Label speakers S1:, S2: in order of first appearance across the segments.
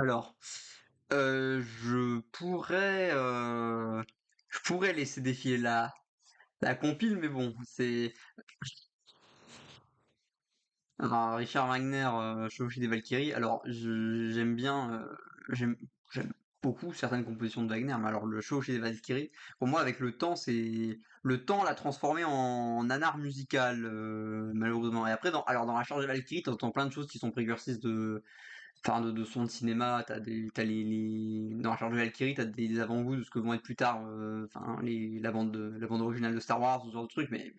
S1: Alors, je pourrais laisser défiler la compile, mais bon, c'est alors, Richard Wagner, Chevauché des Valkyries. Alors, j'aime bien, j'aime beaucoup certaines compositions de Wagner, mais alors le Chevauché des Valkyries, pour moi, avec le temps l'a transformé en nanar musical, malheureusement. Et après, dans La Charge des Valkyries, t'entends plein de choses qui sont précursistes de sons de cinéma. T'as dans La Charge des Valkyries, t'as des avant-goûts de ce que vont être plus tard, la bande originale de Star Wars, ce genre de trucs, mais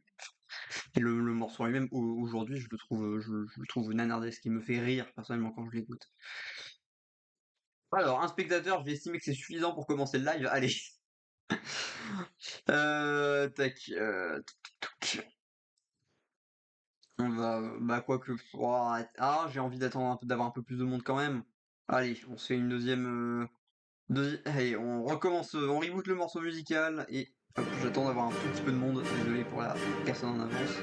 S1: et le morceau en lui-même, aujourd'hui, je le trouve nanardesque, il me fait rire personnellement quand je l'écoute. Alors, un spectateur, je vais estimer que c'est suffisant pour commencer le live. Allez. Tac. On va, bah quoique. J'ai envie d'avoir un peu plus de monde quand même. Allez, on se fait une allez, on recommence, on reboot le morceau musical et hop, j'attends d'avoir un tout petit peu de monde. Désolé pour la personne en avance.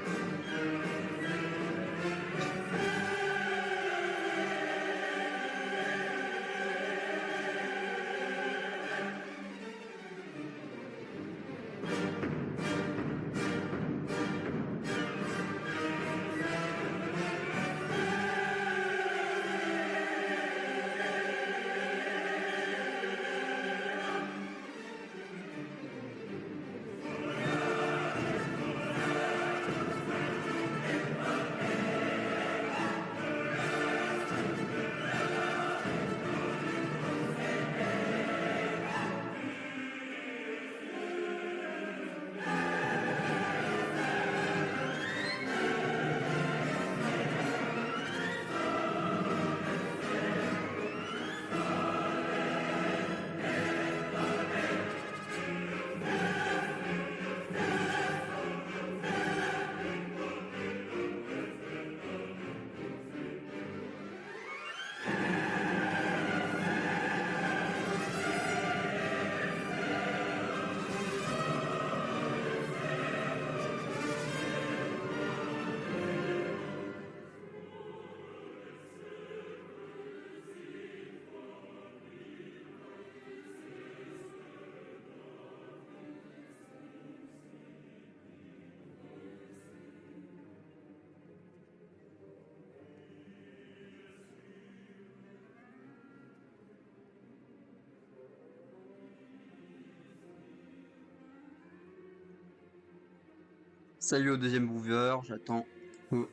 S1: Salut au deuxième mover, j'attends un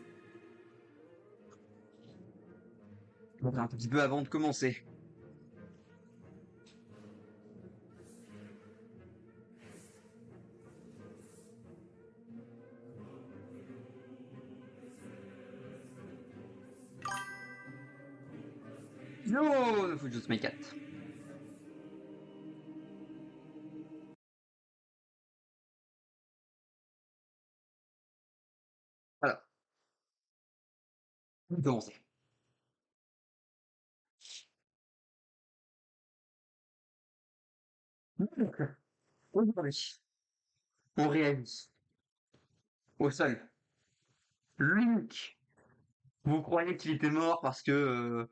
S1: petit peu avant de commencer. Yo, the Fujos Make It. Voilà, on peut commencer. On réagit au sol. Link, vous croyez qu'il était mort parce que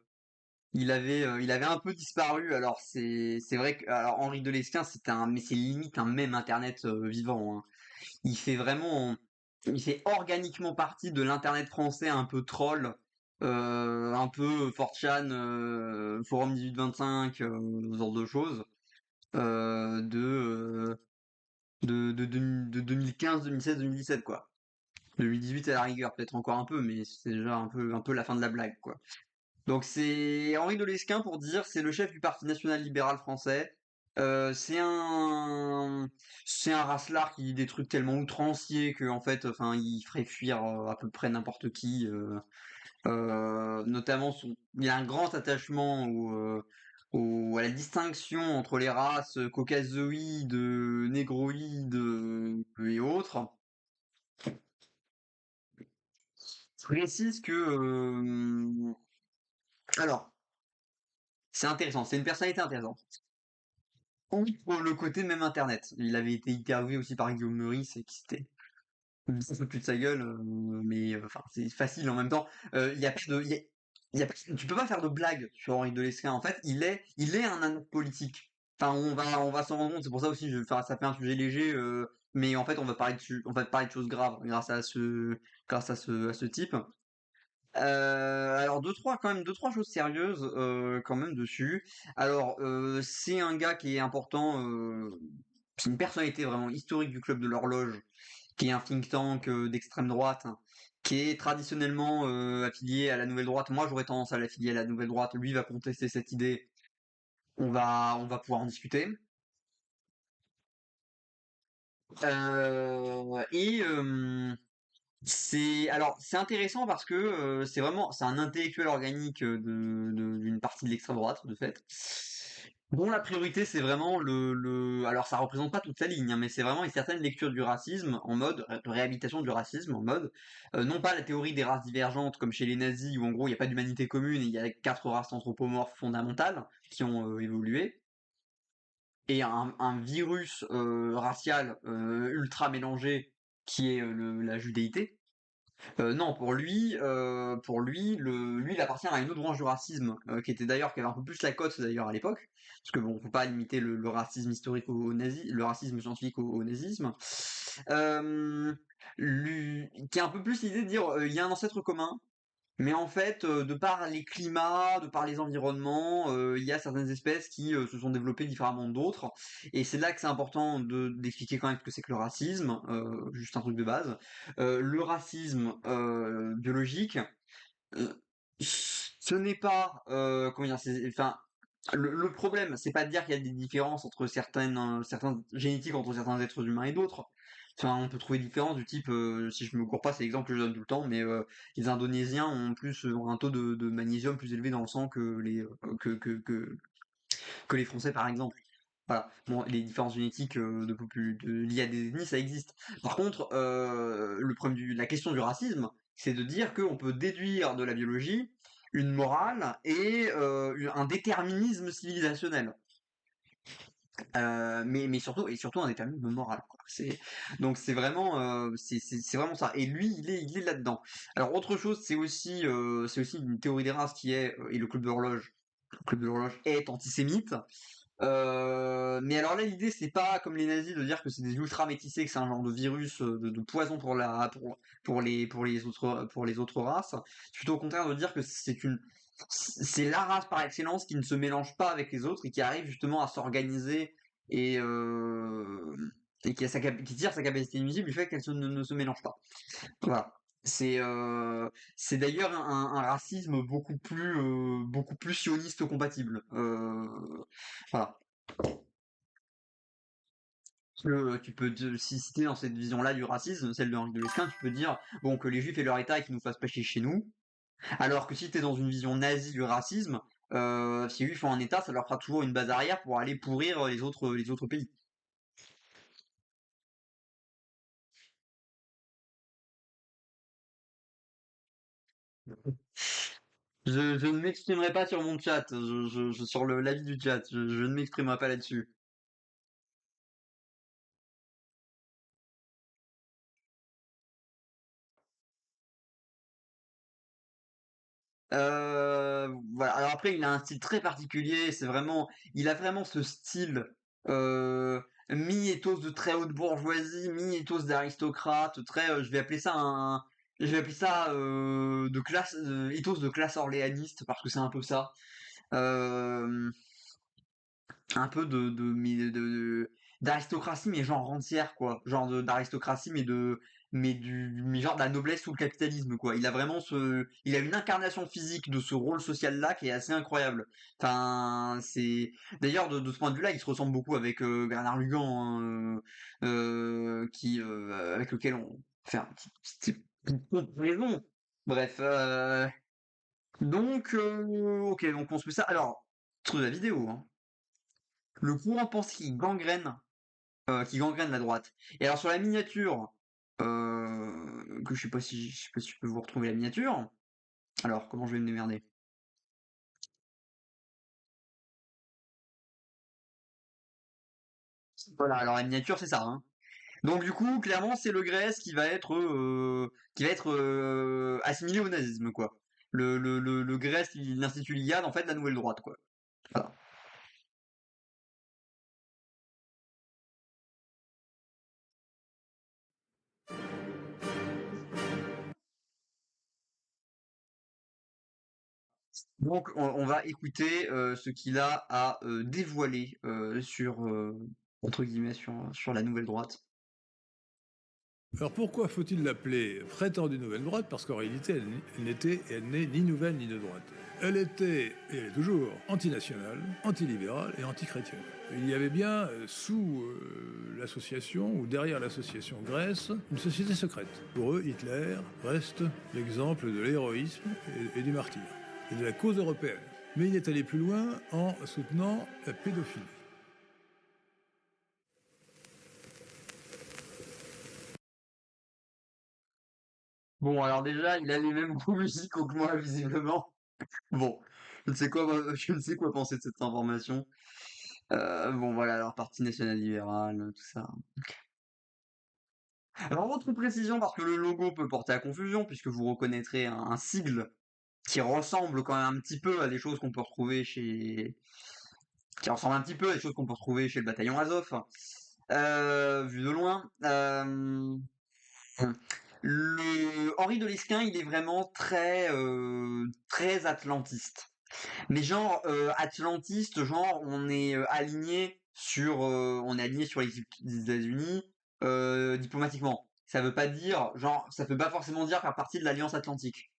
S1: il avait un peu disparu. Alors c'est vrai que alors Henri Delesclin mais c'est limite un mème internet vivant, hein. Il fait vraiment, il fait organiquement partie de l'internet français un peu troll, un peu 4chan, forum 1825, ce genre de choses, euh, de, euh, de 2015, 2016, 2017 quoi. 2018 à la rigueur, peut-être encore un peu, mais c'est déjà un peu la fin de la blague, quoi. Donc c'est Henri de Lesquen pour dire, c'est le chef du Parti national libéral français. Euh, c'est un, c'est un racelard qui dit des trucs tellement outranciers que en fait, enfin, il ferait fuir à peu près n'importe qui. Notamment, il a un grand attachement à la distinction entre les races caucasoïdes, négroïdes et autres. Je précise que alors, c'est intéressant, c'est une personnalité intéressante. Outre le côté même internet. Il avait été interviewé aussi par Guillaume Meurice et qui s'était dit un peu plus de sa gueule, mais enfin c'est facile en même temps. Il y a pas de, tu peux pas faire de blague sur Henri de Lesquen. En fait, il est un anneau politique. Enfin, on va s'en rendre compte. C'est pour ça aussi, ça fait un sujet léger, mais en fait, on va parler de choses graves grâce à ce type. Alors deux trois choses sérieuses quand même dessus. Alors, c'est un gars qui est important. C'est une personnalité vraiment historique du club de l'horloge, qui est un think tank d'extrême droite, hein, qui est traditionnellement affilié à la nouvelle droite. Moi, j'aurais tendance à l'affilier à la nouvelle droite. Lui va contester cette idée. On va pouvoir en discuter. Et c'est intéressant parce que c'est un intellectuel organique d'une partie de l'extrême droite, de fait. Bon, la priorité, c'est vraiment alors ça représente pas toute sa ligne, hein, mais c'est vraiment une certaine lecture du racisme en mode de réhabilitation du racisme en mode non pas la théorie des races divergentes comme chez les nazis où en gros il n'y a pas d'humanité commune et il y a quatre races anthropomorphes fondamentales qui ont évolué et un virus racial ultra mélangé qui est la judéité. Non, lui, il appartient à une autre branche du racisme, qui avait un peu plus la cote d'ailleurs à l'époque, parce que bon, on peut pas limiter le racisme historique au nazi, le racisme scientifique au nazisme. Qui a un peu plus l'idée de dire, il y a un ancêtre commun, mais en fait, de par les climats, de par les environnements, il y a certaines espèces qui se sont développées différemment d'autres. Et c'est là que c'est important d'expliquer quand même ce que c'est que le racisme, juste un truc de base. Le racisme biologique, euh, ce n'est pas, comment dire, enfin, le problème, c'est pas de dire qu'il y a des différences entre certains génétiques entre certains êtres humains et d'autres. Enfin, on peut trouver des différences du type, si je me cours pas, c'est l'exemple que je donne tout le temps, mais les Indonésiens ont un taux de magnésium plus élevé dans le sang que les Français, par exemple. Voilà. Bon, les différences génétiques liées à des ethnies, ça existe. Par contre, le problème la question du racisme, c'est de dire qu'on peut déduire de la biologie une morale et un déterminisme civilisationnel. Mais surtout un déterminisme moral, quoi. Donc c'est vraiment ça. Et lui, il est là-dedans. Alors autre chose, c'est aussi une théorie des races qui est et le club de l'horloge. Le club de l'horloge est antisémite. Mais alors là, l'idée, c'est pas comme les nazis de dire que c'est des ultra métissés, que c'est un genre de virus, de poison pour les autres races. C'est plutôt au contraire de dire que c'est la race par excellence qui ne se mélange pas avec les autres et qui arrive justement à s'organiser et, euh, et qui tire sa capacité nuisible du fait qu'elle ne se mélange pas. Voilà. C'est d'ailleurs un racisme beaucoup plus sioniste compatible. Voilà. Si t'es dans cette vision-là du racisme, celle de Henri de Lesquin, tu peux dire bon que les juifs aient leur état et qu'ils nous fassent pas chier chez nous. Alors que si t'es dans une vision nazie du racisme, si les juifs ont un état, ça leur fera toujours une base arrière pour aller pourrir les autres pays. Je ne m'exprimerai pas sur mon chat, sur l'avis du chat, je ne m'exprimerai pas là-dessus. Voilà. Alors après, il a un style très particulier. Il a vraiment ce style mi-ethos de très haute bourgeoisie, mi-ethos d'aristocrate, je vais appeler ça de classe, ethos de classe orléaniste parce que c'est un peu ça. Euh, un peu d'aristocratie mais genre rentière quoi, genre d'aristocratie mais genre de la noblesse sous le capitalisme quoi. Il a une incarnation physique de ce rôle social là qui est assez incroyable. Enfin c'est d'ailleurs de ce point de vue là il se ressemble beaucoup avec Bernard Lugan hein, avec lequel on fait un petite comparaison. Bref donc ok donc on se met ça alors truc de la vidéo hein. Le courant pensée qui gangrène la droite. Et alors sur la miniature, que je sais pas si je peux vous retrouver la miniature. Alors comment je vais me démerder? Voilà, alors la miniature c'est ça. Hein. Donc du coup, clairement, c'est le Grèce qui va être assimilé au nazisme, quoi. le Grèce, l'Institut Iliade, en fait, la nouvelle droite, quoi. Voilà. Donc, on va écouter ce qu'il a à dévoiler sur, entre guillemets, sur la nouvelle droite.
S2: Alors pourquoi faut-il l'appeler prétendue nouvelle droite? Parce qu'en réalité, elle n'est ni nouvelle ni de droite. Elle était, et elle est toujours, antinationale, antilibérale et antichrétienne. Il y avait bien, sous l'association, ou derrière l'association Grèce, une société secrète. Pour eux, Hitler reste l'exemple de l'héroïsme et du martyr, et de la cause européenne. Mais il est allé plus loin en soutenant la pédophilie.
S1: Bon, alors déjà, il a les mêmes goûts musicaux que moi, visiblement. Bon, je ne sais quoi penser de cette information. Bon, voilà, alors parti national libéral, tout ça. Alors, autre précision, parce que le logo peut porter à confusion, puisque vous reconnaîtrez un sigle qui ressemble quand même un petit peu à des choses qu'on peut retrouver qui ressemble un petit peu à des choses qu'on peut retrouver chez le bataillon Azov, vu de loin. Henri de Lesquen, il est vraiment très atlantiste. Mais genre atlantiste, genre on est aligné sur les États-Unis diplomatiquement. Ça veut pas dire, genre, ça peut pas forcément dire faire partie de l'Alliance Atlantique.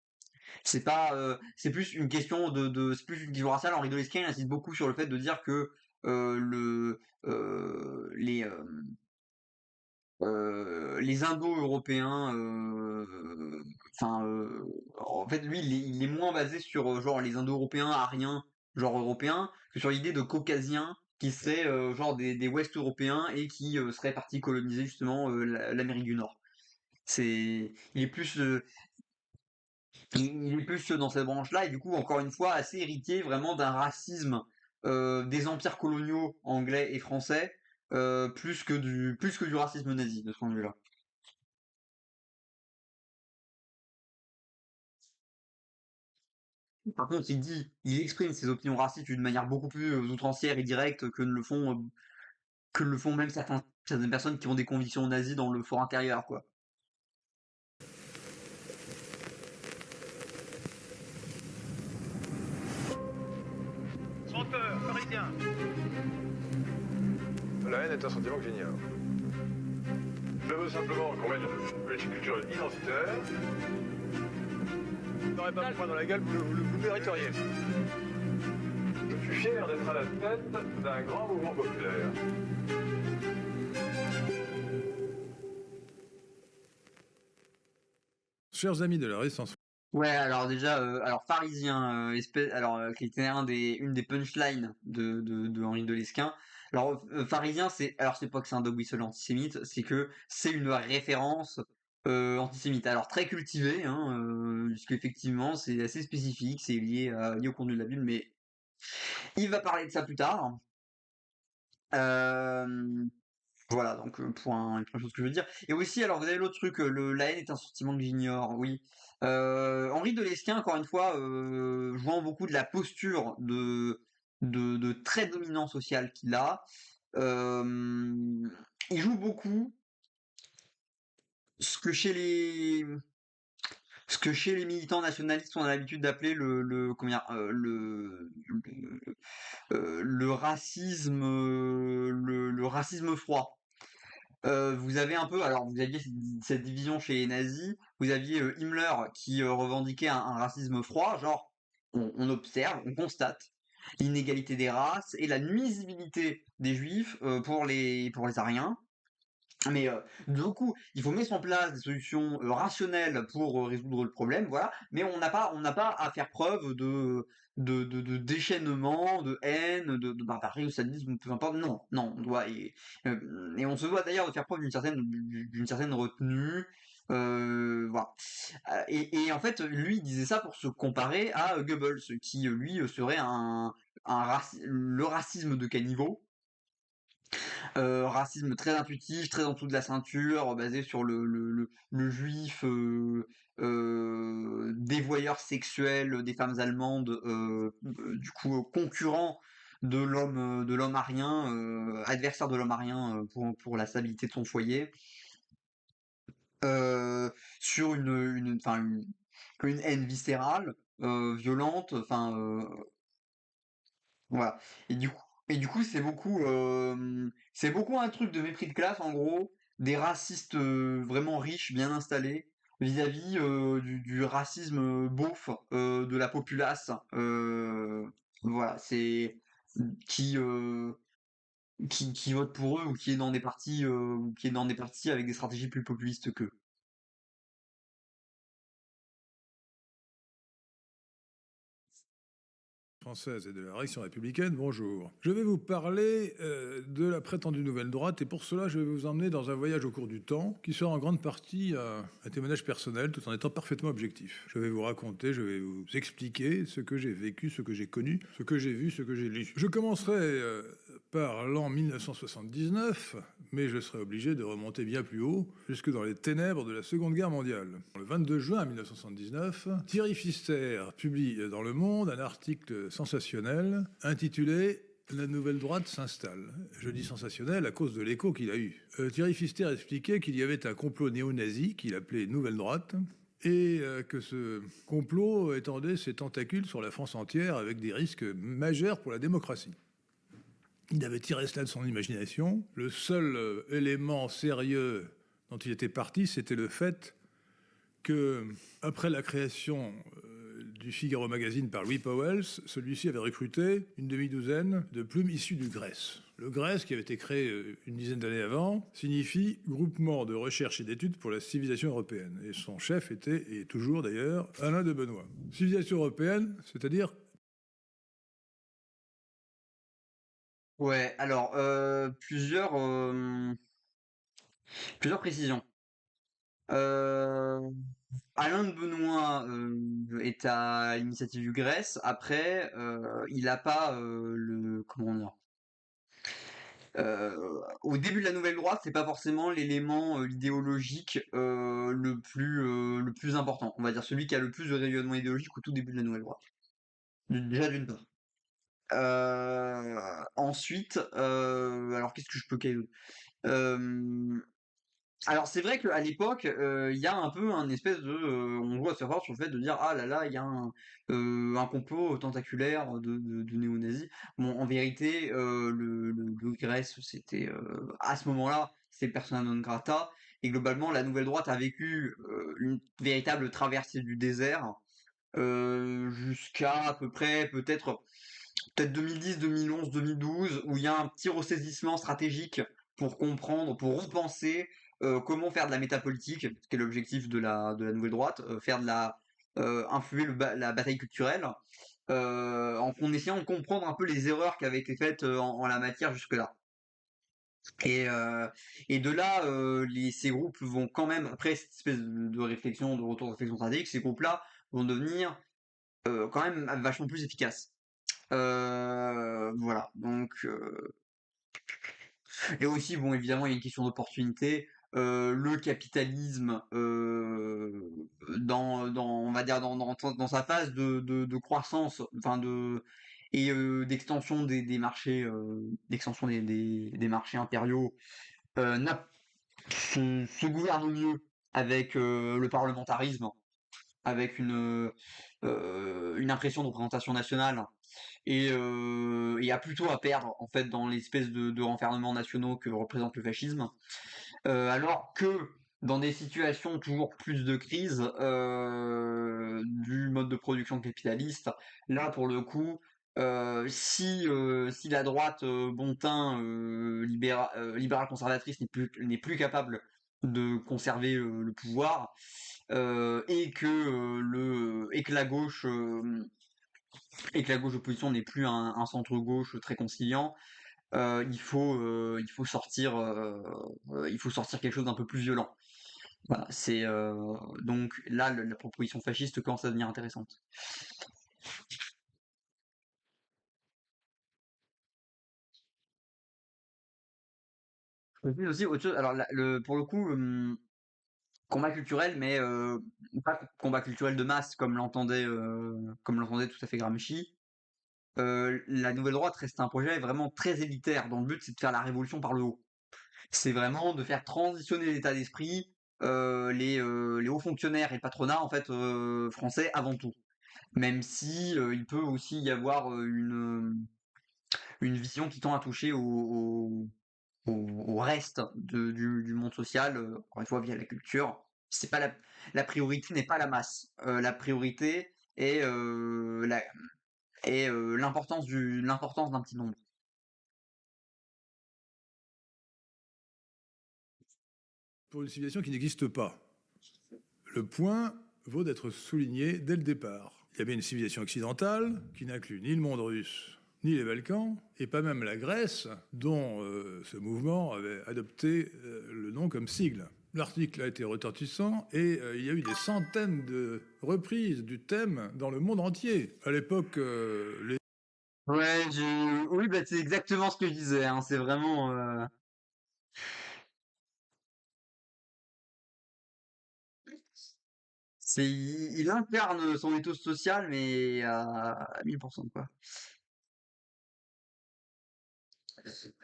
S1: C'est pas, c'est plus une question c'est plus une question raciale. Henri de Lesquen il insiste beaucoup sur le fait de dire que les les Indo-Européens, enfin, en fait, lui, il est moins basé sur genre les Indo-Européens aryens, genre européens, que sur l'idée de Caucasiens qui seraient genre des Ouest-Européens et qui seraient partis coloniser justement l'Amérique du Nord. Il est plus, il est plus dans cette branche-là et du coup, encore une fois, assez héritier vraiment d'un racisme des empires coloniaux anglais et français, plus que du racisme nazi de ce point de vue-là. Par contre, il exprime ses opinions racistes d'une manière beaucoup plus outrancière et directe que ne le font même certaines personnes qui ont des convictions nazies dans le fort intérieur, quoi.
S3: Chanteur, parisien.
S4: La haine est un sentiment que j'ignore. Je veux simplement qu'on mette une politique culturelle identitaire.
S3: Vous n'aurez pas point dans la gueule, vous le mériteriez.
S4: Je suis fier d'être à la tête d'un grand mouvement populaire.
S2: Chers amis de la Résistance.
S1: Ouais, alors déjà, alors pharisien, qui était une des punchlines de Henri de Lesquen. Alors pharisien, c'est pas que c'est un dog whistle antisémite, c'est que c'est une référence antisémite. Alors très cultivé, hein, puisqu'effectivement c'est assez spécifique, c'est lié au contenu de la Bible, mais il va parler de ça plus tard. Euh, voilà, donc une première chose que je veux dire. Et aussi, alors vous avez l'autre truc, la haine est un sentiment que j'ignore, oui. Henri de Lesquen, encore une fois, jouant beaucoup de la posture de très dominant social qu'il a, euh, il joue beaucoup ce que chez les ce que chez les militants nationalistes on a l'habitude d'appeler le racisme le racisme froid. Vous avez un peu, alors vous aviez cette division chez les nazis, vous aviez Himmler qui revendiquait un racisme froid, genre on observe, on constate l'inégalité des races et la nuisibilité des juifs pour les Aryens. Mais du coup, il faut mettre en place des solutions rationnelles pour résoudre le problème, voilà. Mais on n'a pas à faire preuve de déchaînement, de haine, de barbarie, de sadisme, peu importe. Non, non, on doit et on se doit d'ailleurs de faire preuve d'une certaine retenue. Voilà. Et en fait, lui, il disait ça pour se comparer à Goebbels, qui lui serait le racisme de caniveau Racisme très intuitif, très en dessous de la ceinture, basé sur le juif dévoyeur sexuel des femmes allemandes, du coup concurrent de l'homme arien, adversaire de l'homme arien pour la stabilité de son foyer, euh, sur une haine viscérale, violente, enfin voilà. Et du coup, c'est beaucoup un truc de mépris de classe, en gros, des racistes vraiment riches, bien installés, vis-à-vis du racisme beauf de la populace. Voilà, c'est qui, euh, qui vote pour eux ou qui est dans des partis ou qui est dans des partis avec des stratégies plus populistes qu'eux.
S2: Française et de la réaction républicaine, bonjour. Je vais vous parler de la prétendue nouvelle droite et pour cela je vais vous emmener dans un voyage au cours du temps qui sera en grande partie un témoignage personnel tout en étant parfaitement objectif. Je vais vous raconter, je vais vous expliquer ce que j'ai vécu, ce que j'ai connu, ce que j'ai vu, ce que j'ai lu. Je commencerai par l'an 1979, mais je serai obligé de remonter bien plus haut, jusque dans les ténèbres de la Seconde Guerre mondiale. Le 22 juin 1979, Thierry Pfister publie dans Le Monde un article sensationnel intitulé « La nouvelle droite s'installe ». Je dis sensationnel à cause de l'écho qu'il a eu. Thierry Pfister expliquait qu'il y avait un complot néo-nazi qu'il appelait « Nouvelle droite », et que ce complot étendait ses tentacules sur la France entière avec des risques majeurs pour la démocratie. Il avait tiré cela de son imagination. Le seul élément sérieux dont il était parti, c'était le fait que, après la création du Figaro Magazine par Louis Pauwels, celui-ci avait recruté une demi-douzaine de plumes issues du GRES. Le GRES, qui avait été créé une dizaine d'années avant, signifie Groupement de recherche et d'études pour la civilisation européenne. Et son chef était, et est toujours d'ailleurs, Alain de Benoît. Civilisation européenne, c'est-à-dire...
S1: Ouais, alors plusieurs précisions. Euh, Alain de Benoît est à l'initiative du Grèce. Après, il n'a pas le comment dire. Au début de la nouvelle droite, c'est pas forcément l'élément idéologique le plus important. On va dire celui qui a le plus de rayonnement idéologique au tout début de la nouvelle droite. Déjà d'une part. Ensuite, alors qu'est-ce que je peux caler d'autre. Alors c'est vrai qu'à l'époque, il y a un peu un espèce de, on voit se faire fort sur le fait de dire ah là là, il y a un complot tentaculaire de néo-nazis. Bon, en vérité, le Grèce, c'était à ce moment-là, c'était persona non grata, et globalement, la nouvelle droite a vécu une véritable traversée du désert jusqu'à à peu près peut-être 2010, 2011, 2012, où il y a un petit ressaisissement stratégique pour comprendre, pour repenser comment faire de la métapolitique, ce qui est l'objectif de la nouvelle droite, influer la bataille culturelle, en essayant de comprendre un peu les erreurs qui avaient été faites en la matière jusque-là. Et, euh, et de là, ces groupes vont quand même, après cette espèce de réflexion, de retour de réflexion stratégique, ces groupes-là vont devenir quand même vachement plus efficaces. Voilà, donc et aussi bon évidemment il y a une question d'opportunité. Le capitalisme on va dire dans sa phase de croissance, enfin d'extension des marchés, d'extension des marchés impériaux, se gouverne au mieux avec le parlementarisme, avec une impression de représentation nationale et a plutôt à perdre en fait dans l'espèce de renfermements nationaux que représente le fascisme, alors que dans des situations toujours plus de crise du mode de production capitaliste, là pour le coup, si la droite bon teint libérale conservatrice n'est plus capable de conserver le pouvoir et que la gauche d'opposition n'est plus un centre-gauche très conciliant, il faut sortir quelque chose d'un peu plus violent. Voilà, donc là la proposition fasciste commence à devenir intéressante. Je précise aussi autre chose. Alors, pour le coup, combat culturel, mais pas combat culturel de masse comme l'entendait tout à fait Gramsci. La nouvelle droite reste un projet vraiment très élitaire, dont le but c'est de faire la révolution par le haut. C'est vraiment de faire transitionner l'état d'esprit, les hauts fonctionnaires et le patronat en fait français avant tout. Même si il peut aussi y avoir une vision qui tend à toucher au reste du monde social, encore une fois via la culture. C'est pas la priorité n'est pas la masse. La priorité est l'importance d'un petit nombre.
S2: Pour une civilisation qui n'existe pas. Le point vaut d'être souligné dès le départ. Il y avait une civilisation occidentale qui n'inclut ni le monde russe, ni les Balkans, et pas même la Grèce, dont ce mouvement avait adopté le nom comme sigle. L'article a été retentissant et il y a eu des centaines de reprises du thème dans le monde entier. À l'époque, les...
S1: Ouais, oui, bah, c'est exactement ce que je disais, hein. C'est vraiment, il incarne son ethos social, mais à 1000%, quoi.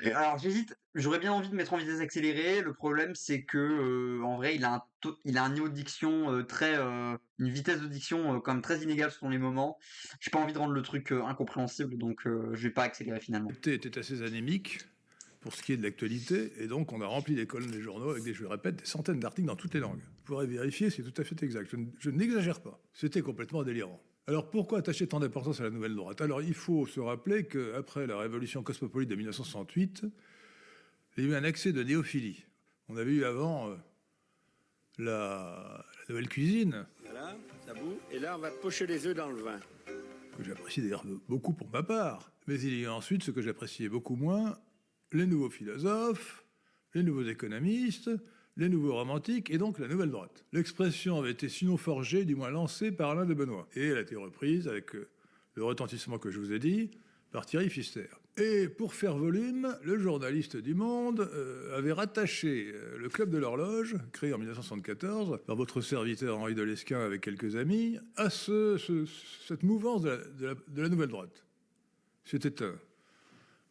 S1: Alors j'hésite, j'aurais bien envie de mettre en vitesse accélérée. Le problème, c'est que en vrai, il a un niveau de diction une vitesse de diction quand même très inégale selon les moments. J'ai pas envie de rendre le truc incompréhensible, donc je vais pas accélérer finalement.
S2: était assez anémique pour ce qui est de l'actualité, et donc on a rempli les colonnes des journaux avec je le répète, des centaines d'articles dans toutes les langues. Vous pourrez vérifier, c'est tout à fait exact. Je n'exagère pas. C'était complètement délirant. Alors pourquoi attacher tant d'importance à la nouvelle droite? Alors il faut se rappeler qu'après la révolution cosmopolite de 1968, il y a eu un accès de néophilie. On avait eu avant la nouvelle cuisine.
S5: Voilà, ça bout. Et là, on va pocher les œufs dans le vin.
S2: Que j'apprécie d'ailleurs beaucoup pour ma part. Mais il y a ensuite ce que j'appréciais beaucoup moins, les nouveaux philosophes, les nouveaux économistes, les nouveaux romantiques, et donc la nouvelle droite. L'expression avait été sinon forgée, du moins lancée par Alain de Benoît. Et elle a été reprise avec le retentissement que je vous ai dit, par Thierry Pfister. Et pour faire volume, le journaliste du Monde avait rattaché le Club de l'Horloge, créé en 1974 par votre serviteur Henri de Lesquen avec quelques amis, à cette mouvance de la nouvelle droite. C'était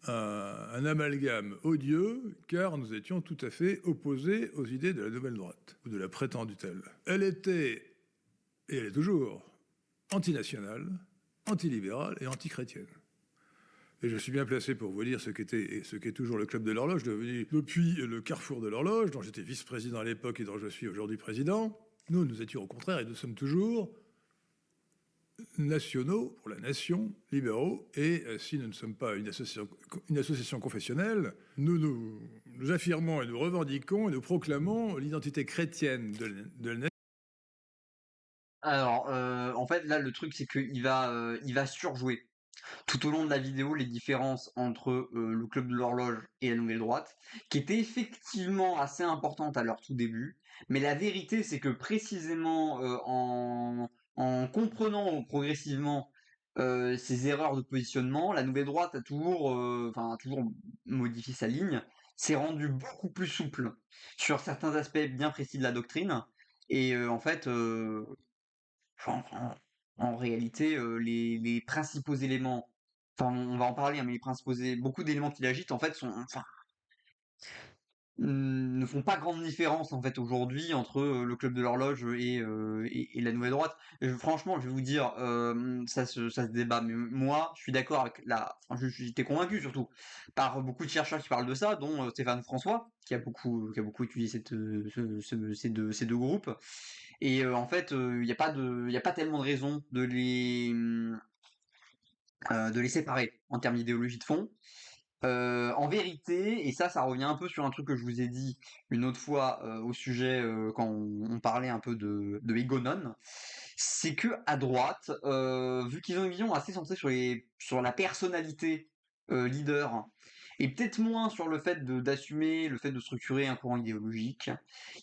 S2: un amalgame odieux, car nous étions tout à fait opposés aux idées de la nouvelle droite, ou de la prétendue telle. Elle était, et elle est toujours, antinationale, antilibérale et antichrétienne. Et je suis bien placé pour vous dire ce qu'était et ce qu'est toujours le Club de l'Horloge, devenu depuis le Carrefour de l'Horloge, dont j'étais vice-président à l'époque et dont je suis aujourd'hui président. Nous étions au contraire, et nous sommes toujours nationaux pour la nation, libéraux, et si nous ne sommes pas une association confessionnelle, nous affirmons et nous revendiquons et nous proclamons l'identité chrétienne de la nation.
S1: Alors en fait là le truc c'est qu'il va surjouer tout au long de la vidéo les différences entre le Club de l'Horloge et la Nouvelle Droite, qui étaient effectivement assez importantes à leur tout début, mais la vérité c'est que précisément en comprenant progressivement ces erreurs de positionnement, la Nouvelle Droite a toujours modifié sa ligne, s'est rendue beaucoup plus souple sur certains aspects bien précis de la doctrine, et en fait, en réalité, les principaux éléments, enfin, on va en parler, hein, mais beaucoup d'éléments qui l'agitent, en fait, ne font pas grande différence, en fait, aujourd'hui, entre le Club de l'Horloge et la Nouvelle Droite. Franchement, je vais vous dire, ça se débat, mais moi, je suis d'accord avec j'étais convaincu, surtout, par beaucoup de chercheurs qui parlent de ça, dont Stéphane François, qui a beaucoup étudié ces deux groupes. Et en fait, il y a pas tellement de raisons de les séparer en termes d'idéologie de fond. En vérité, et ça revient un peu sur un truc que je vous ai dit une autre fois au sujet quand on parlait un peu de Egonon, c'est que à droite, vu qu'ils ont une vision assez centrée sur la personnalité leader, et peut-être moins sur le fait d'assumer, le fait de structurer un courant idéologique,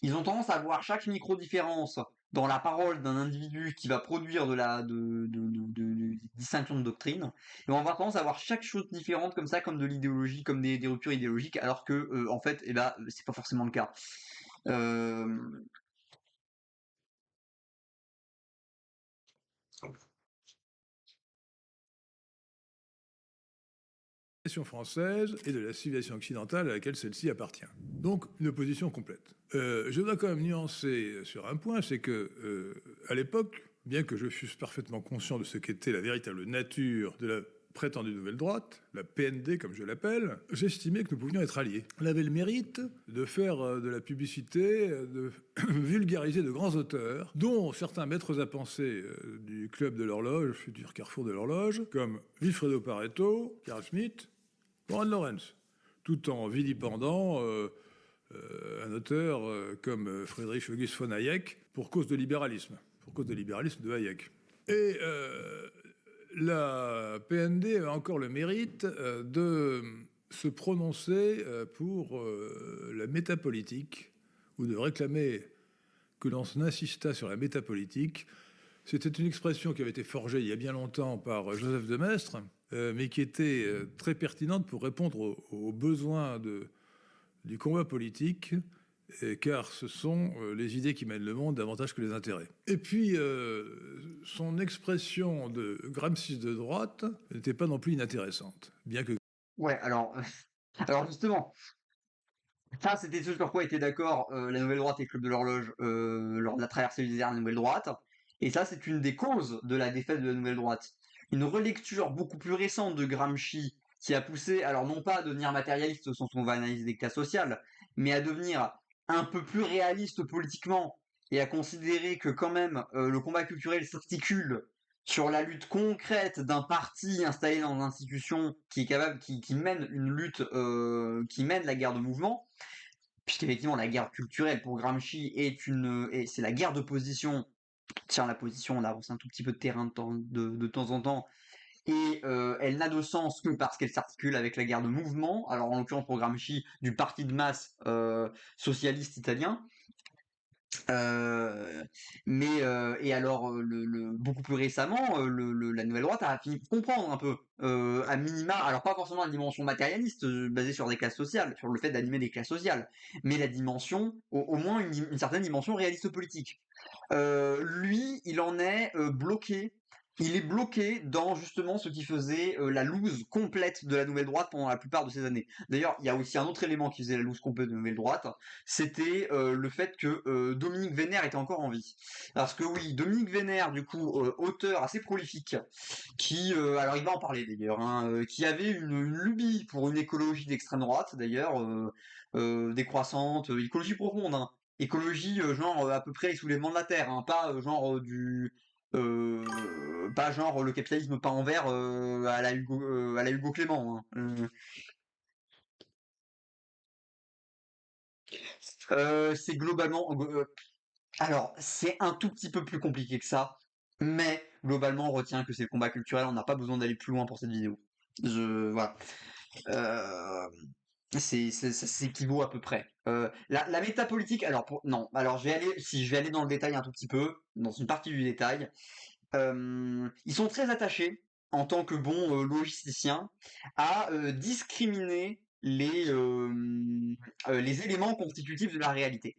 S1: ils ont tendance à voir chaque micro-différence dans la parole d'un individu qui va produire de distinction de doctrine, et on va tendance à avoir chaque chose différente comme ça, comme de l'idéologie, comme des ruptures idéologiques, alors que en fait, c'est pas forcément le cas. Euh,
S2: française et de la civilisation occidentale à laquelle celle-ci appartient. Donc, une opposition complète. Je dois quand même nuancer sur un point, c'est que, à l'époque, bien que je fusse parfaitement conscient de ce qu'était la véritable nature de la prétendue nouvelle droite, la PND comme je l'appelle, j'estimais que nous pouvions être alliés. On avait le mérite de faire de la publicité, de vulgariser de grands auteurs, dont certains maîtres à penser du club de l'horloge, futur carrefour de l'horloge, comme Vilfredo Pareto, Carl Schmitt, Konrad Lorenz, tout en vilipendant un auteur comme Friedrich August von Hayek pour cause de libéralisme de Hayek. Et la PND a encore le mérite de se prononcer pour la métapolitique, ou de réclamer que l'on insista sur la métapolitique. C'était une expression qui avait été forgée il y a bien longtemps par Joseph de Maistre, mais qui était très pertinente pour répondre aux besoins du combat politique, car ce sont les idées qui mènent le monde davantage que les intérêts. Et puis, son expression de Gramsci de droite n'était pas non plus inintéressante, bien que...
S1: Ouais, alors justement, ça c'était ce sur quoi était d'accord la Nouvelle Droite et le Club de l'Horloge lors de la traversée du désert de la Nouvelle Droite, et ça c'est une des causes de la défaite de la Nouvelle Droite. Une relecture beaucoup plus récente de Gramsci qui a poussé, alors non pas à devenir matérialiste au sens où on va analyser des classes sociales, mais à devenir un peu plus réaliste politiquement et à considérer que quand même le combat culturel s'articule sur la lutte concrète d'un parti installé dans l'institution qui est capable, qui mène une lutte, qui mène la guerre de mouvement, puisqu'effectivement la guerre culturelle pour Gramsci c'est la guerre de position. Tiens, la position, on avance un tout petit peu de terrain de temps en temps, et elle n'a de sens que parce qu'elle s'articule avec la guerre de mouvement, alors en l'occurrence pour Gramsci, du parti de masse socialiste italien. Et alors, beaucoup plus récemment, la Nouvelle Droite a fini par comprendre un peu, à minima, alors pas forcément la dimension matérialiste basée sur des classes sociales, sur le fait d'animer des classes sociales, mais la dimension, au moins une certaine dimension réaliste politique. Lui, il en est bloqué. Il est bloqué dans justement ce qui faisait la loose complète de la Nouvelle Droite pendant la plupart de ces années. D'ailleurs, il y a aussi un autre élément qui faisait la loose complète de la Nouvelle Droite, c'était le fait que Dominique Vénère était encore en vie. Parce que oui, Dominique Vénère, du coup, auteur assez prolifique, qui, alors il va en parler d'ailleurs, hein, qui avait une lubie pour une écologie d'extrême droite, d'ailleurs, décroissante, écologie profonde, hein. Écologie, genre à peu près les soulèvements de la Terre, hein, pas pas genre le capitalisme pas en vert à la Hugo Clément, hein. C'est globalement, alors c'est un tout petit peu plus compliqué que ça, mais globalement on retient que c'est le combat culturel, on n'a pas besoin d'aller plus loin pour cette vidéo. Voilà. Euh, ça s'équivaut à peu près. La métapolitique, alors non, alors je vais aller dans le détail un tout petit peu, dans une partie du détail. Ils sont très attachés, en tant que bons logisticiens, à discriminer les éléments constitutifs de la réalité.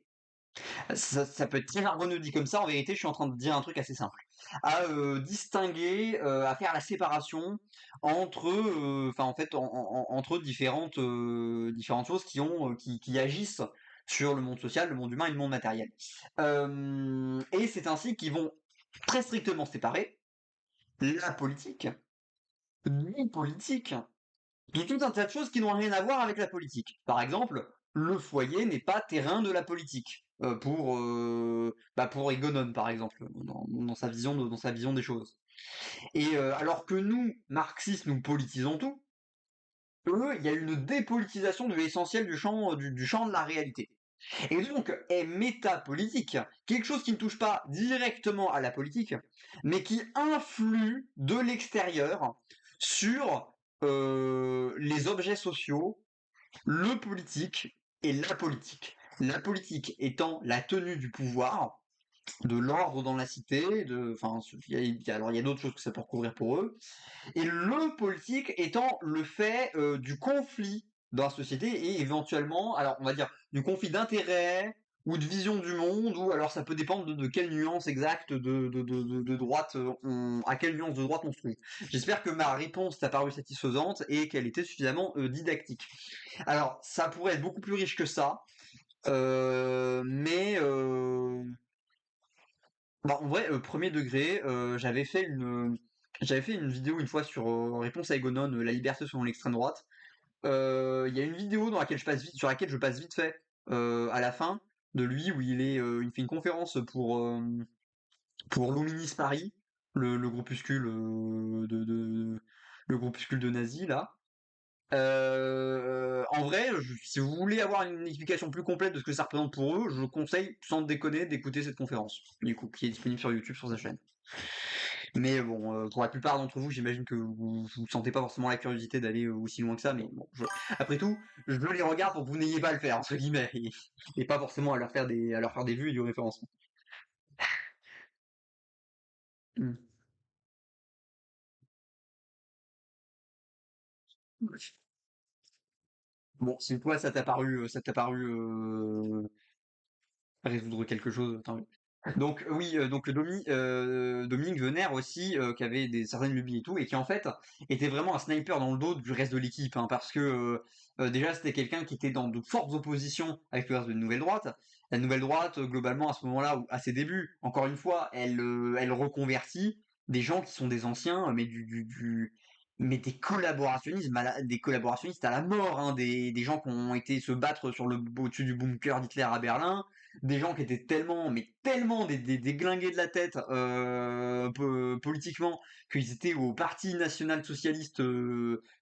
S1: Ça peut être très jargonneux dit comme ça, en vérité je suis en train de dire un truc assez simple. À distinguer, à faire la séparation entre, enfin en fait, entre différentes choses qui agissent sur le monde social, le monde humain et le monde matériel. Et c'est ainsi qu'ils vont très strictement séparer la politique du politique, de tout un tas de choses qui n'ont rien à voir avec la politique. Par exemple, le foyer n'est pas terrain de la politique. Pour Egonon, par exemple, dans sa vision des choses. Et alors que nous, marxistes, nous politisons tout, eux, il y a une dépolitisation de l'essentiel du champ de la réalité. Et donc est métapolitique, quelque chose qui ne touche pas directement à la politique, mais qui influe de l'extérieur sur les objets sociaux, le politique et la politique. La politique étant la tenue du pouvoir, de l'ordre dans la cité, enfin, alors il y a d'autres choses que ça peut recouvrir pour eux. Et le politique étant le fait du conflit dans la société et éventuellement, alors on va dire, du conflit d'intérêts ou de vision du monde, ou alors ça peut dépendre de quelle nuance exacte de droite à quelle nuance de droite on se trouve. J'espère que ma réponse t'a paru satisfaisante et qu'elle était suffisamment didactique. Alors, ça pourrait être beaucoup plus riche que ça, mais bah, en vrai, premier degré, j'avais fait une vidéo une fois sur Réponse à Egonon, la liberté selon l'extrême droite. Il y a une vidéo dans laquelle sur laquelle je passe vite fait à la fin de lui où il fait une conférence pour Luminis Paris, le groupuscule le groupuscule de nazis là. En vrai, si vous voulez avoir une explication plus complète de ce que ça représente pour eux, je conseille sans déconner d'écouter cette conférence, du coup, qui est disponible sur YouTube sur sa chaîne. Mais bon, pour la plupart d'entre vous, j'imagine que vous sentez pas forcément la curiosité d'aller aussi loin que ça, mais bon, après tout, je les regarde pour que vous n'ayez pas à le faire, entre guillemets, et pas forcément à leur faire des vues et du référencement. Hmm. Bon, si toi ça t'a paru résoudre quelque chose, tant mieux. Donc oui, donc Dominique Venère aussi, qui avait certaines lubies et tout, et qui en fait était vraiment un sniper dans le dos du reste de l'équipe, hein, parce que déjà c'était quelqu'un qui était dans de fortes oppositions avec le reste de la Nouvelle Droite. La Nouvelle Droite, globalement à ce moment-là, ou à ses débuts, encore une fois, elle reconvertit des gens qui sont des anciens, mais mais des collaborationnistes à la mort, hein, des gens qui ont été se battre au-dessus du bunker d'Hitler à Berlin, des gens qui étaient mais tellement des déglingués de la tête politiquement, qu'ils étaient au Parti national socialiste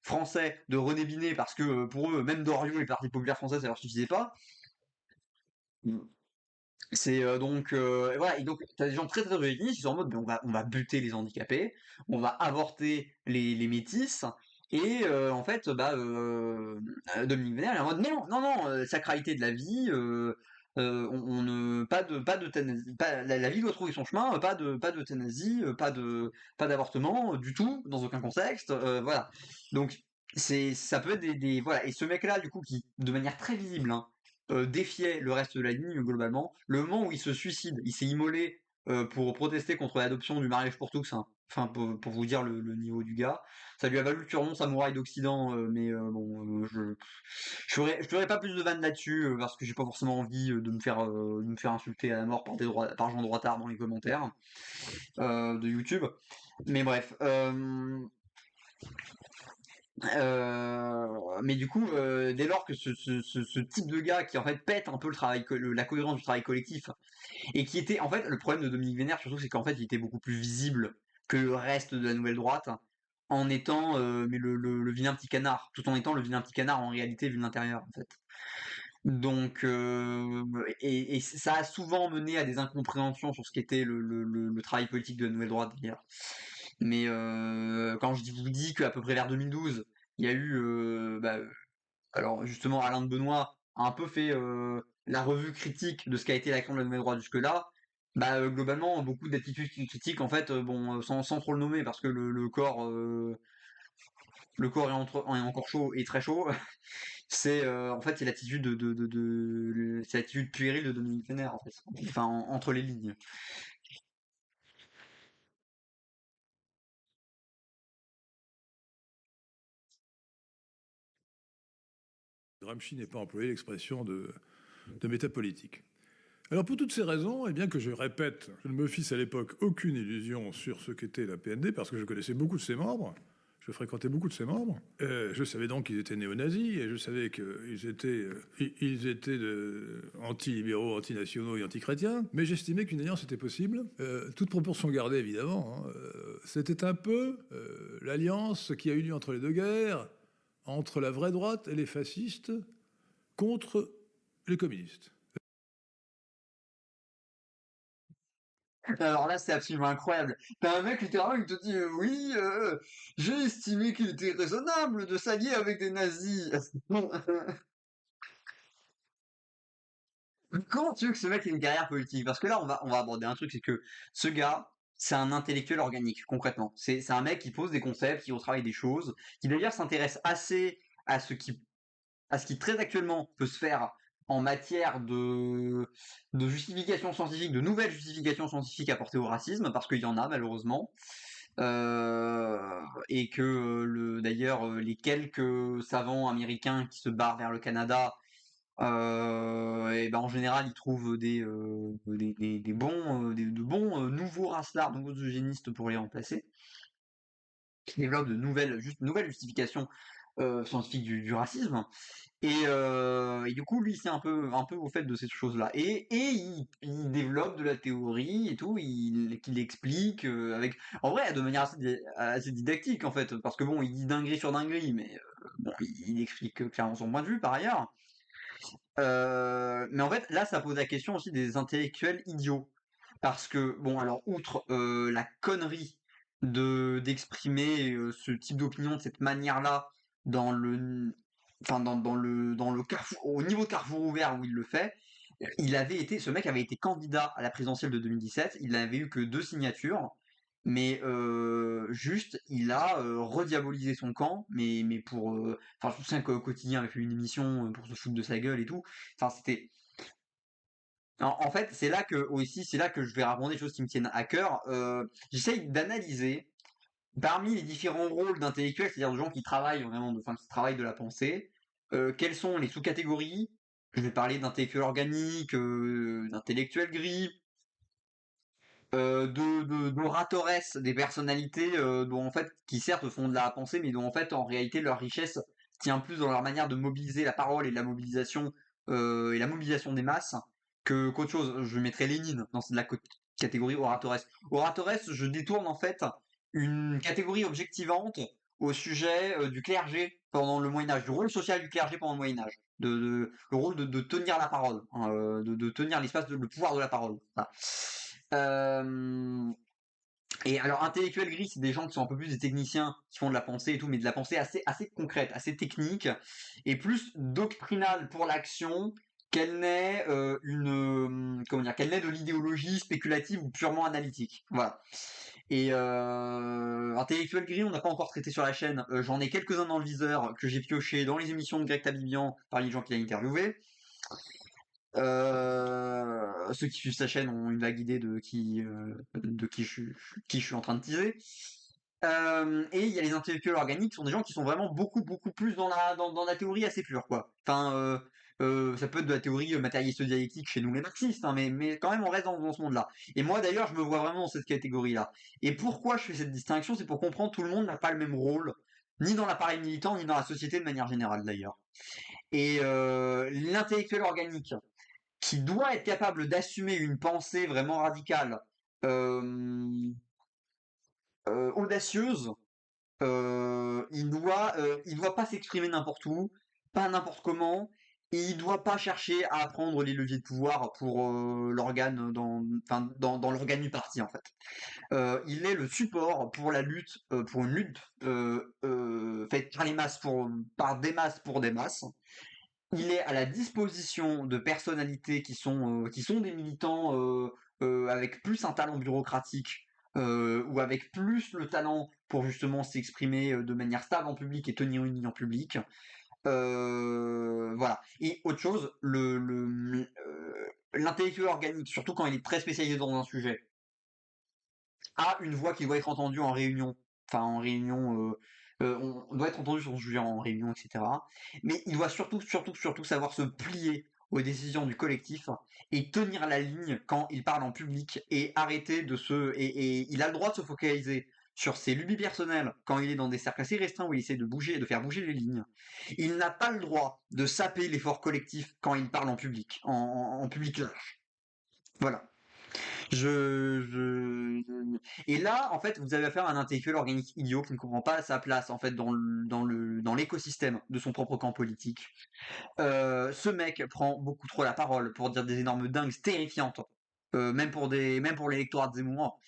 S1: français de René Binet, parce que pour eux, même Doriot et le Parti populaire français, ça leur suffisait pas. C'est voilà, et donc t'as des gens très très réunis qui sont en mode, on va buter les handicapés, on va avorter les métis, et en fait, Dominique Vénère est en mode non, non, non, sacralité de la vie, on ne pas d'euthanasie, la vie doit trouver son chemin, pas d'euthanasie, pas d'avortement du tout, dans aucun contexte, voilà. Donc ça peut être voilà, et ce mec-là du coup qui de manière très visible, hein, défiait le reste de la ligne globalement. Le moment où il se suicide, il s'est immolé pour protester contre l'adoption du mariage pour tous, hein. Enfin, pour vous dire le niveau du gars. Ça lui a valu le surnom samouraï d'Occident, mais bon, je ferai pas plus de vannes là-dessus parce que j'ai pas forcément envie de me faire insulter à la mort par gens droitards dans les commentaires de YouTube. Mais bref. Mais du coup, dès lors que ce type de gars qui en fait pète un peu la cohérence du travail collectif, et qui était en fait le problème de Dominique Vénère surtout, c'est qu'en fait il était beaucoup plus visible que le reste de la nouvelle droite, en étant mais le vilain petit canard, tout en étant le vilain petit canard en réalité vu de l'intérieur en fait. Donc et ça a souvent mené à des incompréhensions sur ce qu'était le travail politique de la nouvelle droite d'ailleurs. Mais quand je vous dis qu'à peu près vers 2012, il y a eu, alors justement Alain de Benoît a un peu fait la revue critique de ce qu'a été l'action de la nouvelle droite jusque-là. Globalement, beaucoup d'attitudes critiques, en fait, bon, sans trop le nommer, parce que le corps est encore chaud et très chaud. C'est en fait c'est l'attitude c'est l'attitude puérile de Dominique Vénère, en fait. Enfin, entre les lignes.
S2: Gramsci n'est pas employé l'expression de métapolitique. Alors pour toutes ces raisons, et bien que je répète, je ne me fisse à l'époque aucune illusion sur ce qu'était la PND, parce que je connaissais beaucoup de ses membres, je fréquentais beaucoup de ses membres, je savais donc qu'ils étaient néo-nazis, et je savais qu'ils étaient anti-libéraux, anti-nationaux et anti-chrétiens, mais j'estimais qu'une alliance était possible, toute proportion gardée évidemment, hein, c'était un peu l'alliance qui a eu lieu entre les deux guerres, entre la vraie droite et les fascistes, contre les communistes.
S1: Alors là, c'est absolument incroyable. T'as un mec littéralement qui te dit oui, j'ai estimé qu'il était raisonnable de s'allier avec des nazis. Comment tu veux que ce mec ait une carrière politique? Parce que là, on va aborder un truc, c'est que ce gars, c'est un intellectuel organique, concrètement. C'est un mec qui pose des concepts, qui au travail des choses, qui d'ailleurs s'intéresse assez à ce qui très actuellement peut se faire en matière de justification scientifique, de nouvelles justifications scientifiques apportées au racisme, parce qu'il y en a malheureusement. Euh, et que d'ailleurs les quelques savants américains qui se barrent vers le Canada, et ben en général ils trouvent des bons, de bons nouveaux racelards, nouveaux eugénistes pour les remplacer, qui développent nouvelles justifications scientifiques du racisme. Et du coup, lui, c'est un peu au fait de ces choses-là. Et il développe de la théorie et tout, qu'il explique avec, en vrai, de manière assez didactique en fait, parce que bon, il dit dinguerie sur dinguerie, mais bon, il explique clairement son point de vue par ailleurs. Mais en fait, là, ça pose la question aussi des intellectuels idiots, parce que bon, alors outre la connerie d'exprimer ce type d'opinion de cette manière-là dans le enfin dans le carrefour, au niveau de Carrefour ouvert où il le fait, ce mec avait été candidat à la présidentielle de 2017, il n'avait eu que 2 signatures, mais juste il a rediabolisé son camp, mais pour, enfin je me souviens qu'au quotidien avait fait une émission pour se foutre de sa gueule et tout, enfin c'était, en fait c'est là que je vais raconter des choses qui me tiennent à cœur. J'essaye d'analyser parmi les différents rôles d'intellectuels, c'est-à-dire de gens qui travaillent vraiment, enfin qui travaillent de la pensée, quelles sont les sous-catégories? Je vais parler d'intellectuels organiques, d'intellectuels gris, d'oratores, des personnalités dont en fait, qui certes font de la pensée, mais dont en fait, en réalité, leur richesse tient plus dans leur manière de mobiliser la parole et la mobilisation des masses qu'autre chose. Je mettrais Lénine dans la catégorie oratores. Oratores, je détourne en fait une catégorie objectivante au sujet du clergé pendant le Moyen Âge, du rôle social du clergé pendant le Moyen Âge, le rôle de tenir la parole, hein, de tenir l'espace, le pouvoir de la parole. Voilà. Euh, et alors, intellectuel gris, c'est des gens qui sont un peu plus des techniciens, qui font de la pensée et tout, mais de la pensée assez concrète, assez technique, et plus doctrinale pour l'action qu'elle n'est comment dire, qu'elle n'est de l'idéologie spéculative ou purement analytique. Voilà. Et intellectuel gris, on n'a pas encore traité sur la chaîne. J'en ai quelques-uns dans le viseur que j'ai pioché dans les émissions de Greg Tabibian parmi les gens qu'il a interviewés. Ceux qui suivent sa chaîne ont une vague idée qui je suis en train de teaser. Et il y a les intellectuels organiques, qui sont des gens qui sont vraiment beaucoup plus dans la théorie assez pure, quoi. Enfin, ça peut être de la théorie matérialiste dialectique chez nous les marxistes, hein, mais quand même on reste dans ce monde-là. Et moi d'ailleurs, je me vois vraiment dans cette catégorie-là. Et pourquoi je fais cette distinction? C'est pour comprendre que tout le monde n'a pas le même rôle, ni dans l'appareil militant, ni dans la société de manière générale d'ailleurs. Et l'intellectuel organique, qui doit être capable d'assumer une pensée vraiment radicale, euh, audacieuse, il doit pas s'exprimer n'importe où, pas n'importe comment, et il doit pas chercher à prendre les leviers de pouvoir pour l'organe enfin, dans l'organe du parti en fait. Il est le support pour la lutte, pour une lutte faite par les masses par des masses pour des masses. Il est à la disposition de personnalités qui sont des militants avec plus un talent bureaucratique ou avec plus le talent pour justement s'exprimer de manière stable en public et tenir une ligne en public. Voilà. Et autre chose, l'intellectuel organique, surtout quand il est très spécialisé dans un sujet, a une voix qui doit être entendue en réunion. Enfin, en réunion, on doit être entendu sur son sujet en réunion, etc. Mais il doit surtout savoir se plier aux décisions du collectif et tenir la ligne quand il parle en public et arrêter et il a le droit de se focaliser sur ses lubies personnelles quand il est dans des cercles assez restreints où il essaie de faire bouger les lignes. Il n'a pas le droit de saper l'effort collectif quand il parle en public, en public large. Voilà. Et là, en fait, vous avez affaire à un intellectuel organique idiot qui ne comprend pas sa place en fait dans l'écosystème de son propre camp politique. Ce mec prend beaucoup trop la parole pour dire des énormes dingues terrifiantes, même pour l'électorat de Zemmour.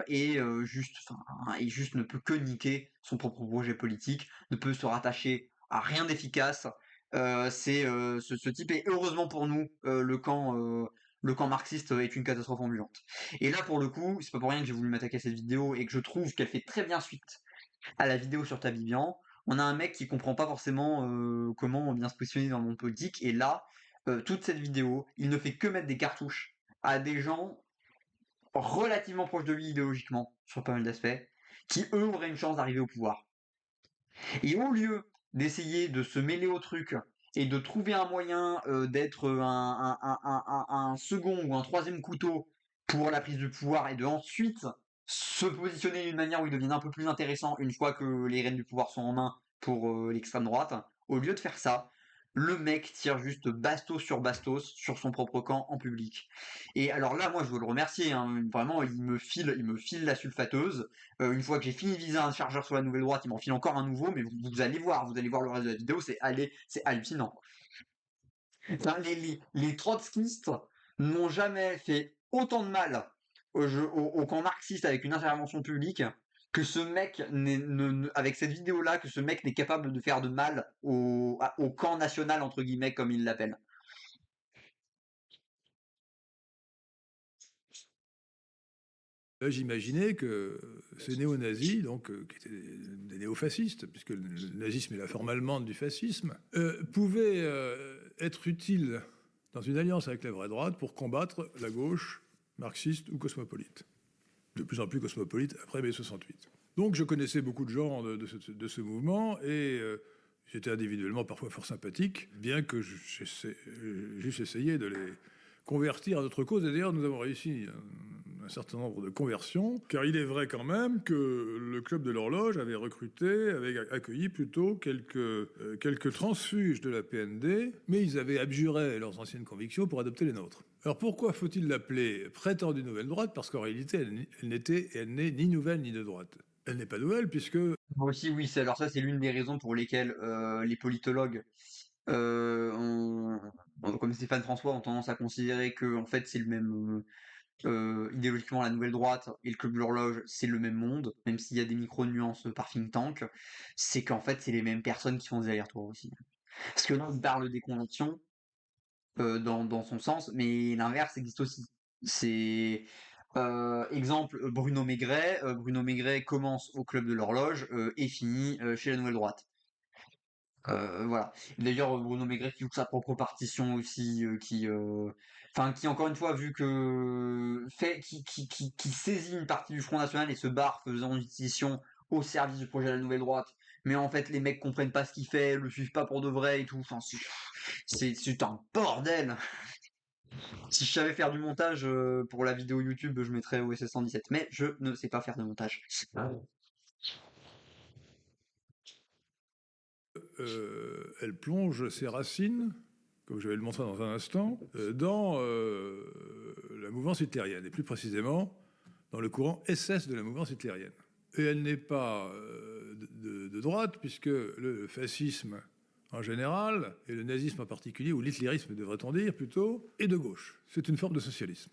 S1: Il juste ne peut que niquer son propre projet politique, ne peut se rattacher à rien d'efficace ce type, et heureusement pour nous, le camp marxiste est une catastrophe ambulante. Et là, pour le coup, c'est pas pour rien que j'ai voulu m'attaquer à cette vidéo et que je trouve qu'elle fait très bien suite à la vidéo sur Tabibian. On a un mec qui comprend pas forcément comment bien se positionner dans le monde politique, et là, toute cette vidéo, il ne fait que mettre des cartouches à des gens relativement proches de lui idéologiquement, sur pas mal d'aspects, qui eux auraient une chance d'arriver au pouvoir. Et au lieu d'essayer de se mêler au truc et de trouver un moyen d'être un second ou un troisième couteau pour la prise du pouvoir, et de ensuite se positionner d'une manière où il devient un peu plus intéressant une fois que les rênes du pouvoir sont en main pour l'extrême droite, au lieu de faire ça, le mec tire juste bastos sur bastos sur son propre camp en public. Et alors là, moi, je veux le remercier, hein, vraiment, il me file la sulfateuse. Une fois que j'ai fini de viser un chargeur sur la nouvelle droite, il m'en file encore un nouveau, mais vous allez voir le reste de la vidéo, c'est hallucinant. Enfin, les trotskistes n'ont jamais fait autant de mal au camp marxiste avec une intervention publique que ce mec, avec cette vidéo-là, que ce mec n'est capable de faire de mal au camp national, entre guillemets, comme il l'appelle.
S2: Là, j'imaginais que ces néo-nazis, donc, qui étaient des néo-fascistes, puisque le nazisme est la forme allemande du fascisme, pouvaient être utiles dans une alliance avec la vraie droite pour combattre la gauche marxiste ou cosmopolite. De plus en plus cosmopolite après mai 68. Donc je connaissais beaucoup de gens de ce mouvement, et j'étais individuellement parfois fort sympathique, bien que j'eusse essayé de les convertir à notre cause. Et d'ailleurs, nous avons réussi un certain nombre de conversions, car il est vrai quand même que le Club de l'Horloge avait accueilli plutôt quelques transfuges de la PND, mais ils avaient abjuré leurs anciennes convictions pour adopter les nôtres. Alors pourquoi faut-il l'appeler prétendue nouvelle droite? Parce qu'en réalité, elle n'est ni nouvelle ni de droite. Elle n'est pas nouvelle puisque...
S1: Aussi, oui, alors ça, c'est l'une des raisons pour lesquelles les politologues, comme Stéphane François, ont tendance à considérer que en fait, c'est le même... idéologiquement, la nouvelle droite et le Club de l'Horloge, c'est le même monde, même s'il y a des micro-nuances par think tank. C'est qu'en fait, c'est les mêmes personnes qui font des allers-retours aussi. Parce que là, on parle des conventions dans son sens, mais l'inverse existe aussi. C'est exemple Bruno Maigret. Bruno Maigret commence au Club de l'Horloge et finit chez la Nouvelle Droite. Voilà. D'ailleurs, Bruno Maigret qui joue sa propre partition aussi, qui encore une fois, vu que qui saisit une partie du Front National et se barre faisant une décision au service du projet de la Nouvelle Droite. Mais en fait, les mecs comprennent pas ce qu'il fait, le suivent pas pour de vrai et tout. Enfin, c'est un bordel. Si je savais faire du montage pour la vidéo YouTube, je mettrais OSS 117. Mais je ne sais pas faire de montage.
S2: Elle plonge ses racines, comme je vais le montrer dans un instant, dans la mouvance hitlérienne, et plus précisément dans le courant SS de la mouvance hitlérienne. Et elle n'est pas de droite, puisque le fascisme en général, et le nazisme en particulier, ou l'hitlérisme devrait-on dire plutôt, est de gauche. C'est une forme de socialisme.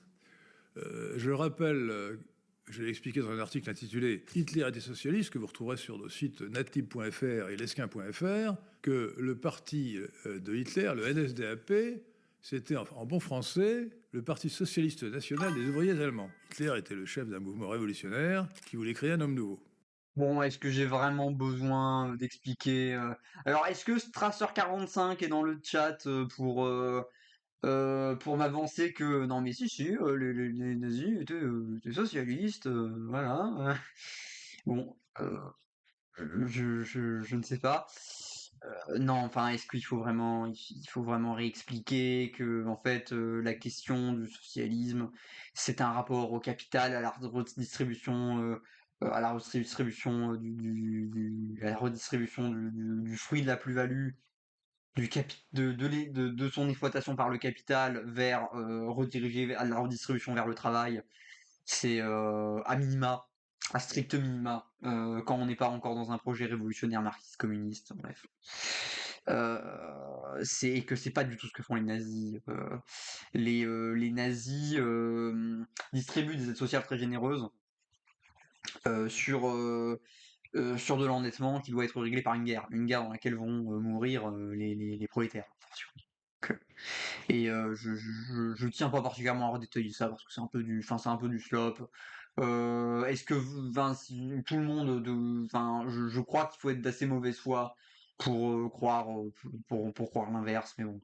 S2: Je rappelle, je l'ai expliqué dans un article intitulé « Hitler était socialiste » que vous retrouverez sur nos sites natib.fr et lesquin.fr, que le parti de Hitler, le NSDAP, c'était en bon français le Parti socialiste national des ouvriers allemands. Hitler était le chef d'un mouvement révolutionnaire qui voulait créer un homme nouveau.
S1: Bon, est-ce que j'ai vraiment besoin d'expliquer Alors, est-ce que Strasser45 est dans le chat pour m'avancer que non mais si les nazis étaient socialistes, voilà. Bon, je ne sais pas. Non, enfin, est-ce qu'il faut vraiment réexpliquer que en fait la question du socialisme, c'est un rapport au capital, à la redistribution, à la redistribution du fruit de la plus-value de son exploitation par le capital vers rediriger à la redistribution vers le travail. C'est à strict minima, quand on n'est pas encore dans un projet révolutionnaire marxiste communiste, bref. C'est que c'est pas du tout ce que font les nazis. Les nazis distribuent des aides sociales très généreuses sur sur de l'endettement qui doit être réglé par une guerre dans laquelle vont mourir les prolétaires. Et je tiens pas particulièrement à redétailler ça parce que c'est un peu du slop. Est-ce que tout le monde je crois qu'il faut être d'assez mauvaise foi pour croire pour croire l'inverse, mais bon.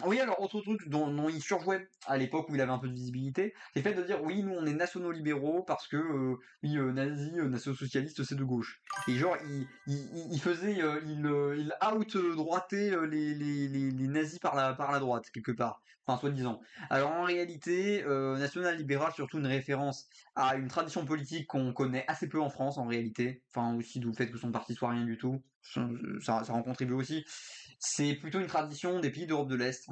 S1: Oui, alors autre truc dont il surjouait à l'époque où il avait un peu de visibilité, c'est le fait de dire oui, nous on est nationaux libéraux parce que oui, nazis, nationaux-socialistes c'est de gauche. Et genre il faisait il out-droitait les nazis par la droite quelque part, enfin soi-disant. Alors en réalité, national-libéral surtout une référence à une tradition politique qu'on connaît assez peu en France en réalité, enfin aussi d'où le fait que son parti soit rien du tout, ça en contribue aussi. C'est plutôt une tradition des pays d'Europe de l'Est,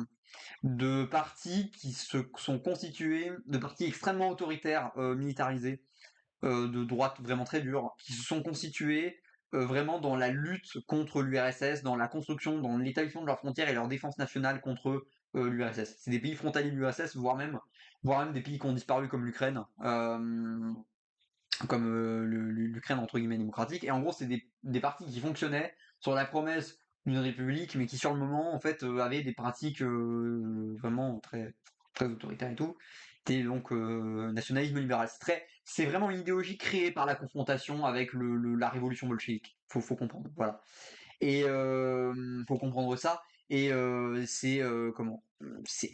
S1: de partis qui se sont constitués, de partis extrêmement autoritaires, militarisés, de droite vraiment très dure, qui se sont constitués vraiment dans la lutte contre l'URSS, dans la construction, dans l'établissement de leurs frontières et leur défense nationale contre l'URSS. C'est des pays frontaliers de l'URSS, voire même des pays qui ont disparu comme l'Ukraine, comme l'Ukraine entre guillemets démocratique. Et en gros, c'est des partis qui fonctionnaient sur la promesse d'une république, mais qui sur le moment en fait avaient des pratiques vraiment très très autoritaires et tout. C'était donc nationalisme libéral. C'est vraiment une idéologie créée par la confrontation avec la révolution bolchevique. Faut comprendre. Voilà. Et faut comprendre ça. Et c'est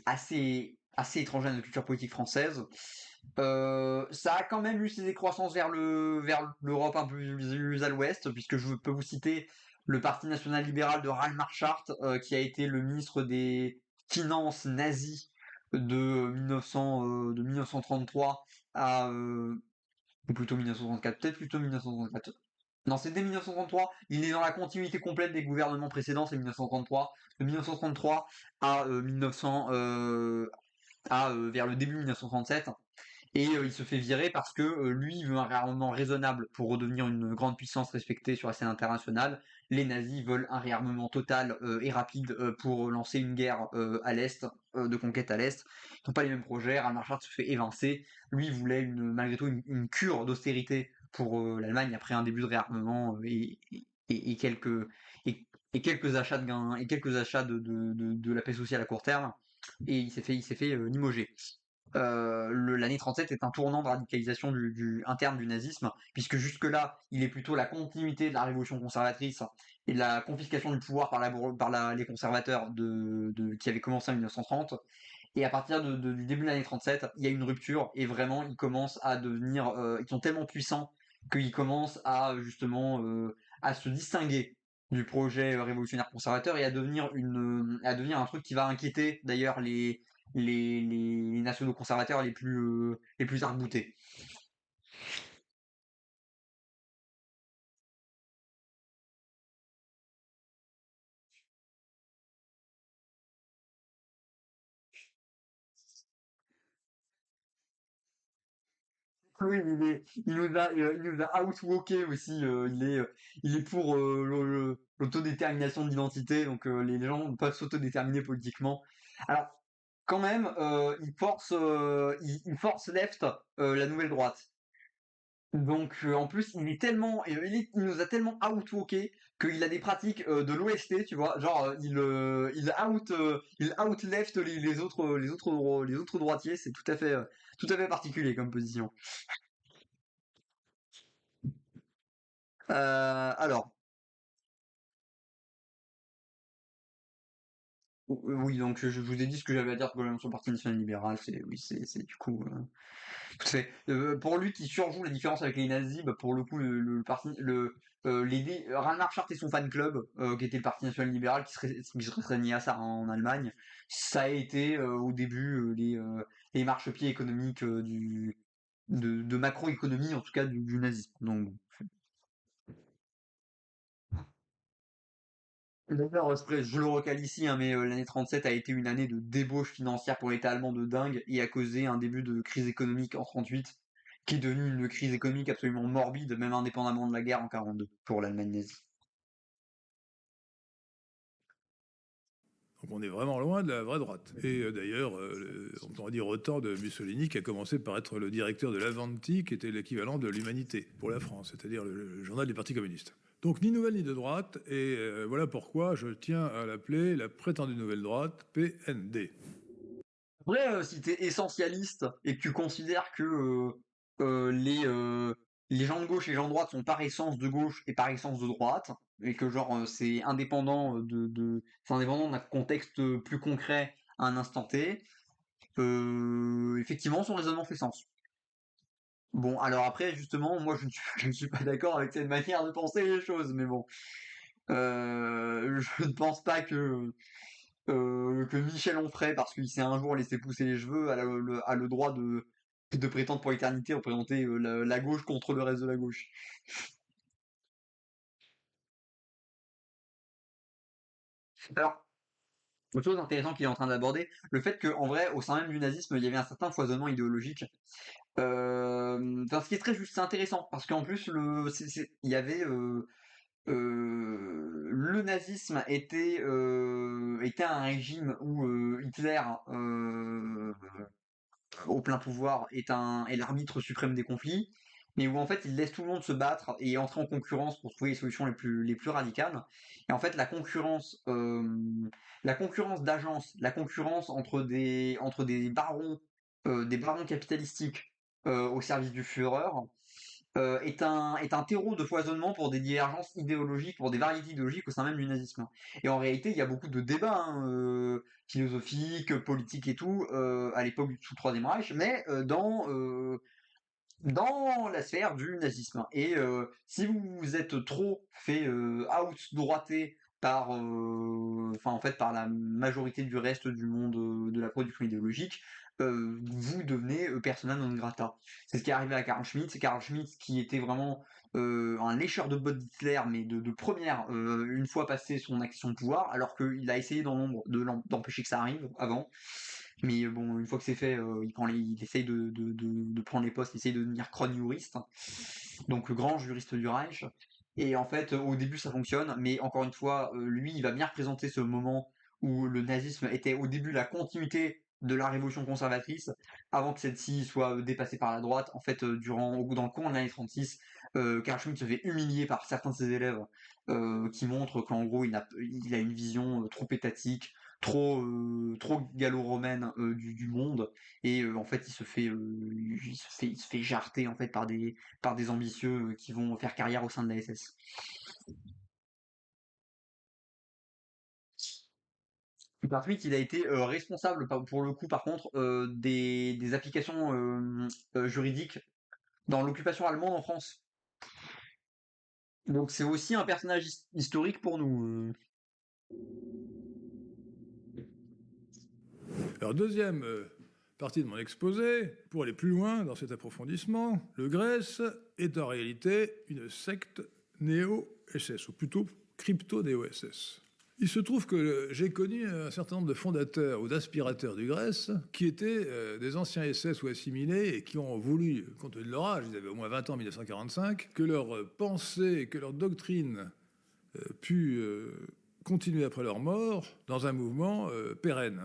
S1: assez étranger à notre culture politique française. Ça a quand même eu ses décroissances vers l'Europe un peu plus à l'ouest, puisque je peux vous citer le Parti national libéral de Ralph Marchart, qui a été le ministre des Finances nazi de 1933 à ou plutôt 1934, peut-être plutôt 1934. Non, c'est dès 1933. Il est dans la continuité complète des gouvernements précédents, c'est 1933. De 1933 à 1900, vers le début 1937. Et il se fait virer parce que lui il veut un réarmement raisonnable pour redevenir une grande puissance respectée sur la scène internationale. Les nazis veulent un réarmement total et rapide pour lancer une guerre à l'est, de conquête à l'est. Ils n'ont pas les mêmes projets. Ralph Marchart se fait évincer. Lui voulait malgré tout une cure d'austérité pour l'Allemagne après un début de réarmement et quelques et quelques achats de gains et quelques achats de la paix sociale à court terme. Et il s'est fait limoger. L'année 37 est un tournant de radicalisation interne du nazisme, puisque jusque-là, il est plutôt la continuité de la révolution conservatrice et de la confiscation du pouvoir par les conservateurs qui avait commencé en 1930. Et à partir du début de l'année 37, il y a une rupture et vraiment, ils commencent à devenir, ils sont tellement puissants qu'ils commencent à justement à se distinguer du projet révolutionnaire conservateur et à devenir un truc qui va inquiéter d'ailleurs les nationaux conservateurs les plus arc-boutés. Oui, il nous a outwalké aussi. Il est pour l'autodétermination de l'identité, donc les gens peuvent s'autodéterminer politiquement. Alors, quand même, il force left la nouvelle droite. Donc en plus, il nous a tellement outwalké qu'il a des pratiques de l'OST, tu vois, genre il out left les autres droitiers, c'est tout à fait particulier comme position. Alors, oui, donc je vous ai dit ce que j'avais à dire sur le Parti national libéral, c'est du coup, pour lui qui surjoue la différence avec les nazis, bah, pour le coup, le parti, Reinhard Schardt et son fan club, qui était le Parti national libéral, qui se restreignait à ça en Allemagne, ça a été au début les marchepieds économiques de macroéconomie, en tout cas du nazisme. Donc, bon. D'ailleurs, je le recale ici, hein, mais l'année 37 a été une année de débauche financière pour l'État allemand de dingue et a causé un début de crise économique en 38, qui est devenue une crise économique absolument morbide, même indépendamment de la guerre en 42 pour l'Allemagne nazie.
S2: Donc on est vraiment loin de la vraie droite. Et d'ailleurs, on pourrait dire autant de Mussolini, qui a commencé par être le directeur de l'Avanti, qui était l'équivalent de l'Humanité pour la France, c'est-à-dire le journal du Parti communiste. Donc ni nouvelle ni de droite, et voilà pourquoi je tiens à l'appeler la prétendue nouvelle droite, PND.
S1: Après, si t'es essentialiste et que tu considères que les gens de gauche et les gens de droite sont par essence de gauche et par essence de droite, et que genre c'est indépendant c'est indépendant d'un contexte plus concret à un instant T, effectivement son raisonnement fait sens. Bon, alors après, justement, moi je ne suis pas d'accord avec cette manière de penser les choses, mais bon. Je ne pense pas que Michel Onfray, parce qu'il s'est un jour laissé pousser les cheveux, a le droit de prétendre pour l'éternité représenter la gauche contre le reste de la gauche. Alors, autre chose intéressante qu'il est en train d'aborder, le fait qu'en vrai, au sein même du nazisme, il y avait un certain foisonnement idéologique. Enfin, ce qui est très juste, c'est intéressant, parce qu'en plus, il y avait le nazisme était un régime où Hitler, au plein pouvoir, est l'arbitre suprême des conflits, mais où en fait il laisse tout le monde se battre et entrer en concurrence pour trouver les solutions les plus radicales. Et en fait la concurrence d'agence, la concurrence entre des barons capitalistiques au service du Führer, est un terreau de foisonnement pour des divergences idéologiques, pour des variétés idéologiques au sein même du nazisme. Et en réalité, il y a beaucoup de débats philosophiques, politiques et tout, à l'époque du sous Troisième Reich, mais dans la sphère du nazisme. Et si vous êtes trop fait out-droiter enfin en fait par la majorité du reste du monde de la production idéologique, vous devenez persona non grata. C'est ce qui est arrivé à Karl Schmitt. C'est Karl Schmitt qui était vraiment un lécheur de bottes d'Hitler, mais de première, une fois passé son action de pouvoir, alors qu'il a essayé dans l'ombre d'empêcher que ça arrive avant. Mais bon, une fois que c'est fait, il essaye de prendre les postes, il essaye de devenir Kronjurist, donc le grand juriste du Reich. Et en fait, au début, ça fonctionne, mais encore une fois, lui, il va bien représenter ce moment où le nazisme était au début la continuité de la révolution conservatrice, avant que celle-ci soit dépassée par la droite. En fait, dans le courant de l'année 36, Karl Schmitt se fait humilier par certains de ses élèves, qui montrent qu'en gros, il a une vision trop étatique, trop gallo-romaine du monde, et en fait il se fait jarter en fait par des ambitieux qui vont faire carrière au sein de la SS. Par suite, il a été responsable pour le coup par contre des applications juridiques dans l'occupation allemande en France. Donc c'est aussi un personnage historique pour nous.
S2: Alors deuxième partie de mon exposé, pour aller plus loin dans cet approfondissement, le Grèce est en réalité une secte néo-SS, ou plutôt crypto-néo-SS. Il se trouve que j'ai connu un certain nombre de fondateurs ou d'aspirateurs du Grèce qui étaient des anciens SS ou assimilés et qui ont voulu, compte tenu de leur âge, ils avaient au moins 20 ans en 1945, que leur pensée, que leur doctrine pu continuer après leur mort dans un mouvement pérenne.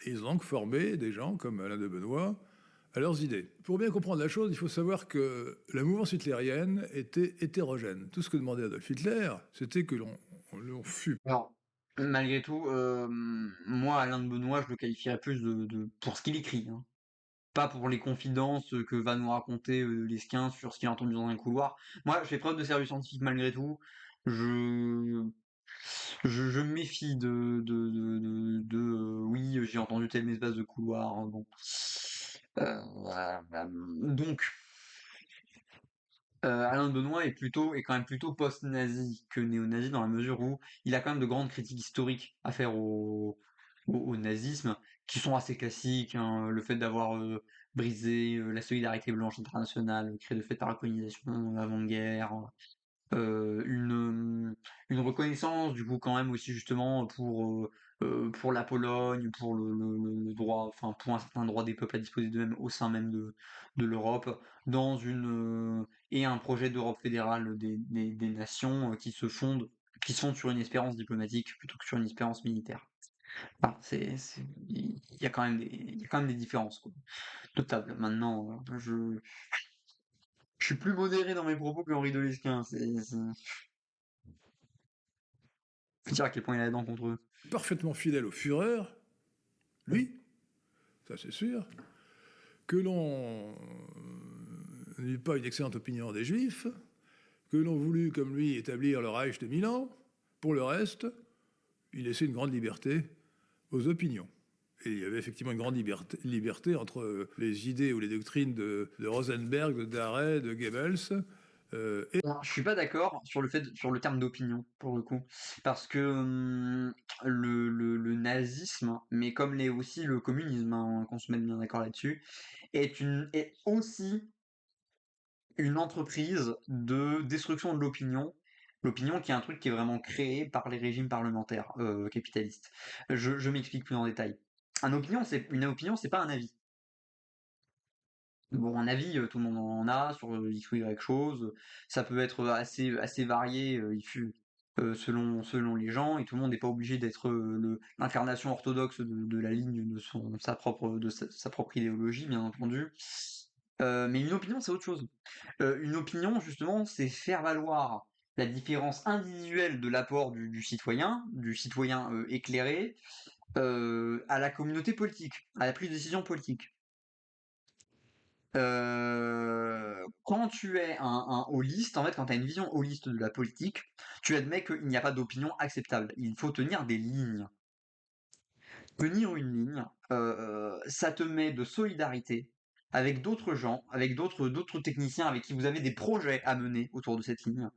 S2: Et ils ont donc formé des gens comme Alain de Benoît à leurs idées. Pour bien comprendre la chose, il faut savoir que la mouvance hitlérienne était hétérogène. Tout ce que demandait Adolf Hitler, c'était que l'on fût.
S1: Alors, malgré tout, moi, Alain de Benoît, je le qualifierais plus pour ce qu'il écrit, hein. Pas pour les confidences que va nous raconter Lesquin sur ce qu'il a entendu dans un couloir. Moi, je fais preuve de sérieux scientifique malgré tout. Je, je me méfie oui, j'ai entendu tel espace de couloir. Hein, bon. Voilà. Donc, Alain de Benoît est quand même plutôt post-nazi que néo-nazi dans la mesure où il a quand même de grandes critiques historiques à faire au nazisme, qui sont assez classiques, hein. Le fait d'avoir brisé la solidarité blanche internationale, créé de fait par la colonisation avant-guerre, une reconnaissance du coup quand même aussi justement pour la Pologne, pour le droit, enfin pour un certain droit des peuples à disposer d'eux-mêmes au sein même de l'Europe, et un projet d'Europe fédérale des nations qui se fonde sur une espérance diplomatique plutôt que sur une espérance militaire. Enfin, il y a quand même il y a quand même des différences, quoi, notables. Maintenant, je suis plus modéré dans mes propos que Henri Delescluze. Faut dire à quel point il a la dent contre eux.
S2: Parfaitement fidèle au Führer, lui, ça c'est sûr, que l'on n'eut pas une excellente opinion des Juifs, que l'on voulut, comme lui, établir le Reich de Milan. Pour le reste, il laissait une grande liberté aux opinions. Et il y avait effectivement une grande liberté entre les idées ou les doctrines de Rosenberg, de Darré, de Goebbels.
S1: Alors, je suis pas d'accord sur sur le terme d'opinion, pour le coup. Parce que le nazisme, mais comme l'est aussi le communisme, hein, qu'on se mette bien d'accord là-dessus, est aussi une entreprise de destruction de l'opinion. L'opinion qui est un truc qui est vraiment créé par les régimes parlementaires capitalistes. Je m'explique plus en détail. Une opinion, c'est pas un avis. Bon, un avis, tout le monde en a sur X ou Y chose. Ça peut être assez varié, selon les gens, et tout le monde n'est pas obligé d'être l'incarnation orthodoxe de la ligne de sa propre idéologie, bien entendu. Mais une opinion, c'est autre chose. Une opinion, justement, c'est faire valoir la différence individuelle de l'apport du citoyen éclairé, à la communauté politique, à la prise de décision politique. Quand tu es un holiste, en fait, quand tu as une vision holiste de la politique, tu admets qu'il n'y a pas d'opinion acceptable. Il faut tenir des lignes. Tenir une ligne, ça te met de solidarité avec d'autres gens, avec d'autres techniciens avec qui vous avez des projets à mener autour de cette ligne.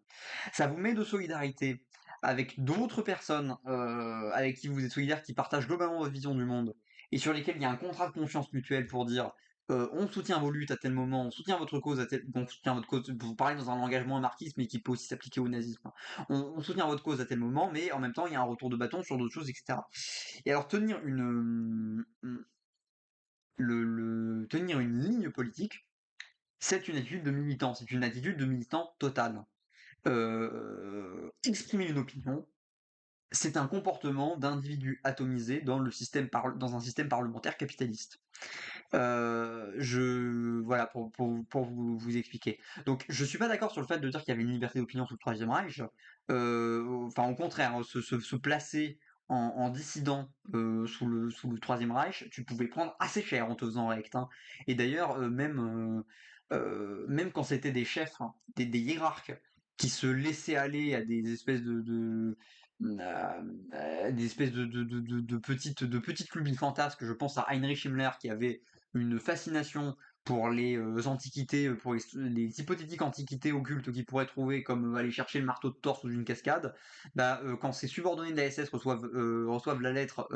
S1: Ça vous met de solidarité avec d'autres personnes avec qui vous êtes solidaires, qui partagent globalement votre vision du monde et sur lesquelles il y a un contrat de confiance mutuelle pour dire on soutient vos luttes à tel moment, on soutient votre cause on soutient votre cause, pour parler dans un langage moins marxiste mais qui peut aussi s'appliquer au nazisme. On soutient votre cause à tel moment, mais en même temps il y a un retour de bâton sur d'autres choses, etc. Et alors tenir une ligne politique, c'est une attitude de militant, c'est une attitude de militant total. Exprimer une opinion, c'est un comportement d'individu atomisé dans dans un système parlementaire capitaliste. Voilà, pour vous expliquer. Donc, je suis pas d'accord sur le fait de dire qu'il y avait une liberté d'opinion sous le Troisième Reich. Enfin, au contraire, se placer en dissident sous le Troisième Reich, tu pouvais prendre assez cher en te faisant rect, hein. Et d'ailleurs, même quand c'était des chefs, hein, des hiérarques, qui se laissaient aller à des espèces des espèces de petites lubies fantasques. Je pense à Heinrich Himmler qui avait une fascination pour les antiquités, pour les hypothétiques antiquités occultes qu'il pourrait trouver, comme aller chercher le marteau de Thor sous une cascade. Quand ses subordonnés de la SS reçoivent la lettre,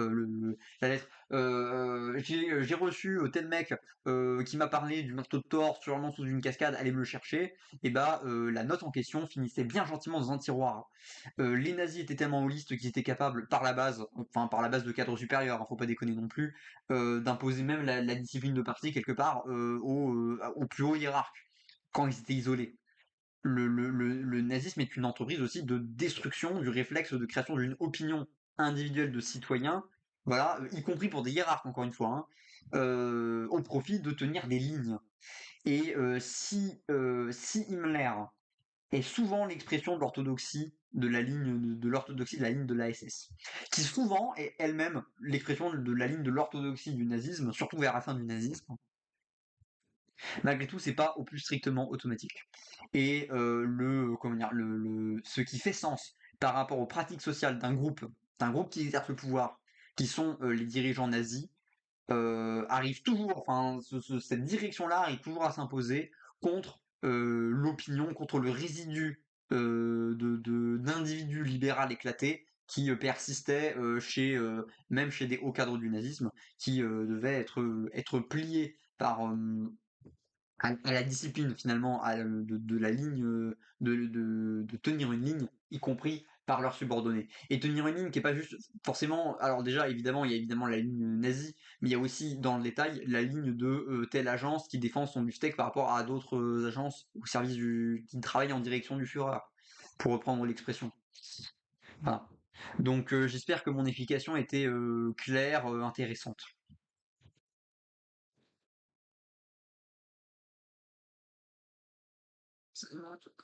S1: j'ai reçu tel mec qui m'a parlé du marteau de Thor sûrement sous une cascade, allez me le chercher. Et la note en question finissait bien gentiment dans un tiroir. Les nazis étaient tellement holistes qu'ils étaient capables, par la base de cadres supérieurs, hein, faut pas déconner non plus, d'imposer même la discipline de parti quelque part au plus haut hiérarque, quand ils étaient isolés. Le nazisme est une entreprise aussi de destruction du réflexe de création d'une opinion individuelle de citoyens, voilà, y compris pour des hiérarques, encore une fois, hein, au profit de tenir des lignes. Et si Himmler est souvent l'expression de l'orthodoxie de la ligne de l'orthodoxie de la ligne de l'ASS, qui souvent est elle-même l'expression de la ligne de l'orthodoxie du nazisme, surtout vers la fin du nazisme. Malgré tout, c'est pas au plus strictement automatique. Et ce qui fait sens par rapport aux pratiques sociales d'un groupe qui exerce le pouvoir, qui sont les dirigeants nazis, arrive toujours, enfin, cette direction-là arrive toujours à s'imposer contre l'opinion, contre le résidu d'individus libéral éclatés qui persistait même chez des hauts cadres du nazisme, qui devaient être pliés à la discipline finalement de la ligne, de tenir une ligne, y compris par leurs subordonnés. Et tenir une ligne qui est pas juste forcément, alors déjà évidemment il y a évidemment la ligne nazie, mais il y a aussi dans le détail la ligne de telle agence qui défend son beefsteak par rapport à d'autres agences au service qui travaillent en direction du Führer, pour reprendre l'expression. Voilà. Donc j'espère que mon explication était claire, intéressante.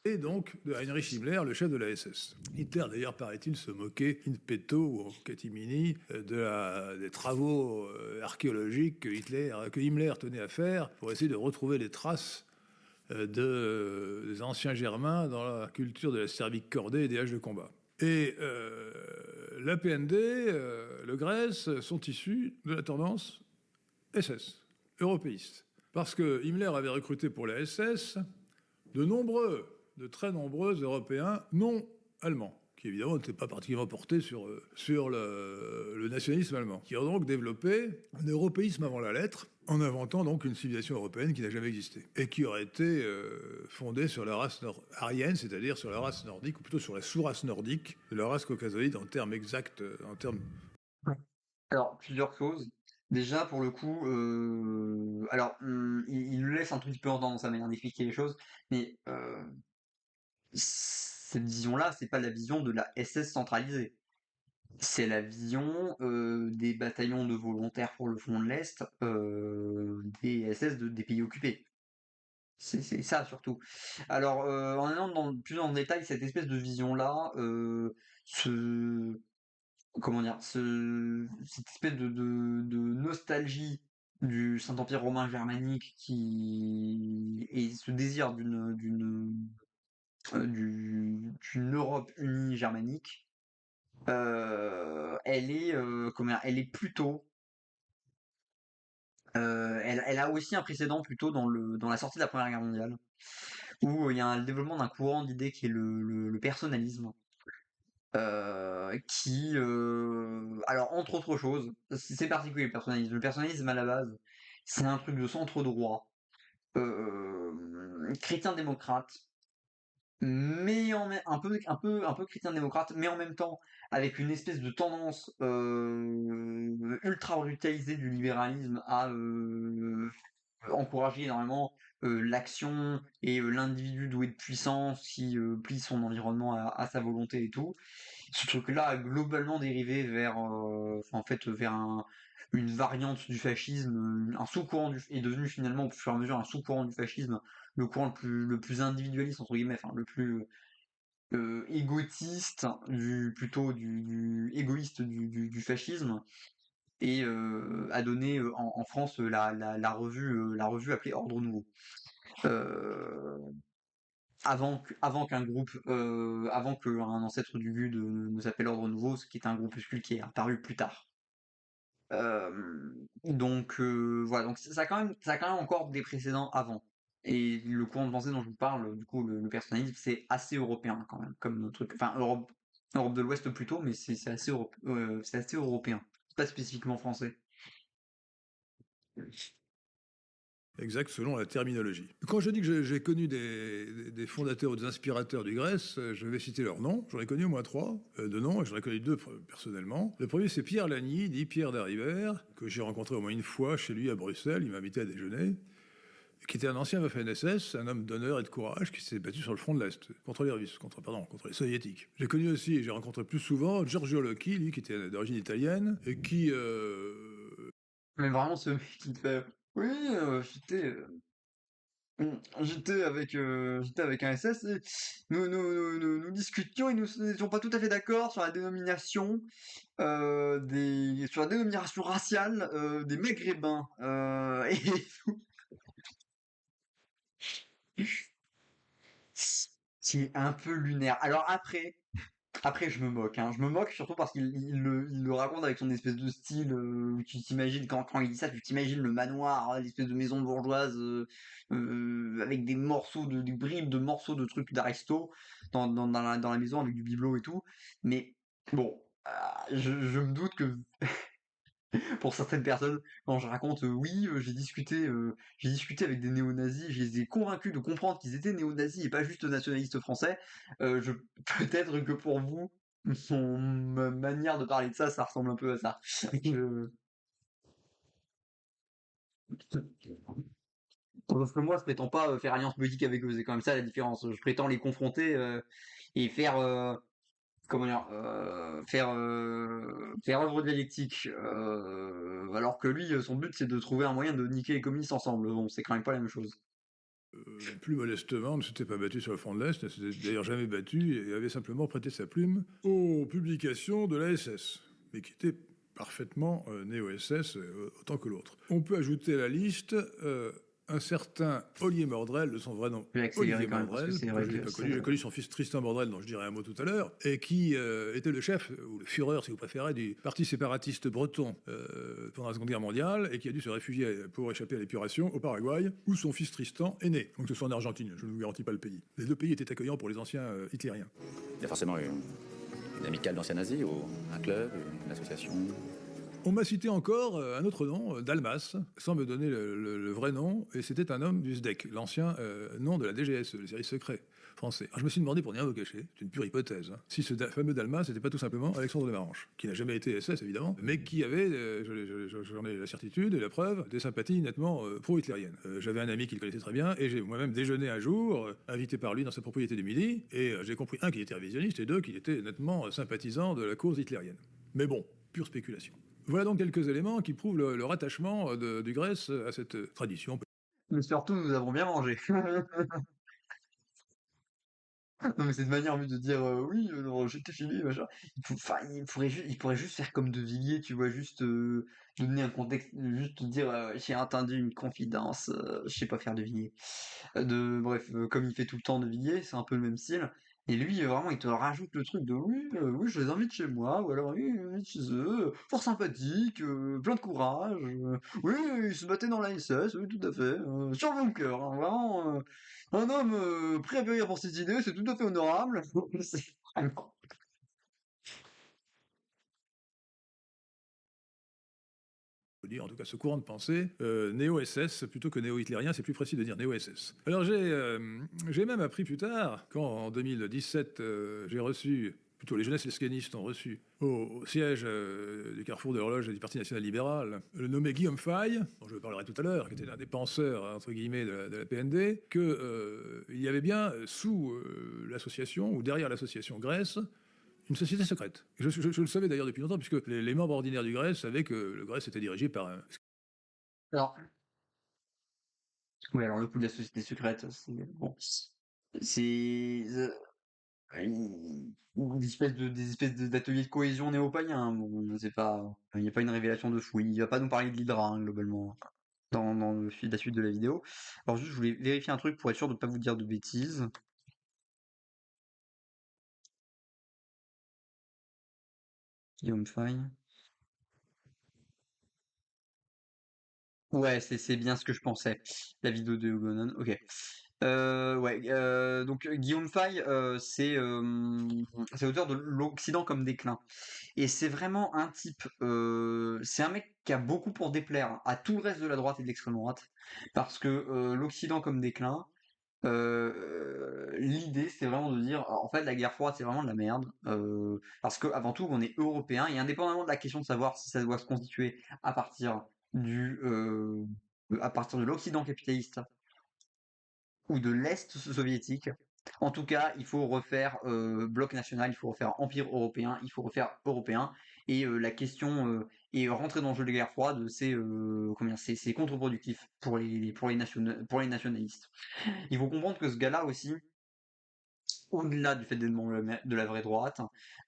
S2: Et donc de Heinrich Himmler, le chef de la SS. Hitler, d'ailleurs, paraît-il, se moquait in petto ou en catimini des travaux archéologiques que Himmler tenait à faire pour essayer de retrouver les traces des anciens Germains dans la culture de la cervique cordée et des haches de combat. Et la PND, le Grèce, sont issus de la tendance SS, européiste. Parce que Himmler avait recruté pour la SS de très nombreux Européens non allemands, qui évidemment n'étaient pas particulièrement portés sur le nationalisme allemand, qui ont donc développé un européisme avant la lettre, en inventant donc une civilisation européenne qui n'a jamais existé, et qui aurait été fondée sur la race aryenne, c'est-à-dire sur la race nordique, ou plutôt sur la sous-race nordique de la race caucasoïde en termes exacts, en termes...
S1: Alors, plusieurs choses. Déjà, pour le coup, il le laisse un tout petit peu entendre dans sa manière d'expliquer les choses, mais cette vision-là, c'est pas la vision de la SS centralisée. C'est la vision des bataillons de volontaires pour le front de l'Est, des SS des pays occupés. C'est ça surtout. Alors, en allant plus en détail, cette espèce de vision-là, comment dire, cette espèce de nostalgie du Saint-Empire romain germanique et ce désir d'une Europe unie germanique, elle est plutôt, elle a aussi un précédent plutôt dans la sortie de la Première Guerre mondiale, où il y a le développement d'un courant d'idées qui est le personnalisme. Alors entre autres choses, c'est particulier le personnalisme. Le personnalisme à la base, c'est un truc de centre droit, chrétien-démocrate, mais un peu chrétien-démocrate, mais en même temps avec une espèce de tendance ultra brutalisée du libéralisme à encourager énormément l'action et l'individu doué de puissance qui plie son environnement à sa volonté et tout. Ce truc-là a globalement dérivé vers, vers une variante du fascisme, un sous-courant est devenu finalement au fur et à mesure un sous-courant du fascisme, le courant le plus individualiste entre guillemets, enfin le plus égotiste, du égoïste du fascisme, et a donné en France la revue appelée Ordre Nouveau. Euh, avant avant qu'un ancêtre du GUD ne s'appelle Ordre Nouveau, ce qui est un groupuscule qui est apparu plus tard. Voilà, donc ça a quand même encore des précédents avant. Et le courant de pensée dont je vous parle, du coup, le personnalisme, c'est assez européen quand même, comme truc. Enfin, Europe de l'Ouest plutôt, mais c'est c'est assez européen, pas spécifiquement français.
S2: Exact, selon la terminologie. Quand je dis que j'ai connu des fondateurs ou des inspirateurs du Grèce, je vais citer leurs noms. J'en ai connu au moins 3 de noms, et j'en ai connu 2 personnellement. Le premier, c'est Pierre Lagny, dit Pierre d'Arrivère, que j'ai rencontré au moins une fois chez lui à Bruxelles. Il m'a invité à déjeuner. Qui était un ancien Waffen-SS, un homme d'honneur et de courage qui s'est battu sur le front de l'Est, contre les Russes, contre les Soviétiques. J'ai connu aussi, et j'ai rencontré plus souvent, Giorgio Locchi, lui, qui était d'origine italienne, et qui...
S1: Mais vraiment, ce mec qui te fait, oui, j'étais avec un SS et nous discutions et nous n'étions pas tout à fait d'accord sur la dénomination sur la dénomination raciale des Maghrébins et c'est un peu lunaire. Alors après je me moque, hein. Je me moque surtout parce qu'il le raconte avec son espèce de style où tu t'imagines quand il dit ça, tu t'imagines le manoir, l'espèce de maison bourgeoise avec des bribes de morceaux de trucs d'aristo dans la maison avec du bibelot et tout. Mais bon, je me doute que pour certaines personnes, quand je raconte, oui, j'ai discuté avec des néo-nazis, je les ai convaincus de comprendre qu'ils étaient néo-nazis et pas juste nationalistes français, je peut-être que pour vous, ma manière de parler de ça, ça ressemble un peu à ça. Parce que moi, je prétends pas faire alliance politique avec eux, c'est quand même ça la différence. Je prétends les confronter et faire comment dire, faire œuvre dialectique, alors que lui, son but c'est de trouver un moyen de niquer les communistes ensemble. Bon, c'est quand même pas la même chose.
S2: Plus modestement, ne s'était pas battu sur le front de l'Est, ne s'était d'ailleurs jamais battu et avait simplement prêté sa plume aux publications de l'ASS, mais qui était parfaitement néo-SS autant que l'autre. On peut ajouter à la liste un certain Olivier Mordrel, de son vrai nom,
S1: Je vais accélérer
S2: Olivier
S1: quand même parce que
S2: Mordrel,
S1: c'est
S2: que
S1: vrai
S2: je n'ai
S1: que
S2: pas
S1: c'est...
S2: connu. J'ai connu son fils Tristan Mordrel, dont je dirai un mot tout à l'heure, et qui était le chef, ou le Führer si vous préférez, du parti séparatiste breton pendant la Seconde Guerre mondiale, et qui a dû se réfugier pour échapper à l'épuration au Paraguay, où son fils Tristan est né. Donc ce soit en Argentine, je ne vous garantis pas le pays. Les deux pays étaient accueillants pour les anciens hitlériens.
S6: Il y a forcément une amicale d'anciens nazis, ou un club, une association.
S2: On m'a cité encore un autre nom, Dalmas, sans me donner le vrai nom, et c'était un homme du SDEC, l'ancien nom de la DGS, le service secret français. Alors je me suis demandé, pour rien vous cacher, c'est une pure hypothèse, hein, si ce fameux Dalmas n'était pas tout simplement Alexandre de Marange, qui n'a jamais été SS évidemment, mais qui avait, j'en ai la certitude et la preuve, des sympathies nettement pro-hitlériennes. J'avais un ami qui le connaissait très bien, et j'ai moi-même déjeuné un jour, invité par lui dans sa propriété du Midi, et j'ai compris, un, qu'il était révisionniste, et deux, qu'il était nettement sympathisant de la cause hitlérienne. Mais bon, pure spéculation. Voilà donc quelques éléments qui prouvent le rattachement du Grèce à cette tradition.
S1: Mais surtout, nous avons bien mangé. Non, mais c'est une manière de dire oui, non, j'étais filé, machin. Enfin, il pourrait juste faire comme De Villiers, tu vois, juste donner un contexte, juste dire j'ai entendu une confidence, je sais pas faire De Villiers. Bref, comme il fait tout le temps De Villiers, c'est un peu le même style. Et lui, vraiment, il te rajoute le truc de oui, oui, je les invite chez moi, ou alors oui, chez eux, fort sympathique, plein de courage, oui, il se battait dans la SS, oui, tout à fait, sur mon cœur, hein, vraiment. Un homme prêt à périr pour ses idées, c'est tout à fait honorable. C'est vraiment-
S2: Faut dire, en tout cas, ce courant de pensée, néo-SS plutôt que néo-hitlérien, c'est plus précis de dire néo-SS. Alors j'ai même appris plus tard, quand en 2017, j'ai reçu, plutôt les jeunesses lescanistes ont reçu, au siège du carrefour de l'horloge du Parti national libéral, le nommé Guillaume Faye, dont je parlerai tout à l'heure, qui était l'un des penseurs, entre guillemets, de la PND, qu'il y avait bien sous l'association, ou derrière l'association Grèce, une société secrète. Je le savais d'ailleurs depuis longtemps, puisque les membres ordinaires du Grèce savaient que le Grèce était dirigé par un...
S1: Alors, oui, alors le coup de la société secrète, c'est bon. C'est des espèces d'ateliers de cohésion néo-païens. Hein. Bon, c'est pas, il n'y a pas une révélation de fou. Il va pas nous parler de l'Hydra, hein, globalement, dans la suite de la vidéo. Alors juste, je voulais vérifier un truc pour être sûr de ne pas vous dire de bêtises. Guillaume Faye. Ouais, c'est bien ce que je pensais. La vidéo de Hugonon, ok. Ouais, donc Guillaume Faye, c'est auteur de L'Occident comme déclin. Et c'est vraiment un type, c'est un mec qui a beaucoup pour déplaire à tout le reste de la droite et de l'extrême droite, parce que L'Occident comme déclin, l'idée c'est vraiment de dire, en fait la guerre froide c'est vraiment de la merde, parce que avant tout on est européen, et indépendamment de la question de savoir si ça doit se constituer à partir à partir de l'Occident capitaliste ou de l'Est soviétique. En tout cas, il faut refaire bloc national, il faut refaire empire européen, il faut refaire européen. Et la question et rentrer dans le jeu de guerre froide, c'est contre-productif pour pour les nationalistes. Il faut comprendre que ce gars-là aussi, au-delà du fait d'être membre de la vraie droite,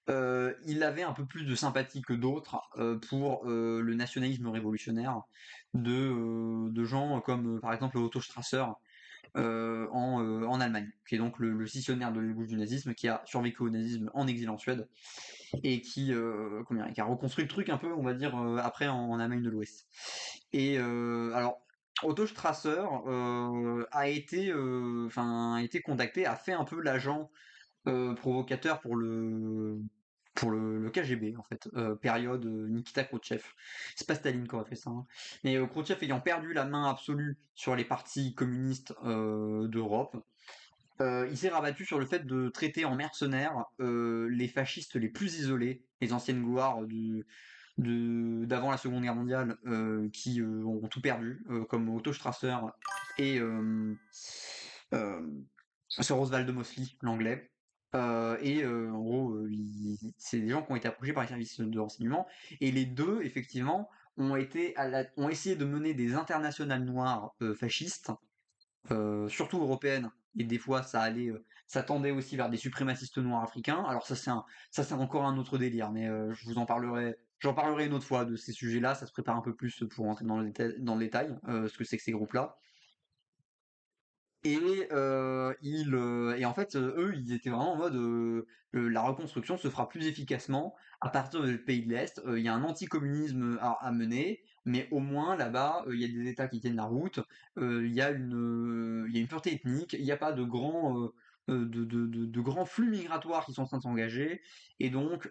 S1: il avait un peu plus de sympathie que d'autres pour le nationalisme révolutionnaire de gens comme par exemple Otto Strasser, en Allemagne, qui est donc le scissionnaire de l'ébauche du nazisme, qui a survécu au nazisme en exil en Suède, et qui a reconstruit le truc un peu, on va dire, après en Allemagne de l'Ouest. Et alors, Otto Strasser a été contacté, a fait un peu l'agent provocateur pour le KGB en fait, période Nikita Khrouchtchev. C'est pas Staline qui aurait fait ça, hein. Mais Khrouchtchev ayant perdu la main absolue sur les partis communistes d'Europe, il s'est rabattu sur le fait de traiter en mercenaires les fascistes les plus isolés, les anciennes gloires d'avant la Seconde Guerre mondiale, qui ont tout perdu, comme Otto Strasser et Sir Oswald de Mosley, l'anglais. En gros, c'est des gens qui ont été approchés par les services de renseignement, et les deux, effectivement, ont essayé de mener des internationales noires fascistes, surtout européennes, et des fois ça tendait aussi vers des suprémacistes noirs africains. Alors ça c'est encore un autre délire, mais j'en parlerai une autre fois de ces sujets-là. Ça se prépare un peu plus pour rentrer dans le détail, ce que c'est que ces groupes-là. Et en fait, eux, ils étaient vraiment en mode la reconstruction se fera plus efficacement à partir du pays de l'Est. Il y a un anticommunisme à mener, mais au moins là-bas, il y a des États qui tiennent la route. Il y a une pureté ethnique. Il n'y a pas de grands flux migratoires qui sont en train de s'engager. Et donc,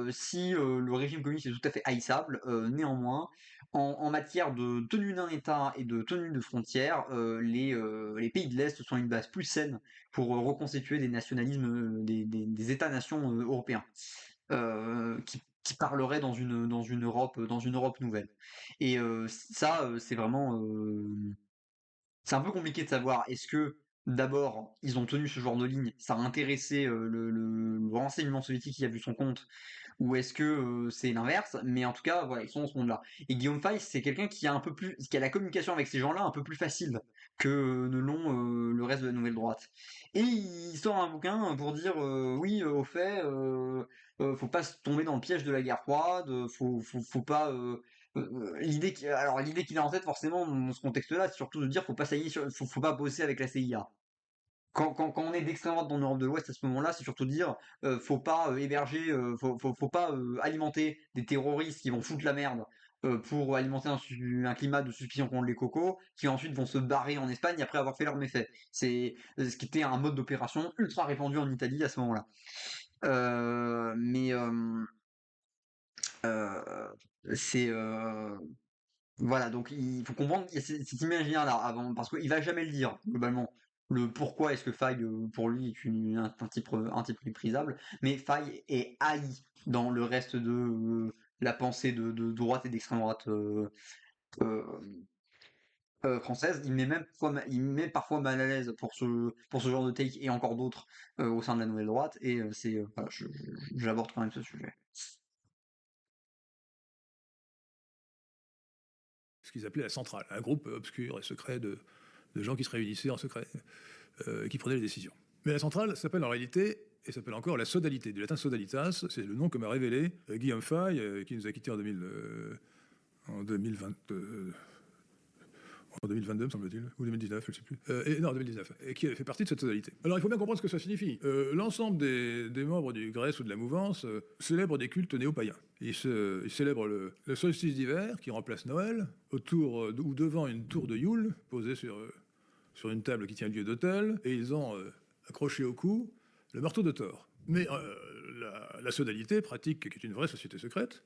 S1: si le régime communiste est tout à fait haïssable, néanmoins, en matière de tenue d'un État et de tenue de frontières, les pays de l'Est sont une base plus saine pour reconstituer des nationalismes, des États-nations européens, qui parleraient dans une Europe nouvelle. Et ça, c'est un peu compliqué de savoir. Est-ce que d'abord ils ont tenu ce genre de ligne, ça a intéressé le renseignement soviétique qui a vu son compte, ou est-ce que c'est l'inverse? Mais en tout cas, voilà, ils sont dans ce monde-là. Et Guillaume Fay, c'est quelqu'un qui a la communication avec ces gens-là un peu plus facile que ne l'ont le reste de la nouvelle droite. Et il sort un bouquin pour dire oui, au fait, faut pas se tomber dans le piège de la guerre froide, faut pas. L'idée qu'il a en tête, forcément, dans ce contexte-là, c'est surtout de dire faut pas bosser avec la CIA. Quand on est d'extrême droite dans l'Europe de l'Ouest à ce moment-là, c'est surtout dire faut pas faut pas alimenter des terroristes qui vont foutre la merde pour alimenter un climat de suspicion contre les cocos, qui ensuite vont se barrer en Espagne après avoir fait leurs méfaits. C'est ce qui était un mode d'opération ultra répandu en Italie à ce moment-là. Euh, mais euh, euh, c'est Voilà, donc il faut comprendre il y a cet imaginaire-là avant, parce qu'il va jamais le dire, globalement. Le pourquoi est-ce que Faye, pour lui, est un type méprisable, mais Faye est haï dans le reste de la pensée de droite et d'extrême droite euh, française. Il met parfois mal à l'aise pour ce genre de take et encore d'autres au sein de la nouvelle droite, et voilà, j'aborde quand même ce sujet.
S2: Ce qu'ils appelaient la centrale, un groupe obscur et secret de gens qui se réunissaient en secret, qui prenaient les décisions. Mais la centrale s'appelle en réalité, et s'appelle encore la sodalité, du latin sodalitas, c'est le nom que m'a révélé Guillaume Fay, qui nous a quittés en 2020, en 2022, me semble-t-il, ou 2019, je ne sais plus. Non, 2019, et qui fait partie de cette sodalité. Alors il faut bien comprendre ce que ça signifie. L'ensemble des membres du Grèce ou de la mouvance célèbrent des cultes néo-païens. Ils célèbrent le solstice d'hiver, qui remplace Noël, autour ou devant une tour de Yule, posée sur une table qui tient lieu d'hôtel, et ils ont accroché au cou le marteau de Thor. Mais la sodalité pratique, qui est une vraie société secrète,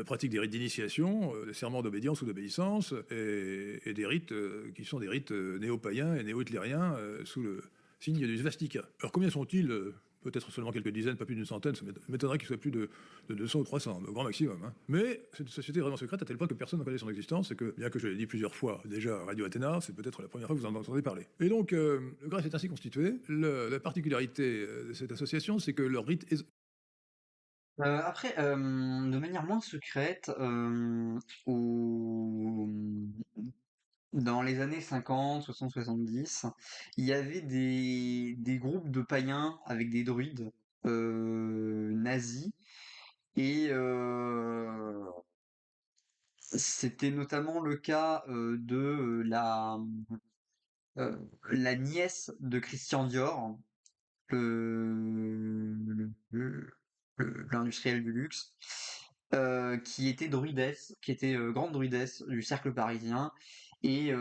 S2: pratique des rites d'initiation, des serments d'obédience ou d'obéissance, et des rites qui sont des rites néo-païens et néo-hitlériens sous le signe du svastika. Alors combien sont-ils Peut-être seulement quelques dizaines, pas plus d'une centaine, ça m'étonnerait qu'il soit plus de 200 ou 300, au grand maximum. Hein. Mais c'est une société vraiment secrète à tel point que personne ne connaît son existence, et que, bien que je l'ai dit plusieurs fois déjà à Radio Athéna, c'est peut-être la première fois que vous en entendez parler. Et donc, le Grèce est ainsi constitué. La particularité de cette association, c'est que leur rite est...
S1: Après, de manière moins secrète, dans les années 50, 60, 70, il y avait des groupes de païens avec des druides nazis, et c'était notamment le cas de euh, la nièce de Christian Dior, l'industriel du luxe, qui était druidesse, qui était grande druidesse du cercle parisien, et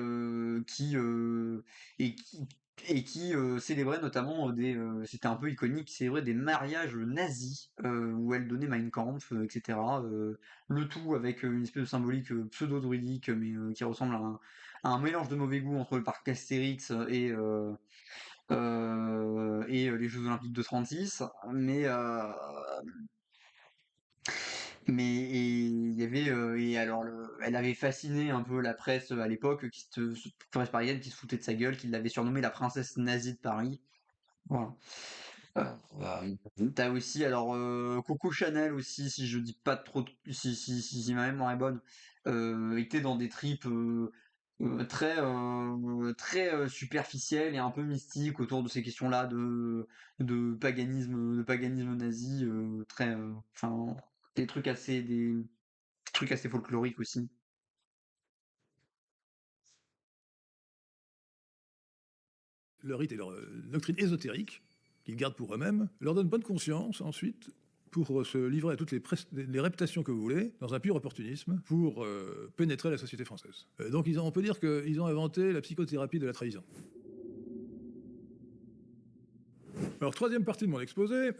S1: et qui, célébrait notamment c'était un peu iconique, célébrait des mariages nazis où elle donnait Mein Kampf, etc. Le tout avec une espèce de symbolique pseudo-druidique, mais qui ressemble à un mélange de mauvais goût entre le parc Astérix et les Jeux Olympiques de 36, il y avait et alors elle avait fasciné un peu la presse à l'époque, presse parisienne qui se foutait de sa gueule, qui l'avait surnommée la princesse nazie de Paris. Voilà. T'as aussi alors Coco Chanel aussi, si je dis pas trop, si ma mémoire est bonne, était dans des tripes très superficielles et un peu mystiques autour de ces questions-là de paganisme nazi, enfin des trucs assez folkloriques aussi.
S2: Leur rite et leur doctrine ésotérique, qu'ils gardent pour eux-mêmes, leur donne bonne conscience ensuite pour se livrer à toutes les reptations que vous voulez, dans un pur opportunisme, pour pénétrer la société française. Donc on peut dire qu'ils ont inventé la psychothérapie de la trahison. Alors, troisième partie de mon exposé,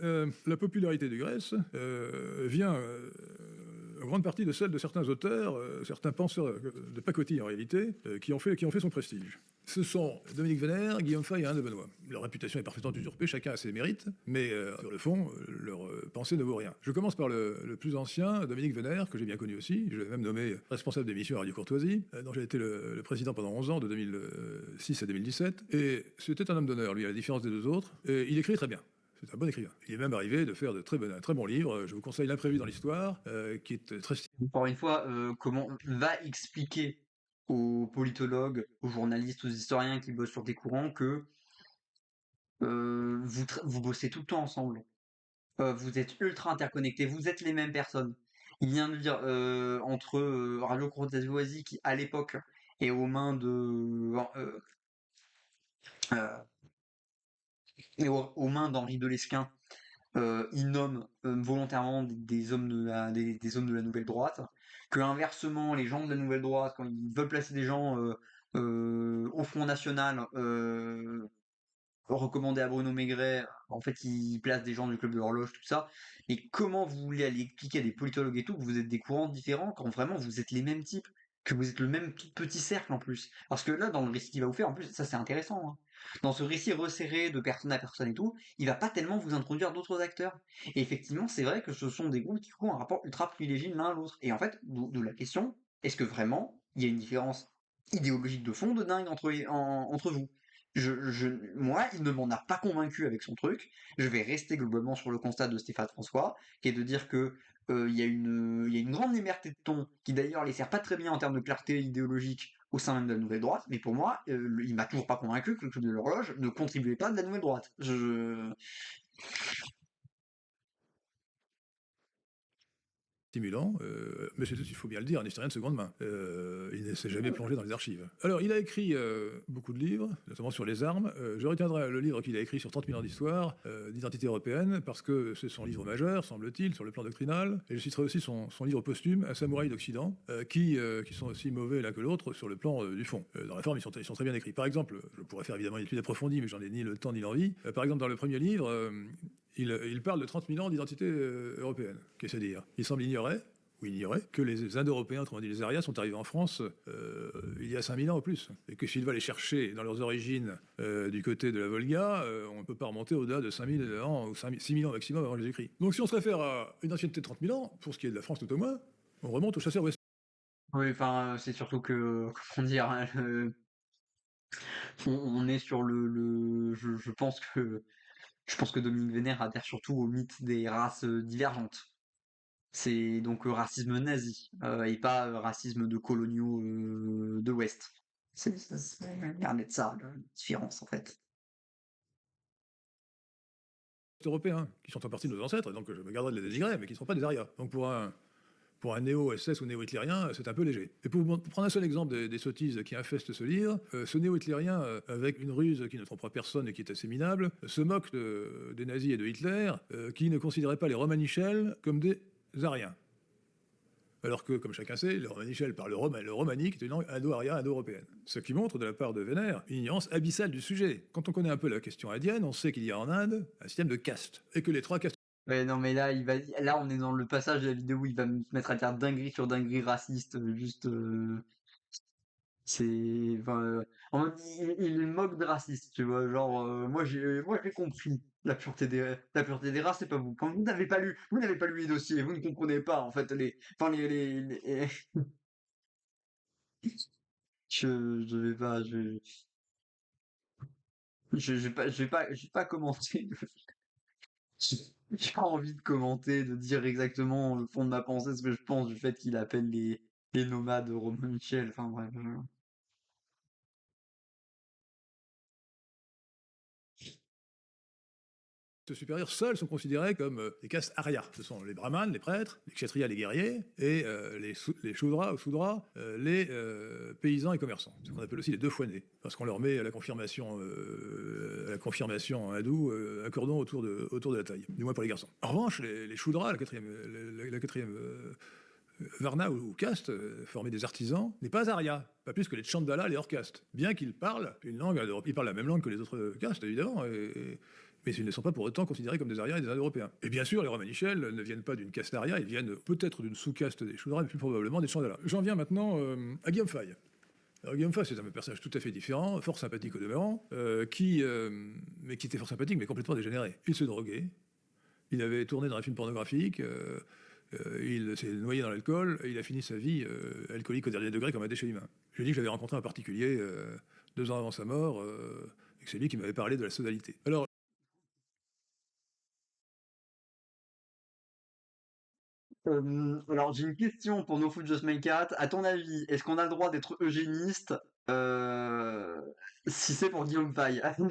S2: la popularité de Grèce vient en grande partie de celle de certains auteurs, certains penseurs de pacotille en réalité, qui ont fait son prestige. Ce sont Dominique Vénère, Guillaume Fay et Anne de Benoît. Leur réputation est parfaitement usurpée, chacun a ses mérites, mais sur le fond, leur pensée ne vaut rien. Je commence par le plus ancien, Dominique Vénère, que j'ai bien connu aussi. Je l'ai même nommé responsable d'émission à Radio Courtoisie, dont j'ai été le président pendant 11 ans, de 2006 à 2017. Et c'était un homme d'honneur, lui, à la différence des deux autres. Et il écrit très bien. C'est un bon écrivain. Il est même arrivé de faire un très bon livre. Je vous conseille L'imprévu dans l'histoire, qui est très...
S1: Encore une fois, comment va expliquer aux politologues, aux journalistes, aux historiens qui bossent sur des courants que vous bossez tout le temps ensemble. Vous êtes ultra interconnectés, vous êtes les mêmes personnes. Il vient de dire entre Radio Courtoisie qui, à l'époque, est aux mains euh, aux mains d'Henri de Lesquen, il nomme volontairement des hommes des hommes de la nouvelle droite, que inversement, les gens de la nouvelle droite, quand ils veulent placer des gens au Front National, recommandés à Bruno Maigret, en fait, ils placent des gens du Club de l'Horloge, tout ça. Et comment vous voulez aller expliquer à des politologues et tout que vous êtes des courants différents quand vraiment vous êtes les mêmes types, que vous êtes le même petit cercle en plus? Parce que là, dans le récit qu'il va vous faire, en plus, ça c'est intéressant, hein. Dans ce récit resserré de personne à personne et tout, il va pas tellement vous introduire d'autres acteurs. Et effectivement, c'est vrai que ce sont des groupes qui ont un rapport ultra privilégié l'un à l'autre. Et en fait, d'où la question, est-ce que vraiment il y a une différence idéologique de fond de dingue entre vous? Moi, il ne m'en a pas convaincu avec son truc. Je vais rester globalement sur le constat de Stéphane François, qui est de dire que il y a une grande liberté de ton, qui d'ailleurs les sert pas très bien en termes de clarté idéologique au sein même de la nouvelle droite, mais pour moi, il m'a toujours pas convaincu que le Club de l'Horloge ne contribuait pas de la nouvelle droite.
S2: Stimulant, mais il faut bien le dire, un historien de seconde main. Il ne s'est jamais plongé dans les archives. Alors, il a écrit beaucoup de livres, notamment sur les armes. Je retiendrai le livre qu'il a écrit sur 30 000 ans d'histoire, d'identité européenne, parce que c'est son livre majeur, semble-t-il, sur le plan doctrinal. Et je citerai aussi son livre posthume, Un samouraï d'Occident, qui sont aussi mauvais l'un que l'autre sur le plan du fond. Dans la forme, ils sont très bien écrits. Par exemple, je pourrais faire évidemment une étude approfondie, mais j'en ai ni le temps ni l'envie. Par exemple, dans le premier livre, il parle de 30 000 ans d'identité européenne. Qu'est-ce à dire? Il semble ignorer que les Indo-Européens, autrement dit les Arias, sont arrivés en France il y a 5000 ans au plus. Et que s'il va les chercher dans leurs origines du côté de la Volga, on ne peut pas remonter au-delà de 5000 ans ou 6000 ans maximum avant Jésus-Christ. Donc si on se réfère à une ancienneté de 30 000 ans, pour ce qui est de la France tout au moins, on remonte aux chasseurs ouest.
S1: Oui, enfin, c'est surtout que, comment dire, hein, on est sur je pense que Dominique Vénère adhère surtout au mythe des races divergentes. C'est donc racisme nazi et pas racisme de coloniaux de l'Ouest. Regardez de ça, la différence en fait.
S2: Européens, qui sont en partie de nos ancêtres, donc je me garderai de les dénigrer, mais qui ne sont pas des Arias. Donc pour un néo-SS ou néo-hitlérien, c'est un peu léger. Et pour prendre un seul exemple des sottises qui infestent ce livre, ce néo-hitlérien, avec une ruse qui ne trompera personne et qui est assez minable, se moque des nazis et de Hitler, qui ne considéraient pas les Romanichels comme des Ariens. Alors que, comme chacun sait, le Romanichel parle le romani, qui est une langue indo-aria, indo-européenne. Ce qui montre, de la part de Vénère, une ignorance abyssale du sujet. Quand on connaît un peu la question indienne, on sait qu'il y a en Inde un système de castes, et que les 3 castes...
S1: Ouais, non, mais là, on est dans le passage de la vidéo où il va me mettre à dire dinguerie sur dinguerie raciste, juste, c'est, enfin, en mode, il moque de raciste, tu vois, genre, moi j'ai compris la pureté des races, c'est pas vous. Quand vous n'avez pas lu les dossiers, vous ne comprenez pas, en fait, enfin, je vais pas, je vais pas commenter. J'ai j'ai pas envie de commenter, de dire exactement le fond de ma pensée, ce que je pense du fait qu'il appelle les nomades Romain Michel, enfin bref.
S2: Supérieurs seuls sont considérés comme des castes arias. Ce sont les brahmanes, les prêtres, les kshatriyas, les guerriers, et les shudras ou sudras, les paysans et commerçants. Ce qu'on appelle aussi les deux fois nés, parce qu'on leur met à la confirmation hindoue un cordon autour de la taille, du moins pour les garçons. En revanche, les shudras, la quatrième varna ou caste, formée des artisans, n'est pas aria, pas plus que les chandala, les hors castes, bien qu'ils parlent une langue, ils parlent la même langue que les autres castes, évidemment, mais ils ne sont pas pour autant considérés comme des Ariens et des Indo-Européens. Et bien sûr, les Romanichels ne viennent pas d'une caste aria, ils viennent peut-être d'une sous-caste des Shudras, mais plus probablement des Chandala. J'en viens maintenant à Guillaume Faye. Alors Guillaume Faye, c'est un personnage tout à fait différent, fort sympathique au demeurant, mais qui était fort sympathique, mais complètement dégénéré. Il se droguait, il avait tourné dans un film pornographique, il s'est noyé dans l'alcool, et il a fini sa vie alcoolique au dernier degré comme un déchet humain. Je lui ai dit que je l'avais rencontré en particulier 2 ans avant sa mort, et que c'est lui qui m'avait parlé de la sodalité. Alors,
S1: Alors j'ai une question pour No Food Just My Cat. À ton avis, est-ce qu'on a le droit d'être eugéniste euh, si c'est pour Guillaume Paille? En fait,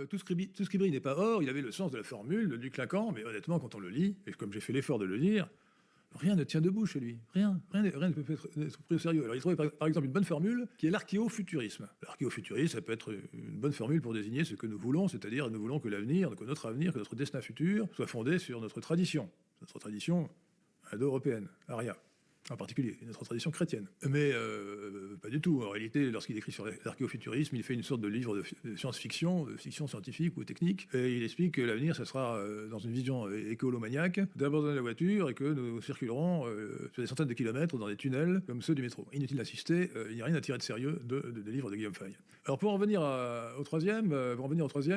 S2: tout ce qui brille n'est pas or, il avait le sens de la formule, du clinquant, mais honnêtement, quand on le lit, et comme j'ai fait l'effort de le lire, rien ne tient debout chez lui. Rien ne peut être pris au sérieux. Alors il trouvait par exemple une bonne formule qui est l'archéofuturisme. L'archéofuturisme, ça peut être une bonne formule pour désigner ce que nous voulons, c'est-à-dire nous voulons que l'avenir, que notre avenir, que notre destin futur soit fondé sur notre tradition indo-européenne, aria en particulier, notre tradition chrétienne. Mais pas du tout. En réalité, lorsqu'il écrit sur l'archéofuturisme, il fait une sorte de livre de science-fiction, de fiction scientifique ou technique, et il explique que l'avenir, ça sera dans une vision écolomaniaque, d'abandonner la voiture et que nous circulerons sur des centaines de kilomètres dans des tunnels comme ceux du métro. Inutile d'insister, il n'y a rien à tirer de sérieux des livres de Guillaume Faye. Alors pour en venir au troisième,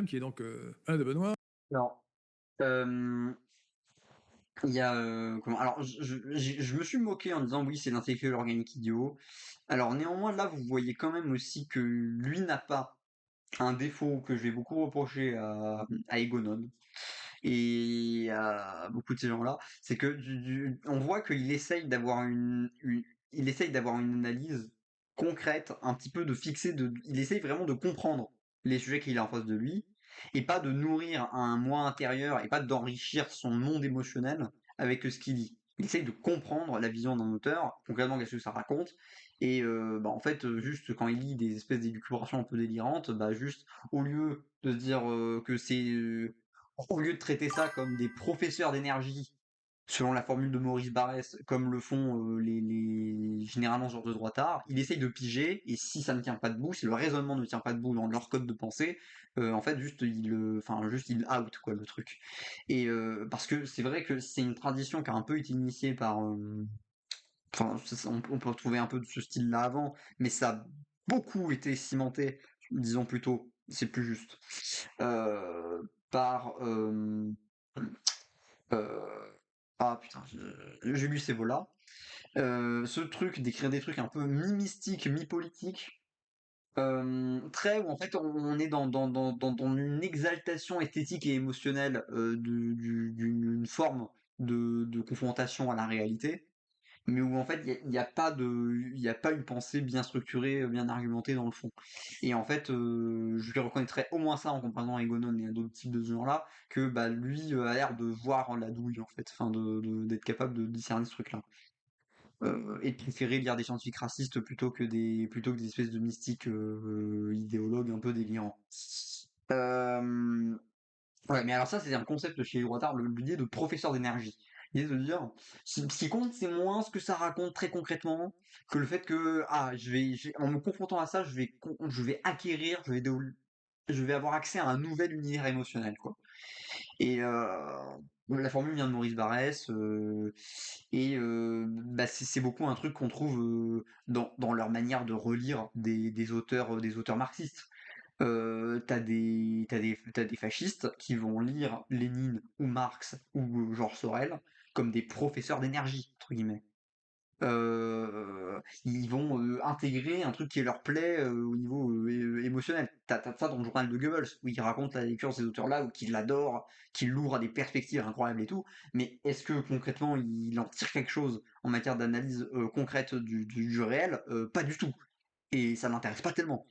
S2: qui est donc Alain de Benoît.
S1: alors, euh, il y a alors je me suis moqué en disant oui c'est l'intellectuel organique idiot. Alors néanmoins là vous voyez quand même aussi que lui n'a pas un défaut que je vais beaucoup reprocher à Egonon et à beaucoup de ces gens-là, c'est que on voit qu'il essaye d'avoir il essaye d'avoir une analyse concrète, un petit peu de fixer, il essaye vraiment de comprendre les sujets qu'il a en face de lui, et pas de nourrir un moi intérieur, et pas d'enrichir son monde émotionnel avec ce qu'il lit. Il essaye de comprendre la vision d'un auteur, concrètement qu'est-ce que ça raconte, et en fait, juste quand il lit des espèces d'élucubrations un peu délirantes, juste au lieu de se dire que c'est au lieu de traiter ça comme des professeurs d'énergie, selon la formule de Maurice Barrès, comme le font généralement ce genre de droitards, il essaye de piger, et si ça ne tient pas debout, si le raisonnement ne tient pas debout dans leur code de pensée, en fait, juste il out, quoi, le truc. Et parce que c'est vrai que c'est une tradition qui a un peu été initiée par. Enfin, on peut retrouver un peu de ce style-là avant, mais ça a beaucoup été cimenté, disons plutôt, c'est plus juste, par euh, ah putain, j'ai lu ces là. Ce truc d'écrire des trucs un peu mi-mystiques, mi-politiques, très où en fait on est dans une exaltation esthétique et émotionnelle d'une forme de confrontation à la réalité, mais où en fait il y a pas il y a pas une pensée bien structurée, bien argumentée dans le fond. Et en fait, je lui reconnaîtrais au moins ça en comparaison à Egonon et à d'autres types de ce genre-là, que lui a l'air de voir la douille en fait, enfin d'être capable de discerner ce truc-là. Et de préférer lire des scientifiques racistes plutôt que des espèces de mystiques idéologues un peu délirants. Euh, Ouais, mais alors ça, c'est un concept chez les droitards, l'idée de professeur d'énergie. L'idée de dire, ce qui compte, c'est moins ce que ça raconte très concrètement que le fait que, en me confrontant à ça, je vais acquérir, je vais avoir accès à un nouvel univers émotionnel, quoi. Et la formule vient de Maurice Barrès, et c'est beaucoup un truc qu'on trouve dans leur manière de relire des auteurs marxistes. T'as des fascistes qui vont lire Lénine ou Marx ou Georges Sorel comme des professeurs d'énergie, entre guillemets. Ils vont intégrer un truc qui leur plaît au niveau émotionnel. T'as ça dans le journal de Goebbels, où il raconte la lecture de ces auteurs-là, ou qu'il adore, qu'il l'ouvre à des perspectives incroyables et tout. Mais est-ce que concrètement il en tire quelque chose en matière d'analyse concrète du réel? Pas du tout. Et ça l'intéresse pas tellement.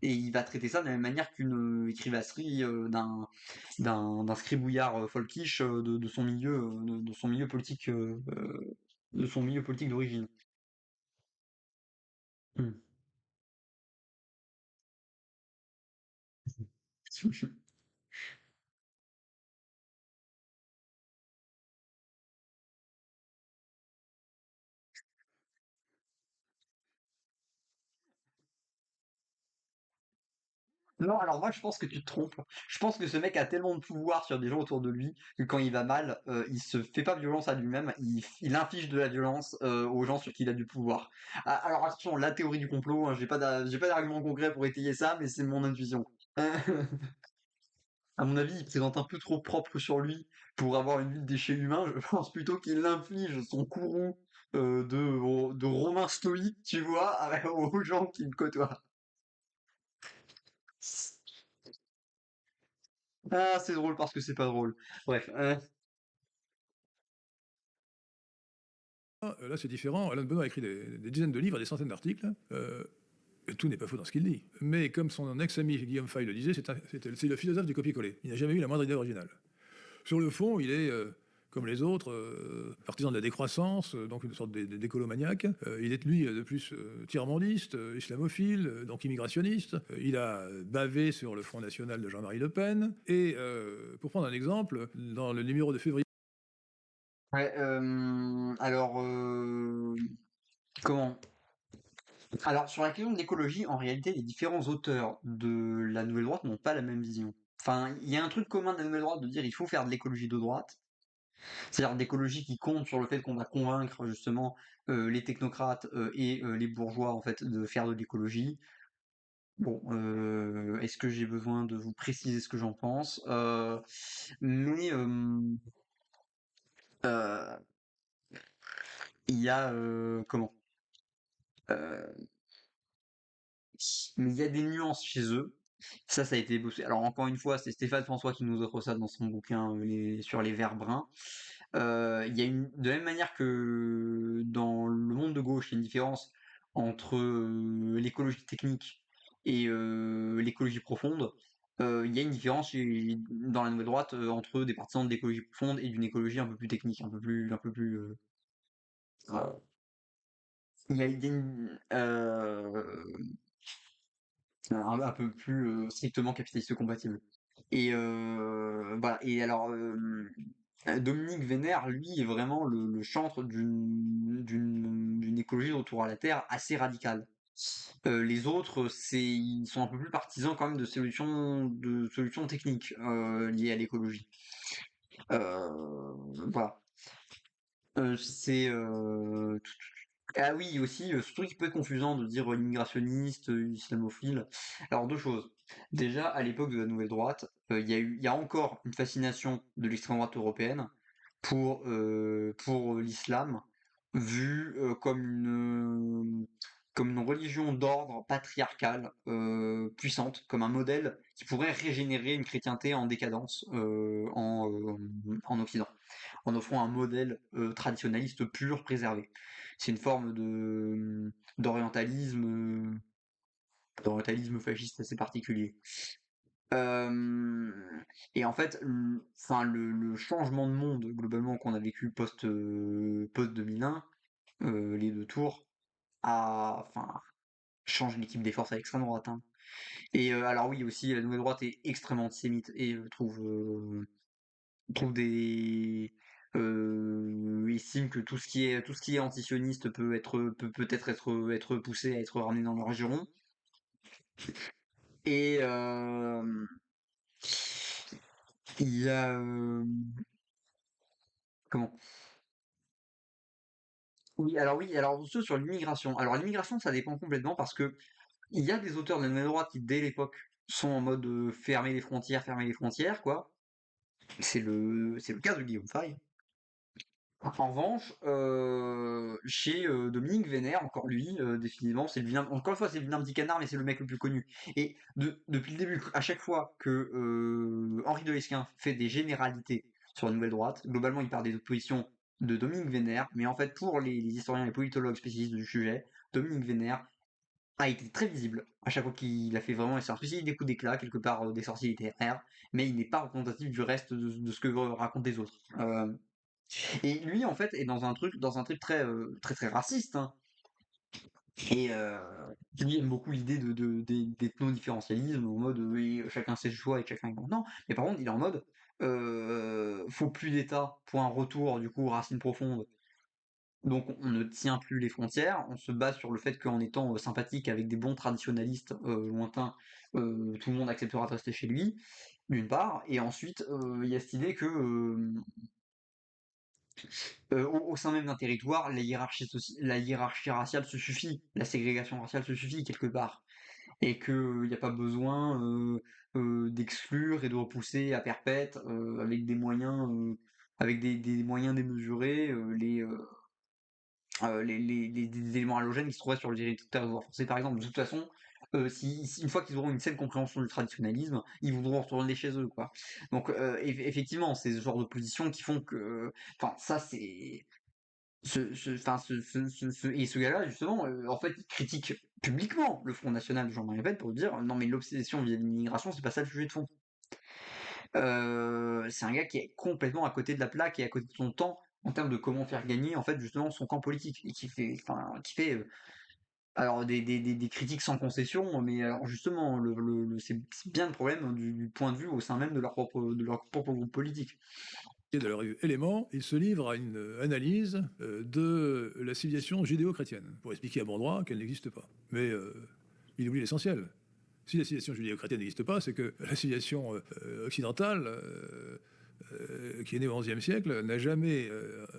S1: Et il va traiter ça de la même manière qu'une écrivasserie d'un scribouillard folkish de son milieu politique de son milieu politique d'origine. Hmm. Non, alors moi je pense que tu te trompes. Je pense que ce mec a tellement de pouvoir sur des gens autour de lui que quand il va mal, il se fait pas violence à lui-même, il inflige de la violence aux gens sur qui il a du pouvoir. Ah, alors attention, la théorie du complot, hein, j'ai pas d'argument concret pour étayer ça, mais c'est mon intuition. À mon avis, il présente un peu trop propre sur lui pour avoir une vie de déchet humain. Je pense plutôt qu'il inflige son courroux de Romain stoïque, tu vois, aux gens qui le côtoient. Ah, c'est drôle parce que c'est pas drôle. Bref.
S2: Là, c'est différent. Alain Benoît a écrit des dizaines de livres, des centaines d'articles. Et tout n'est pas faux dans ce qu'il dit. Mais comme son ex-ami Guillaume Fay le disait, c'est le philosophe du copier-coller. Il n'a jamais eu la moindre idée originale. Sur le fond, il est, comme les autres, partisan de la décroissance, donc une sorte d'écolomaniaque. Il est, lui, de plus, tiers-mondiste, islamophile, donc immigrationniste. Il a bavé sur le Front National de Jean-Marie Le Pen. Et, pour prendre un exemple, dans le numéro de février...
S1: Ouais, alors, comment? Alors, sur la question de l'écologie, en réalité, les différents auteurs de la nouvelle droite n'ont pas la même vision. Enfin, il y a un truc commun de la nouvelle droite de dire il faut faire de l'écologie de droite, c'est-à-dire de l'écologie qui compte sur le fait qu'on va convaincre justement les technocrates et les bourgeois en fait de faire de l'écologie. Bon, est-ce que j'ai besoin de vous préciser ce que j'en pense? Mais euh, il y a comment? Euh, mais il y a des nuances chez eux. Ça a été bossé. Alors encore une fois, c'est Stéphane François qui nous offre ça dans son bouquin sur les vers bruns. Il y a de la même manière que dans le monde de gauche, il y a une différence entre l'écologie technique et l'écologie profonde. Il y a une différence dans la nouvelle droite entre des partisans de l'écologie profonde et d'une écologie un peu plus technique, un peu plus. Il y a un peu plus strictement capitaliste compatible. Et voilà. Et alors, Dominique Vénère, lui, est vraiment le chantre d'une écologie de retour à la Terre assez radicale. Les autres, ils sont un peu plus partisans quand même de solutions techniques liées à l'écologie. Voilà. C'est ah oui, aussi, ce truc qui peut être confusant de dire immigrationniste, islamophile. Alors deux choses. Déjà, à l'époque de la Nouvelle Droite, il y a encore une fascination de l'extrême droite européenne pour l'islam, vu comme une religion d'ordre patriarcale puissante, comme un modèle qui pourrait régénérer une chrétienté en décadence en Occident en offrant un modèle traditionnaliste pur, préservé. C'est une forme d'orientalisme, d'orientalisme fasciste assez particulier. Euh, et en fait, enfin, le changement de monde globalement qu'on a vécu post 2001, les deux tours, enfin, change l'équipe des forces à l'extrême droite. Hein. Et alors oui, aussi, la nouvelle droite est extrêmement antisémite et trouve estime que tout ce qui est antisioniste peut-être être poussé à être ramené dans leur giron. Et il y a comment? Oui, alors sur l'immigration. Alors l'immigration, ça dépend complètement parce que il y a des auteurs de la nouvelle droite qui, dès l'époque sont en mode fermer les frontières, quoi. C'est le cas de Guillaume Fay. En revanche, chez Dominique Vénère, encore lui, définitivement, c'est le vilain. Encore une fois, c'est le vilain petit canard, mais c'est le mec le plus connu. Et depuis le début, à chaque fois que Henri de Lesquen fait des généralités sur la nouvelle droite, globalement, il part des positions de Dominique Vénère, mais en fait, pour les historiens et les politologues spécialistes du sujet, Dominique Vénère a été très visible à chaque fois qu'il a fait vraiment, c'est un spécialiste des coups d'éclat, quelque part des sorties littéraires, mais il n'est pas représentatif du reste de ce que racontent les autres. Et lui, en fait, est dans un truc très, très raciste, hein. Et lui aime beaucoup l'idée d'ethno-différentialisme, en mode oui, chacun ses choix et chacun est content. Mais par contre, il est en mode faut plus d'État pour un retour du coup aux racines profondes. Donc on ne tient plus les frontières, on se base sur le fait qu'en étant sympathique avec des bons traditionalistes lointains, tout le monde acceptera de rester chez lui, d'une part, et ensuite il y a cette idée que au sein même d'un territoire, la hiérarchie raciale se suffit, la ségrégation raciale se suffit quelque part, et qu'il n'y a pas besoin d'exclure et de repousser à perpète avec des moyens, des moyens démesurés des éléments halogènes qui se trouvaient sur le territoire français par exemple. De toute façon, une fois qu'ils auront une saine compréhension du traditionnalisme, ils voudront retourner chez eux, quoi. Donc effectivement, c'est ce genre de positions qui font que, enfin ça c'est et ce gars-là, justement, en fait, il critique publiquement le Front National de Jean-Marie Le Pen pour dire non, mais l'obsession vis-à-vis de l'immigration, c'est pas ça le sujet de fond. C'est un gars qui est complètement à côté de la plaque et à côté de son temps en termes de comment faire gagner, en fait, justement, son camp politique. Et qui fait alors des critiques sans concession, mais alors justement, c'est bien le problème du point de vue au sein même de de leur propre groupe politique.
S2: De la revue Éléments, il se livre à une analyse de la civilisation judéo-chrétienne, pour expliquer à bon droit qu'elle n'existe pas. Mais il oublie l'essentiel. Si la civilisation judéo-chrétienne n'existe pas, c'est que la civilisation occidentale, qui est née au XIe siècle, n'a jamais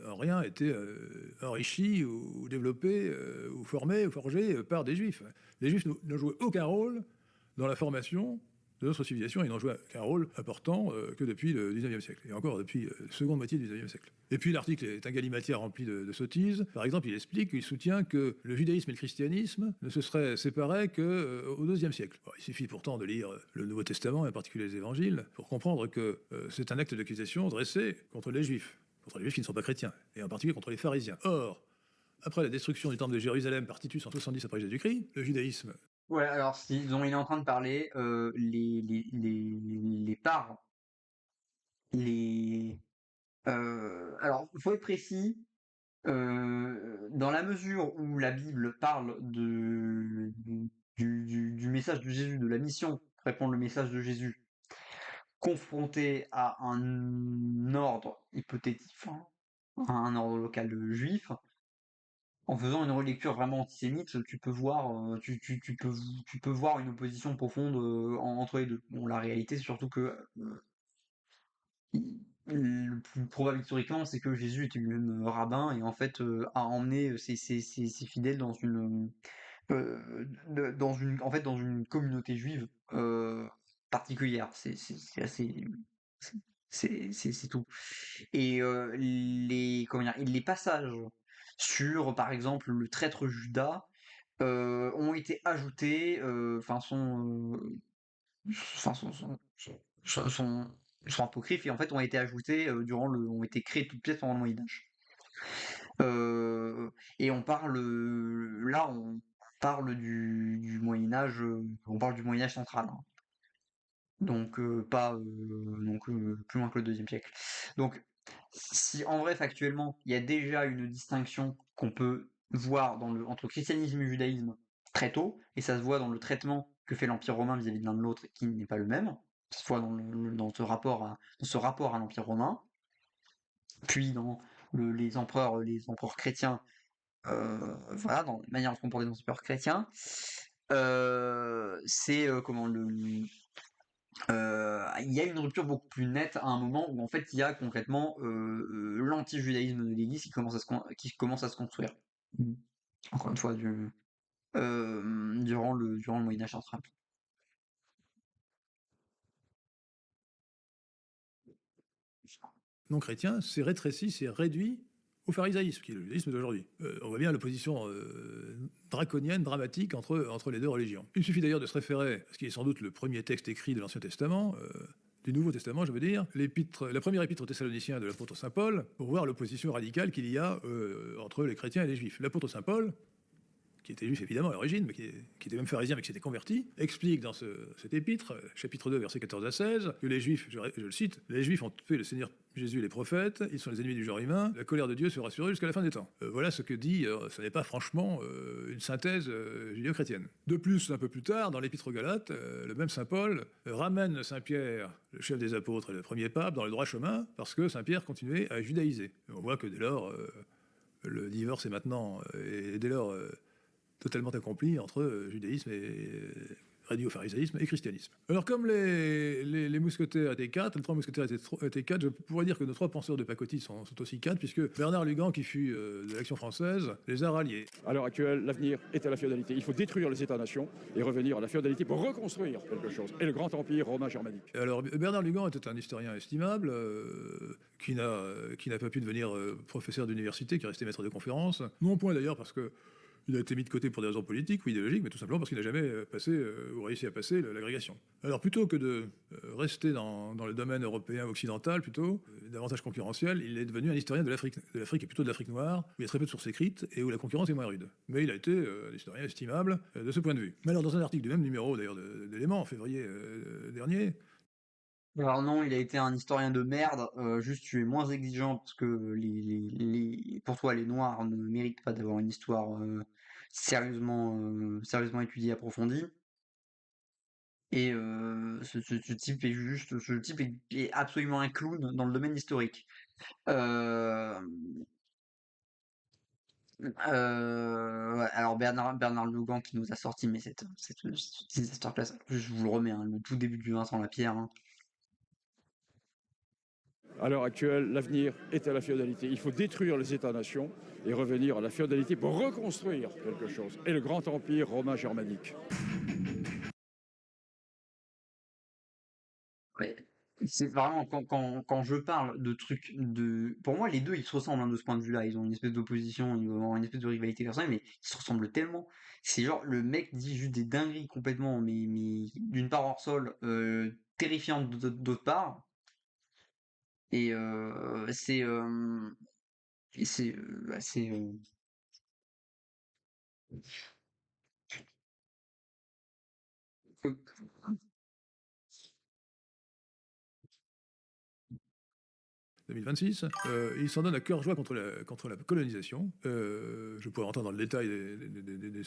S2: en rien été enrichie ou développée ou formée ou forgée par des juifs. Les juifs n'ont joué aucun rôle dans la formation de notre civilisation, ils n'ont joué qu'un rôle important que depuis le XIXe siècle, et encore depuis la seconde moitié du XIXe siècle. Et puis l'article est un galimatière rempli de sottises. Par exemple, il explique qu'il soutient que le judaïsme et le christianisme ne se seraient séparés qu'au IIe siècle. Bon, il suffit pourtant de lire le Nouveau Testament, et en particulier les évangiles, pour comprendre que c'est un acte d'accusation dressé contre les juifs qui ne sont pas chrétiens, et en particulier contre les pharisiens. Or, après la destruction du temple de Jérusalem par Titus en 70 après Jésus-Christ, le judaïsme...
S1: Ouais, alors dont il est en train de parler, les parts, alors faut être précis, dans la mesure où la Bible parle du message de Jésus, de la mission, répondre le message de Jésus, confronté à un ordre hypothétique, hein, à un ordre local juif, en faisant une relecture vraiment antisémite, tu peux voir, tu peux voir une opposition profonde entre les deux. Bon, la réalité, c'est surtout que le plus probable historiquement, c'est que Jésus était lui-même rabbin et en fait a emmené ses fidèles en fait, dans une communauté juive particulière. C'est assez, c'est tout. Et les passages sur, par exemple, le traître Judas ont été ajoutés, enfin sont apocryphes et en fait ont été ajoutés ont été créés toutes pièces pendant le Moyen Âge. Et on parle là, on parle du Moyen Âge, on parle du Moyen Âge central, hein. Donc pas donc plus loin que le deuxième siècle. Donc si en vrai factuellement il y a déjà une distinction qu'on peut voir entre christianisme et judaïsme très tôt, et ça se voit dans le traitement que fait l'Empire romain vis-à-vis de l'un de l'autre, qui n'est pas le même, ça se voit dans ce rapport à l'Empire romain, puis dans les empereurs chrétiens, voilà, dans la manière de se comporter dans ce empereurs chrétiens, c'est comment il y a une rupture beaucoup plus nette à un moment où en fait il y a concrètement l'anti-judaïsme de l'Église qui commence à se construire. Encore une fois, durant le Moyen Âge central.
S2: non chrétien s'est rétréci, s'est réduit au pharisaïsme, qui est le judaïsme d'aujourd'hui. On voit bien l'opposition draconienne, dramatique entre les deux religions. Il suffit d'ailleurs de se référer, ce qui est sans doute le premier texte écrit de l'Ancien Testament, du Nouveau Testament, je veux dire, la première épître aux Thessaloniciens de l'apôtre Saint Paul, pour voir l'opposition radicale qu'il y a entre les chrétiens et les juifs. L'apôtre Saint Paul, qui était juif évidemment à l'origine, mais qui était même pharisien, mais qui s'était converti, explique dans cet épître, chapitre 2, versets 14 à 16, que les juifs, je le cite, les juifs ont tué le Seigneur Jésus et les prophètes, ils sont les ennemis du genre humain, la colère de Dieu sera sur eux jusqu'à la fin des temps. Voilà ce que dit, ce n'est pas franchement une synthèse judéo-chrétienne. De plus, un peu plus tard, dans l'épître aux Galates, le même Saint Paul ramène Saint Pierre, le chef des apôtres et le premier pape, dans le droit chemin, parce que Saint Pierre continuait à judaïser. Et on voit que dès lors, le divorce est maintenant, et dès lors totalement accompli entre judaïsme et réduit au pharisaïsme et christianisme. Alors comme les mousquetaires étaient quatre, les trois mousquetaires étaient quatre, je pourrais dire que nos trois penseurs de pacotille sont aussi quatre, puisque Bernard Lugan, qui fut de l'Action française, les a ralliés.
S7: À l'heure actuelle, l'avenir est à la féodalité. Il faut détruire les États-nations et revenir à la féodalité pour reconstruire quelque chose. Et le grand empire romain germanique.
S2: Alors Bernard Lugan était un historien estimable, qui n'a pas pu devenir professeur d'université, qui est resté maître de conférences. Non point d'ailleurs parce que il a été mis de côté pour des raisons politiques ou idéologiques, mais tout simplement parce qu'il n'a jamais passé ou réussi à passer l'agrégation. Alors plutôt que de rester dans le domaine européen occidental, plutôt davantage concurrentiel, il est devenu un historien de l'Afrique et plutôt de l'Afrique noire, où il y a très peu de sources écrites et où la concurrence est moins rude. Mais il a été un historien estimable de ce point de vue. Mais alors dans un article du même numéro d'ailleurs d'Éléments en février dernier.
S1: Alors non, il a été un historien de merde, juste tu es moins exigeant parce que pour toi les Noirs ne méritent pas d'avoir une histoire sérieusement étudiée, approfondie. Et ce type est absolument un clown dans le domaine historique. Euh, ouais, alors Bernard Logan qui nous a sorti mais cette masterclass, je vous le remets, hein, le tout début du Vincent Lapierre, hein.
S7: À l'heure actuelle, l'avenir est à la féodalité. Il faut détruire les États-nations et revenir à la féodalité pour reconstruire quelque chose. Et le grand empire romain germanique.
S1: Ouais. C'est vraiment quand je parle de trucs de. Pour moi, les deux ils se ressemblent, hein, de ce point de vue-là. Ils ont une espèce d'opposition, ils vont avoir une espèce de rivalité personnelle, mais ils se ressemblent tellement. C'est genre le mec dit juste des dingueries complètement, mais d'une part hors sol, terrifiantes d'autre part. Et c'est
S2: 2026, il s'en donne à cœur joie contre la colonisation. Je pourrais rentrer dans le détail des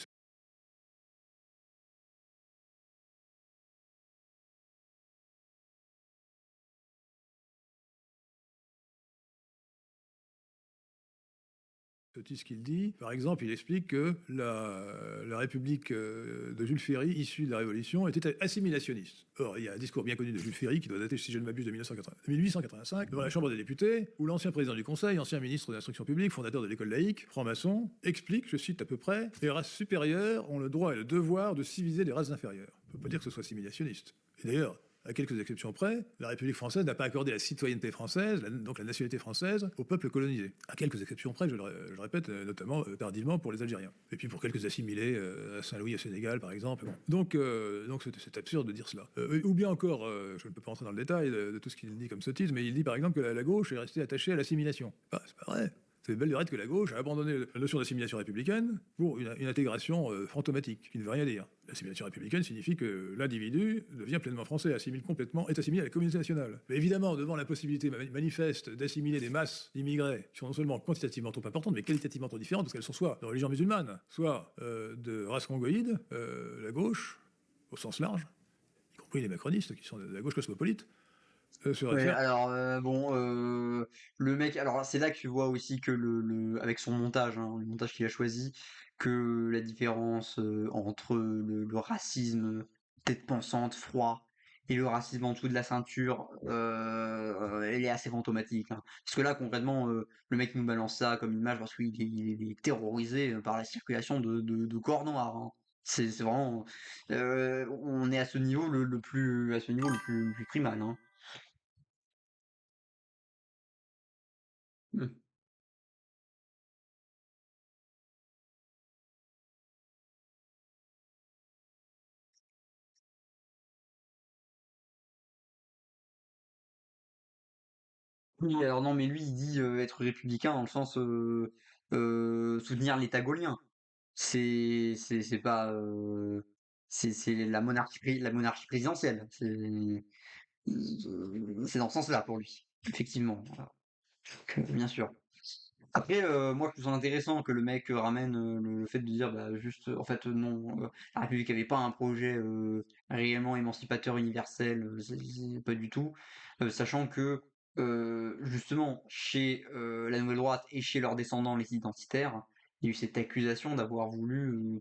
S2: ce qu'il dit. Par exemple, il explique que la République de Jules Ferry, issue de la Révolution, était assimilationniste. Or, il y a un discours bien connu de Jules Ferry, qui doit dater, si je ne m'abuse, de 1885, devant la Chambre des députés, où l'ancien président du Conseil, ancien ministre de l'Instruction publique, fondateur de l'école laïque, franc-maçon, explique, je cite à peu près, « Les races supérieures ont le droit et le devoir de civiliser les races inférieures ». On ne peut pas dire que ce soit assimilationniste. Et d'ailleurs, à quelques exceptions près, la République française n'a pas accordé la citoyenneté française, donc la nationalité française, au peuple colonisé. À quelques exceptions près, je le répète, notamment tardivement pour les Algériens. Et puis pour quelques assimilés à Saint-Louis, au Sénégal, par exemple. Bon. Donc c'est absurde de dire cela. Ou bien encore, je ne peux pas rentrer dans le détail de tout ce qu'il dit comme sottise, mais il dit par exemple que la gauche est restée attachée à l'assimilation. Ah, c'est pas vrai. C'est belle lurette que la gauche a abandonné la notion d'assimilation républicaine pour une intégration fantomatique, qui ne veut rien dire. L'assimilation républicaine signifie que l'individu devient pleinement français, est assimilé à la communauté nationale. Mais évidemment, devant la possibilité manifeste d'assimiler des masses d'immigrés qui sont non seulement quantitativement trop importantes, mais qualitativement trop différentes, parce qu'elles sont soit de religion musulmane, soit de race congoïde, la gauche, au sens large, y compris les macronistes, qui sont de la gauche cosmopolite,
S1: Ouais, alors le mec, alors c'est là que tu vois aussi que avec son montage, hein, le montage qu'il a choisi, que la différence entre le racisme tête pensante, froid, et le racisme en dessous de la ceinture, elle est assez fantomatique, hein. Parce que là, concrètement, le mec nous balance ça comme image parce qu'il est terrorisé par la circulation de corps noirs, hein. C'est vraiment, on est à ce niveau le plus primal, hein. Oui, alors non, mais lui, il dit être républicain dans le sens soutenir l'État gaulien. C'est pas c'est la monarchie présidentielle. C'est dans ce sens-là pour lui, effectivement. Bien sûr. Après, moi, je trouve ça intéressant que le mec ramène le fait de dire, bah, juste, en fait, non, la République avait pas un projet réellement émancipateur universel, pas du tout. Sachant que, justement, chez la Nouvelle Droite et chez leurs descendants, les identitaires, il y a eu cette accusation d'avoir voulu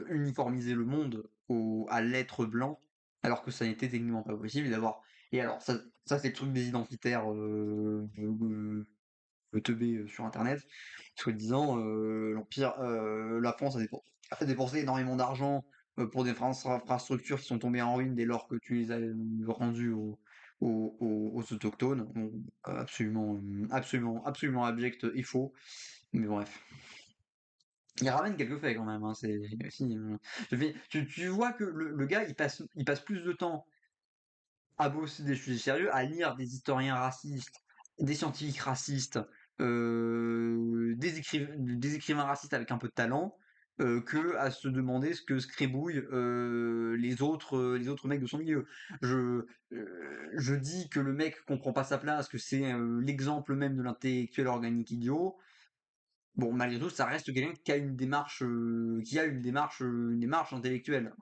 S1: uniformiser le monde à l'être blanc, alors que ça n'était techniquement pas possible, et alors, ça c'est le truc des identitaires teubés sur internet, soi-disant la France a dépensé énormément d'argent pour des infrastructures qui sont tombées en ruine dès lors que tu les as rendues aux autochtones. Bon, absolument abject et faux. Mais bref. Il ramène quelques faits quand même, hein, tu vois que le gars, il passe plus de temps à bosser des sujets sérieux, à lire des historiens racistes, des scientifiques racistes, des écrivains racistes avec un peu de talent, que à se demander ce que scribouillent les autres mecs de son milieu. Je dis que le mec comprend pas sa place, que c'est l'exemple même de l'intellectuel organique idiot. Bon, malgré tout, ça reste quelqu'un qui a une démarche intellectuelle.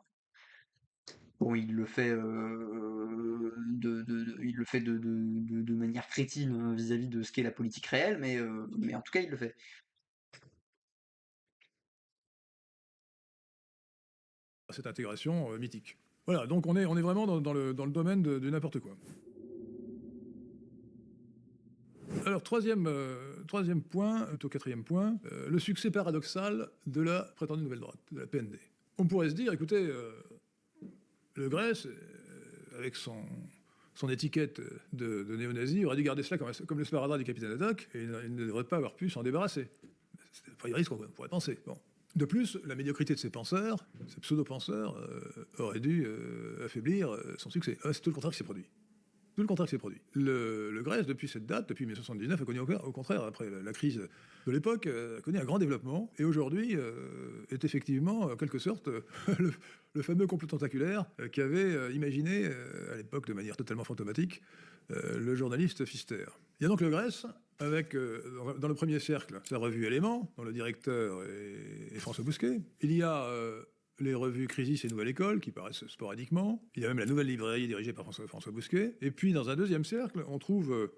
S1: Bon, il le fait, il le fait de manière crétine vis-à-vis de ce qu'est la politique réelle, mais en tout cas, il le fait.
S2: Cette intégration mythique. Voilà, donc on est vraiment dans le domaine de n'importe quoi. Alors, troisième point, plutôt quatrième point, le succès paradoxal de la prétendue nouvelle droite, de la PND. On pourrait se dire, écoutez, le Grèce, avec son étiquette de néo-nazi, aurait dû garder cela comme le sparadrap du capitaine Haddock, et il ne devrait pas avoir pu s'en débarrasser. C'est pas risque, on pourrait penser. Bon. De plus, la médiocrité de ces penseurs, ces pseudo-penseurs, aurait dû affaiblir son succès. C'est tout le contraire qui s'est produit. Tout le contraire qui s'est produit. Le Grèce, depuis cette date, depuis 1979, a connu au contraire, après la crise de l'époque, a connu un grand développement, et aujourd'hui est effectivement, en quelque sorte, le fameux complot tentaculaire qu'avait imaginé, à l'époque de manière totalement fantomatique, le journaliste Pfister. Il y a donc le Grèce, avec, dans le premier cercle, sa revue Éléments, dont le directeur est François Bousquet. Il y a les revues Crisis et Nouvelle École, qui paraissent sporadiquement. Il y a même la Nouvelle Librairie dirigée par François Bousquet. Et puis, dans un deuxième cercle, on trouve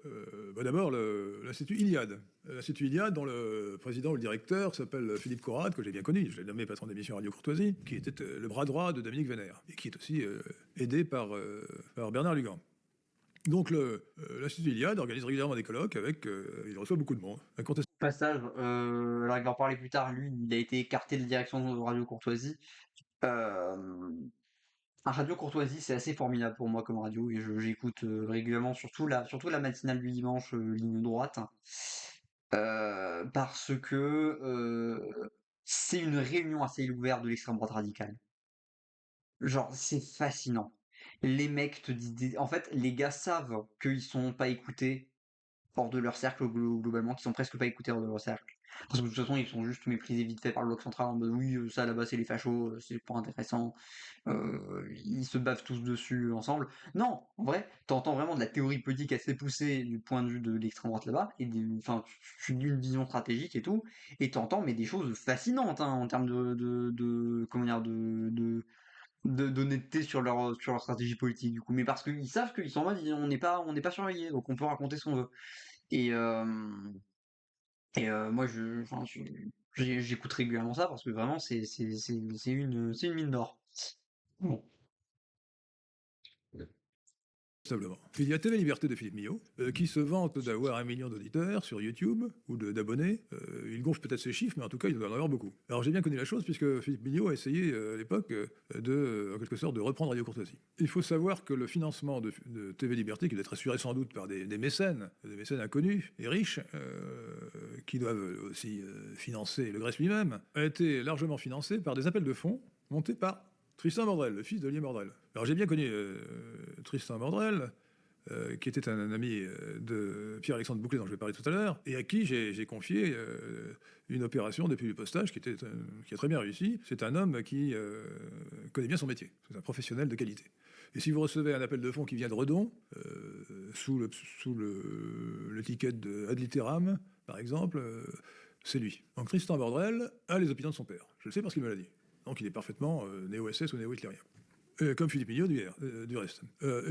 S2: d'abord l'Institut Iliade. L'Institut Iliade, dont le président ou le directeur s'appelle Philippe Corrade, que j'ai bien connu, je l'ai nommé patron d'émission Radio Courtoisie, qui était le bras droit de Dominique Vénère, et qui est aussi aidé par Bernard Lugan. Donc l'Institut Iliade organise régulièrement des colloques il reçoit beaucoup de monde.
S1: Passage, alors il va en parler plus tard, lui, il a été écarté de la direction de Radio Courtoisie. Radio Courtoisie, c'est assez formidable pour moi comme radio, et j'écoute régulièrement, surtout la matinale du dimanche, ligne droite, parce que c'est une réunion à ciel ouvert de l'extrême droite radicale. Genre, c'est fascinant. Les mecs te disent, en fait, les gars savent qu'ils sont pas écoutés hors de leur cercle globalement, qu'ils sont presque pas écoutés hors de leur cercle. Parce que de toute façon, ils sont juste méprisés vite fait par le bloc central en mode oui, ça là-bas c'est les fachos, c'est pas intéressant. Ils se bavent tous dessus ensemble. Non, en vrai, t'entends vraiment de la théorie politique assez poussée du point de vue de l'extrême droite là-bas, et enfin, tu dis une vision stratégique et tout, et t'entends mais des choses fascinantes hein, en termes comment dire, d'honnêteté sur leur stratégie politique du coup, mais parce qu'ils savent qu'ils sont en mode on n'est pas surveillé, donc on peut raconter ce qu'on veut. Et moi j'écoute régulièrement ça parce que vraiment c'est une mine d'or. Bon.
S2: Il y a TV Liberté de Philippe Millot, qui se vante d'avoir 1 million d'auditeurs sur YouTube, ou d'abonnés. Il gonfle peut-être ses chiffres, mais en tout cas, il doit en avoir beaucoup. Alors j'ai bien connu la chose, puisque Philippe Millot a essayé à l'époque, en quelque sorte, de reprendre Radio Courtoisie. Il faut savoir que le financement de TV Liberté, qui doit être assuré sans doute par des mécènes inconnus et riches, qui doivent aussi financer le Grèce lui-même, a été largement financé par des appels de fonds montés par Tristan Mordrel, le fils d'Olivier Mordrel. Alors j'ai bien connu Tristan Mordrel, qui était un ami de Pierre-Alexandre Bouclé, dont je vais parler tout à l'heure, et à qui j'ai confié une opération depuis le postage qui a très bien réussi. C'est un homme qui connaît bien son métier. C'est un professionnel de qualité. Et si vous recevez un appel de fonds qui vient de Redon, sous l'étiquette de ad litteram, par exemple, c'est lui. Donc Tristan Bordrel a les opinions de son père. Je le sais parce qu'il me l'a dit. Donc il est parfaitement néo-SS ou néo-hitlérien. Comme Philippe Mignot du reste.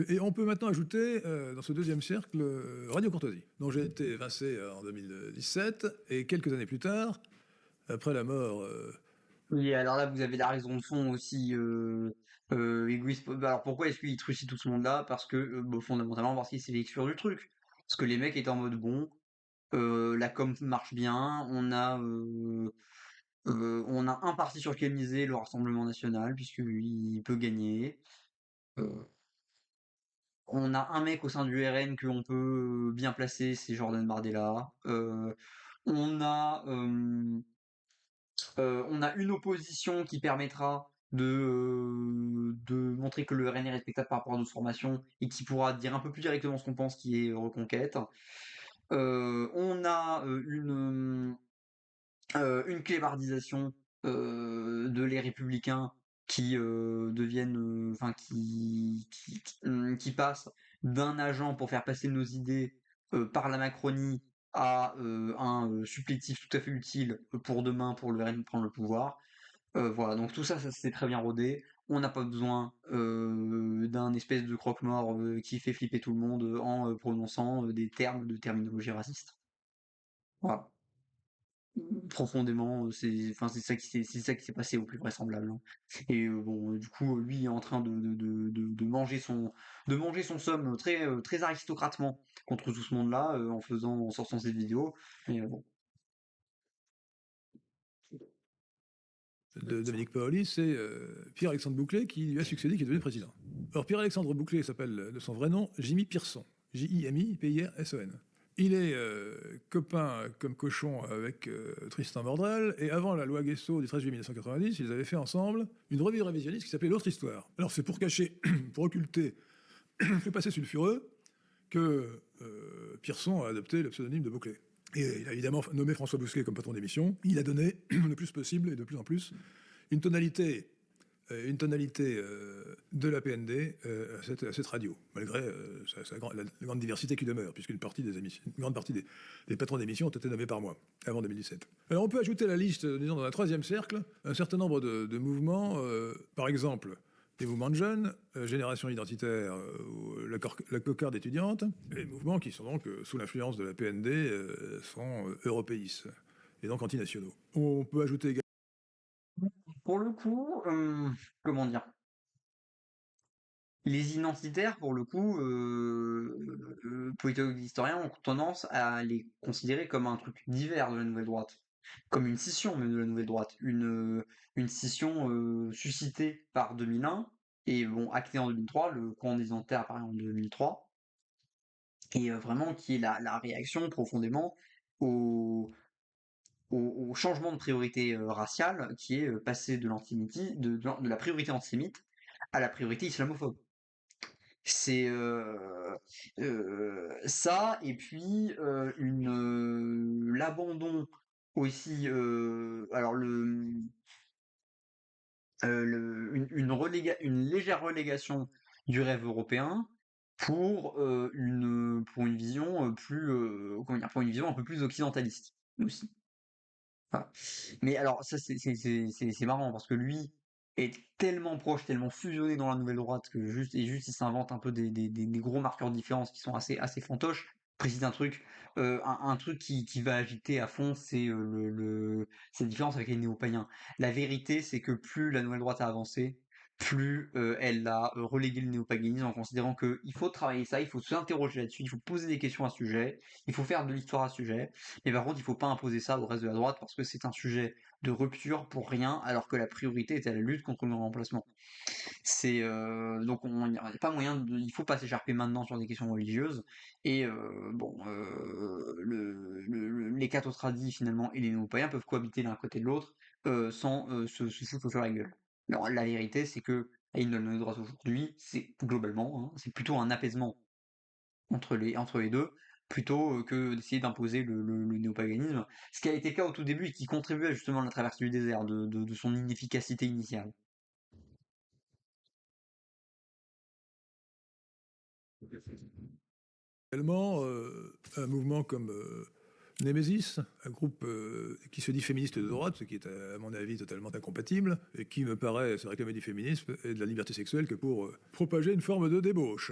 S2: Et on peut maintenant ajouter dans ce deuxième cercle Radio Courtoisie, dont j'ai été évincé en 2017, et quelques années plus tard, après la mort...
S1: Oui, alors là, vous avez la raison de fond aussi égoïste. Alors pourquoi est-ce qu'il trucide tout ce monde-là? Parce que fondamentalement, parce qu'il s'est exclu du truc. Parce que les mecs étaient en mode bon, la com marche bien, on a un parti sur lequel miser, le Rassemblement National, puisqu'il peut gagner. Euh, on a un mec au sein du RN que on peut bien placer, c'est Jordan Bardella. On a, on a une opposition qui permettra de montrer que le RN est respectable par rapport à d'autres formations et qui pourra dire un peu plus directement ce qu'on pense, qui est Reconquête. On a une clébardisation de les républicains qui deviennent, enfin qui passent d'un agent pour faire passer nos idées par la Macronie à un supplétif tout à fait utile pour demain pour le RN prendre le pouvoir. Voilà, donc tout ça, ça s'est très bien rodé. On n'a pas besoin d'un espèce de croque-mort qui fait flipper tout le monde en prononçant des termes de terminologie raciste. Voilà. Profondément, c'est ça qui s'est passé au plus vraisemblable, hein. Et du coup, lui il est en train de manger son somme très aristocratement contre tout ce monde-là en sortant cette vidéo. Mais bon.
S2: de Dominique Paoli, c'est Pierre-Alexandre Bouclé qui lui a succédé, qui est devenu président. Alors Pierre-Alexandre Bouclé s'appelle de son vrai nom Jimmy Pierson, Jimipirson. Il est copain comme cochon avec Tristan Bordrel, et avant la loi Guesso du 13 juillet 1990, ils avaient fait ensemble une revue révisionniste qui s'appelait L'autre histoire. Alors c'est pour cacher, pour occulter, fait passer sulfureux, que Pierson a adopté le pseudonyme de Bouclé. Et il a évidemment nommé François Bousquet comme patron d'émission. Il a donné le plus possible et de plus en plus une tonalité de la PND à cette radio, malgré la grande diversité qui demeure, puisqu'une grande partie des patrons d'émissions ont été nommés par moi, avant 2017. Alors on peut ajouter à la liste, disons dans un troisième cercle, un certain nombre de mouvements, par exemple des mouvements de jeunes, Génération Identitaire, la cocarde étudiante, et des mouvements qui sont donc sous l'influence de la PND, sont européistes, et donc antinationaux. On peut ajouter également...
S1: Pour le coup, comment dire? Les identitaires, pour le coup, politologues et historiens ont tendance à les considérer comme un truc divers de la nouvelle droite, comme une scission même de la nouvelle droite, une scission suscitée par 2001 et actée en 2003, le courant des identitaires apparaît en 2003, et vraiment qui est la réaction profondément au, au changement de priorité raciale qui est passé de de la priorité antisémite à la priorité islamophobe. C'est ça, et puis l'abandon aussi, alors une légère relégation du rêve européen pour une vision comment dire, pour une vision un peu plus occidentaliste aussi. Voilà. Mais alors ça c'est marrant parce que lui est tellement proche, tellement fusionné dans la nouvelle droite que juste il s'invente un peu des gros marqueurs de différence qui sont assez fantoches. Précise un truc, un truc qui va agiter à fond, c'est cette différence avec les néo-païens. La vérité, c'est que plus la nouvelle droite a avancé, plus elle a relégué le néopaganisme en considérant qu'il faut travailler ça, il faut s'interroger là-dessus, il faut poser des questions à ce sujet, il faut faire de l'histoire à ce sujet. Mais par contre, il faut pas imposer ça au reste de la droite parce que c'est un sujet de rupture pour rien, alors que la priorité était la lutte contre le remplacement. C'est donc il n'y a pas moyen il faut pas s'écharper maintenant sur des questions religieuses. Et les cathostradis finalement et les néo-païens peuvent cohabiter l'un côté de l'autre sans se foutre sur la gueule. Alors la vérité, c'est que à une droite aujourd'hui, c'est globalement, hein, c'est plutôt un apaisement entre les deux, plutôt que d'essayer d'imposer le néopaganisme. Ce qui a été le cas au tout début et qui contribuait justement à la traversée du désert, de son inefficacité initiale.
S2: Également, un mouvement comme Némésis, un groupe qui se dit féministe de droite, ce qui est à mon avis totalement incompatible, et qui me paraît se réclamer du féminisme et de la liberté sexuelle que pour propager une forme de débauche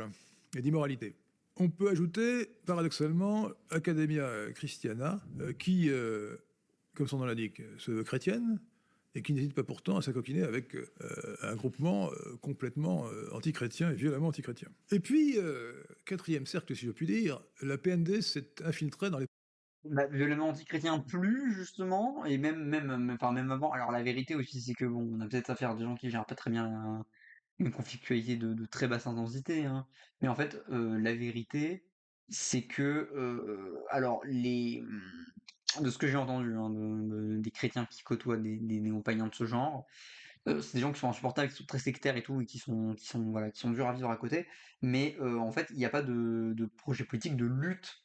S2: et d'immoralité. On peut ajouter, paradoxalement, Academia Christiana, qui, comme son nom l'indique, se veut chrétienne, et qui n'hésite pas pourtant à s'acoquiner avec un groupement complètement antichrétien et violemment antichrétien. Et puis, quatrième cercle, si je puis dire, la PND s'est infiltrée dans les...
S1: Bah, violemment antichrétien plus justement, et même avant. Alors la vérité aussi, c'est que bon, on a peut-être affaire à des gens qui gèrent pas très bien une conflictualité de très basse intensité, hein. Mais en fait, la vérité, c'est que alors de ce que j'ai entendu, hein, des chrétiens qui côtoient des néo-païens de ce genre, c'est des gens qui sont insupportables, qui sont très sectaires et tout, et voilà, qui sont durs à vivre à côté. Mais en fait, il n'y a pas de projet politique de lutte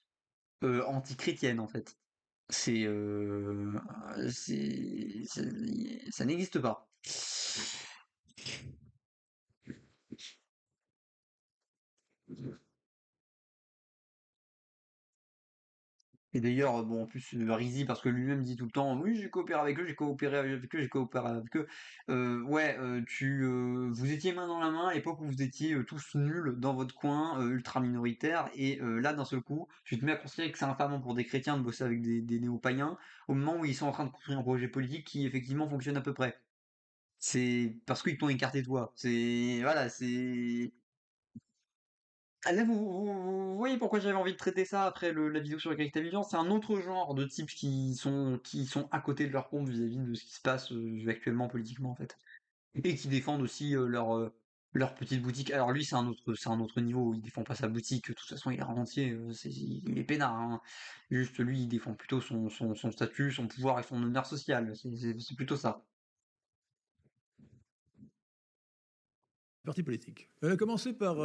S1: anti-chrétienne en fait. C'est, ça n'existe pas. Et d'ailleurs, bon, en plus, Rizzi, parce que lui-même dit tout le temps, oui, j'ai coopéré avec eux, j'ai coopéré avec eux, j'ai coopéré avec eux. Ouais, vous étiez main dans la main à l'époque où vous étiez tous nuls dans votre coin, ultra minoritaire, et là, d'un seul coup, tu te mets à considérer que c'est infamant pour des chrétiens de bosser avec des néo-païens, au moment où ils sont en train de construire un projet politique qui effectivement fonctionne à peu près. C'est parce qu'ils t'ont écarté toi. C'est, voilà, c'est. Ah, là, vous voyez pourquoi j'avais envie de traiter ça après la vidéo sur l'égalité vivant. C'est un autre genre de types qui sont à côté de leur pompe vis-à-vis de ce qui se passe actuellement politiquement en fait. Et qui défendent aussi leur petite boutique. Alors lui, c'est un autre niveau. Il défend pas sa boutique. De toute façon, il est rentier. Il est peinard, hein. Juste lui, il défend plutôt son statut, son pouvoir et son honneur social. C'est plutôt ça.
S2: partis politiques. Elle a commencé par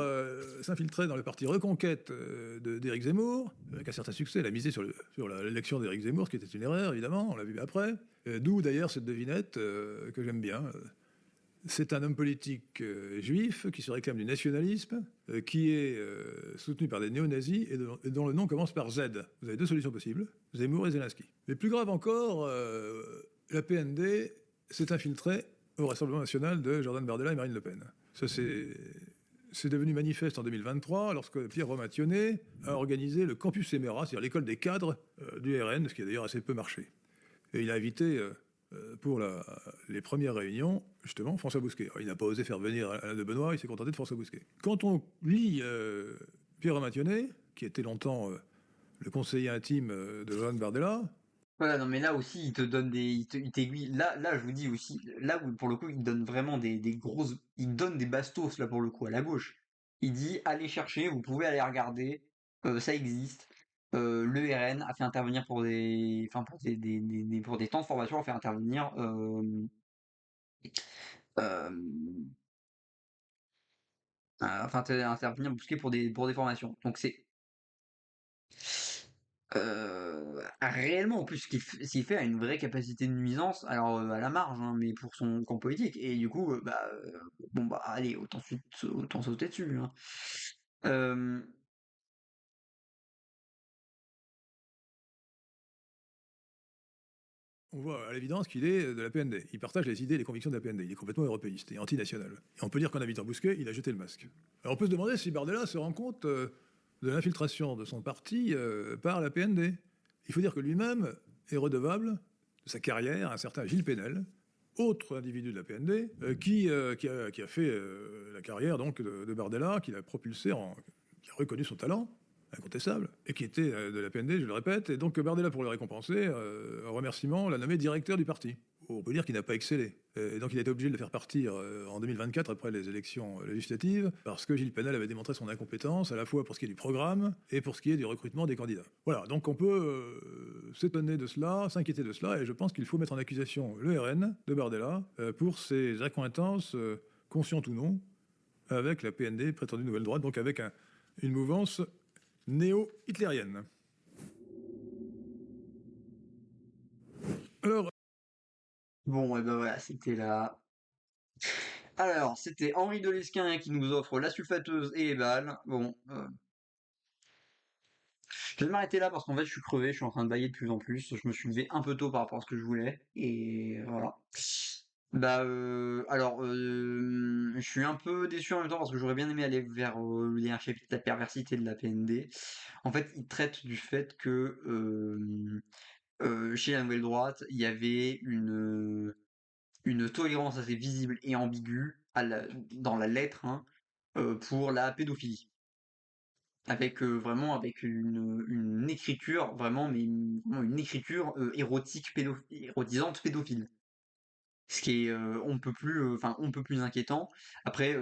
S2: s'infiltrer dans le parti Reconquête d'Éric Zemmour, avec un certain succès. Elle a misé sur l'élection d'Éric Zemmour, ce qui était une erreur, évidemment, on l'a vu après. D'où d'ailleurs cette devinette que j'aime bien. C'est un homme politique juif qui se réclame du nationalisme, qui est soutenu par des néo-nazis et dont le nom commence par Z. Vous avez deux solutions possibles, Zemmour et Zelensky. Mais plus grave encore, la PND s'est infiltrée au Rassemblement national de Jordan Bardella et Marine Le Pen. Ça, c'est devenu manifeste en 2023 lorsque Pierre Romationnet a organisé le campus Emera, c'est-à-dire l'école des cadres du RN, ce qui a d'ailleurs assez peu marché. Et il a invité pour les premières réunions, justement, François Bousquet. Alors, il n'a pas osé faire venir Alain de Benoît, il s'est contenté de François Bousquet. Quand on lit Pierre Romationnet, qui était longtemps le conseiller intime de Jordan Bardella,
S1: Voilà, non, mais là aussi, il te donne il t'aiguille. Là, je vous dis aussi, là où pour le coup, il donne vraiment des grosses, il donne des bastos là pour le coup à la gauche. Il dit, allez chercher, vous pouvez aller regarder, ça existe. Le RN a fait intervenir enfin pour des temps de formation, a fait intervenir, euh, intervenir Bousquet pour des formations. Donc c'est réellement, en plus, ce qu'il fait a une vraie capacité de nuisance, alors à la marge, hein, mais pour son camp politique. Et du coup, bon bah allez, autant sauter dessus, hein. Euh,
S2: on voit à l'évidence qu'il est de la PND. Il partage les idées et les convictions de la PND. Il est complètement européiste et antinational. Et on peut dire qu'en habitant Bousquet, il a jeté le masque. Alors on peut se demander si Bardella se rend compte de l'infiltration de son parti par la PND. Il faut dire que lui-même est redevable de sa carrière à un certain Gilles Pénel, autre individu de la PND, qui a fait la carrière donc de Bardella, qui l'a propulsé, qui a reconnu son talent incontestable, et qui était de la PND, je le répète, et donc Bardella, pour le récompenser, en remerciement, l'a nommé directeur du parti. On peut dire qu'il n'a pas excellé. Et donc il a été obligé de le faire partir en 2024, après les élections législatives, parce que Gilles Pénel avait démontré son incompétence, à la fois pour ce qui est du programme, et pour ce qui est du recrutement des candidats. Voilà, donc on peut s'étonner de cela, s'inquiéter de cela, et je pense qu'il faut mettre en accusation le RN de Bardella pour ses accointances, conscientes ou non, avec la PND, prétendue nouvelle droite, donc avec une mouvance néo-hitlérienne. Alors,
S1: Bon, et ben voilà, c'était là. Alors, c'était Henri de Lesquin qui nous offre la sulfateuse et les balles. Bon, je vais m'arrêter là parce qu'en fait, je suis crevé, je suis en train de bailler de plus en plus. Je me suis levé un peu tôt par rapport à ce que je voulais. Et voilà. Bah, je suis un peu déçu en même temps parce que j'aurais bien aimé aller vers les un chapitre de la perversité de la PND. En fait, il traite du fait que chez la Nouvelle Droite, il y avait une tolérance assez visible et ambiguë dans la lettre, hein, pour la pédophilie. Avec vraiment avec une écriture vraiment, mais vraiment une écriture érotique, érotisante, pédophile. Ce qui est on peut plus inquiétant. Après,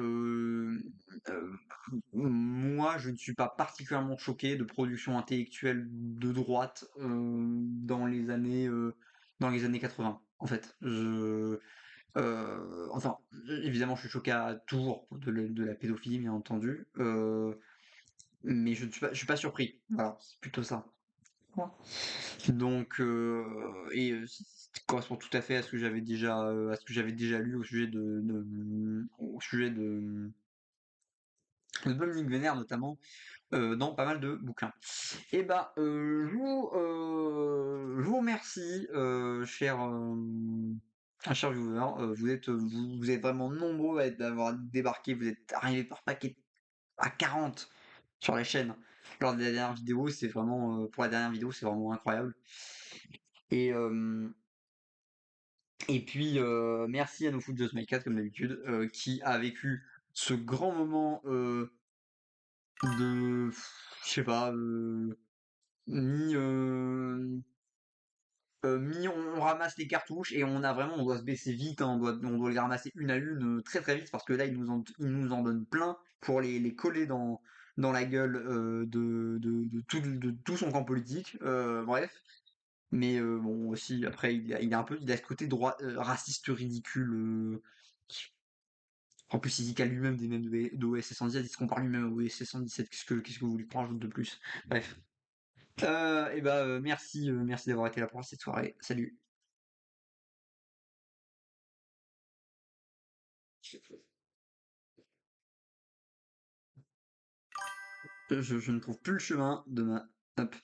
S1: moi, je ne suis pas particulièrement choqué de production intellectuelle de droite dans les années 80. En fait, enfin, évidemment, je suis choqué toujours de la pédophilie, bien entendu. Mais je suis pas surpris. Voilà, c'est plutôt ça. Donc, ça correspond tout à fait à ce que j'avais déjà, lu au sujet de Dominique Vénère notamment, dans pas mal de bouquins. Et bah, je vous remercie, chers viewers. Vous êtes vraiment nombreux à avoir débarqué. Vous êtes arrivés par paquet à 40 sur la chaîne lors de la dernière vidéo. C'est vraiment, pour la dernière vidéo, c'est vraiment incroyable. Et, puis, merci à NoFoot Just My Cat, comme d'habitude, qui a vécu ce grand moment de, je sais pas, mi, on ramasse les cartouches et on doit se baisser vite, hein, on doit les ramasser une à une, très très vite parce que là il nous en donne plein pour les coller dans la gueule de tout son camp politique. Bref. Mais bon, aussi, après, il a ce côté raciste ridicule. En plus, il dit qu'à lui-même des mêmes de OSS 117, il se compare lui-même à OSS 117. Qu'est-ce que vous voulez qu'on rajoute de plus? Bref. Merci d'avoir été là pour cette soirée. Salut. Je ne trouve plus le chemin de ma. Hop.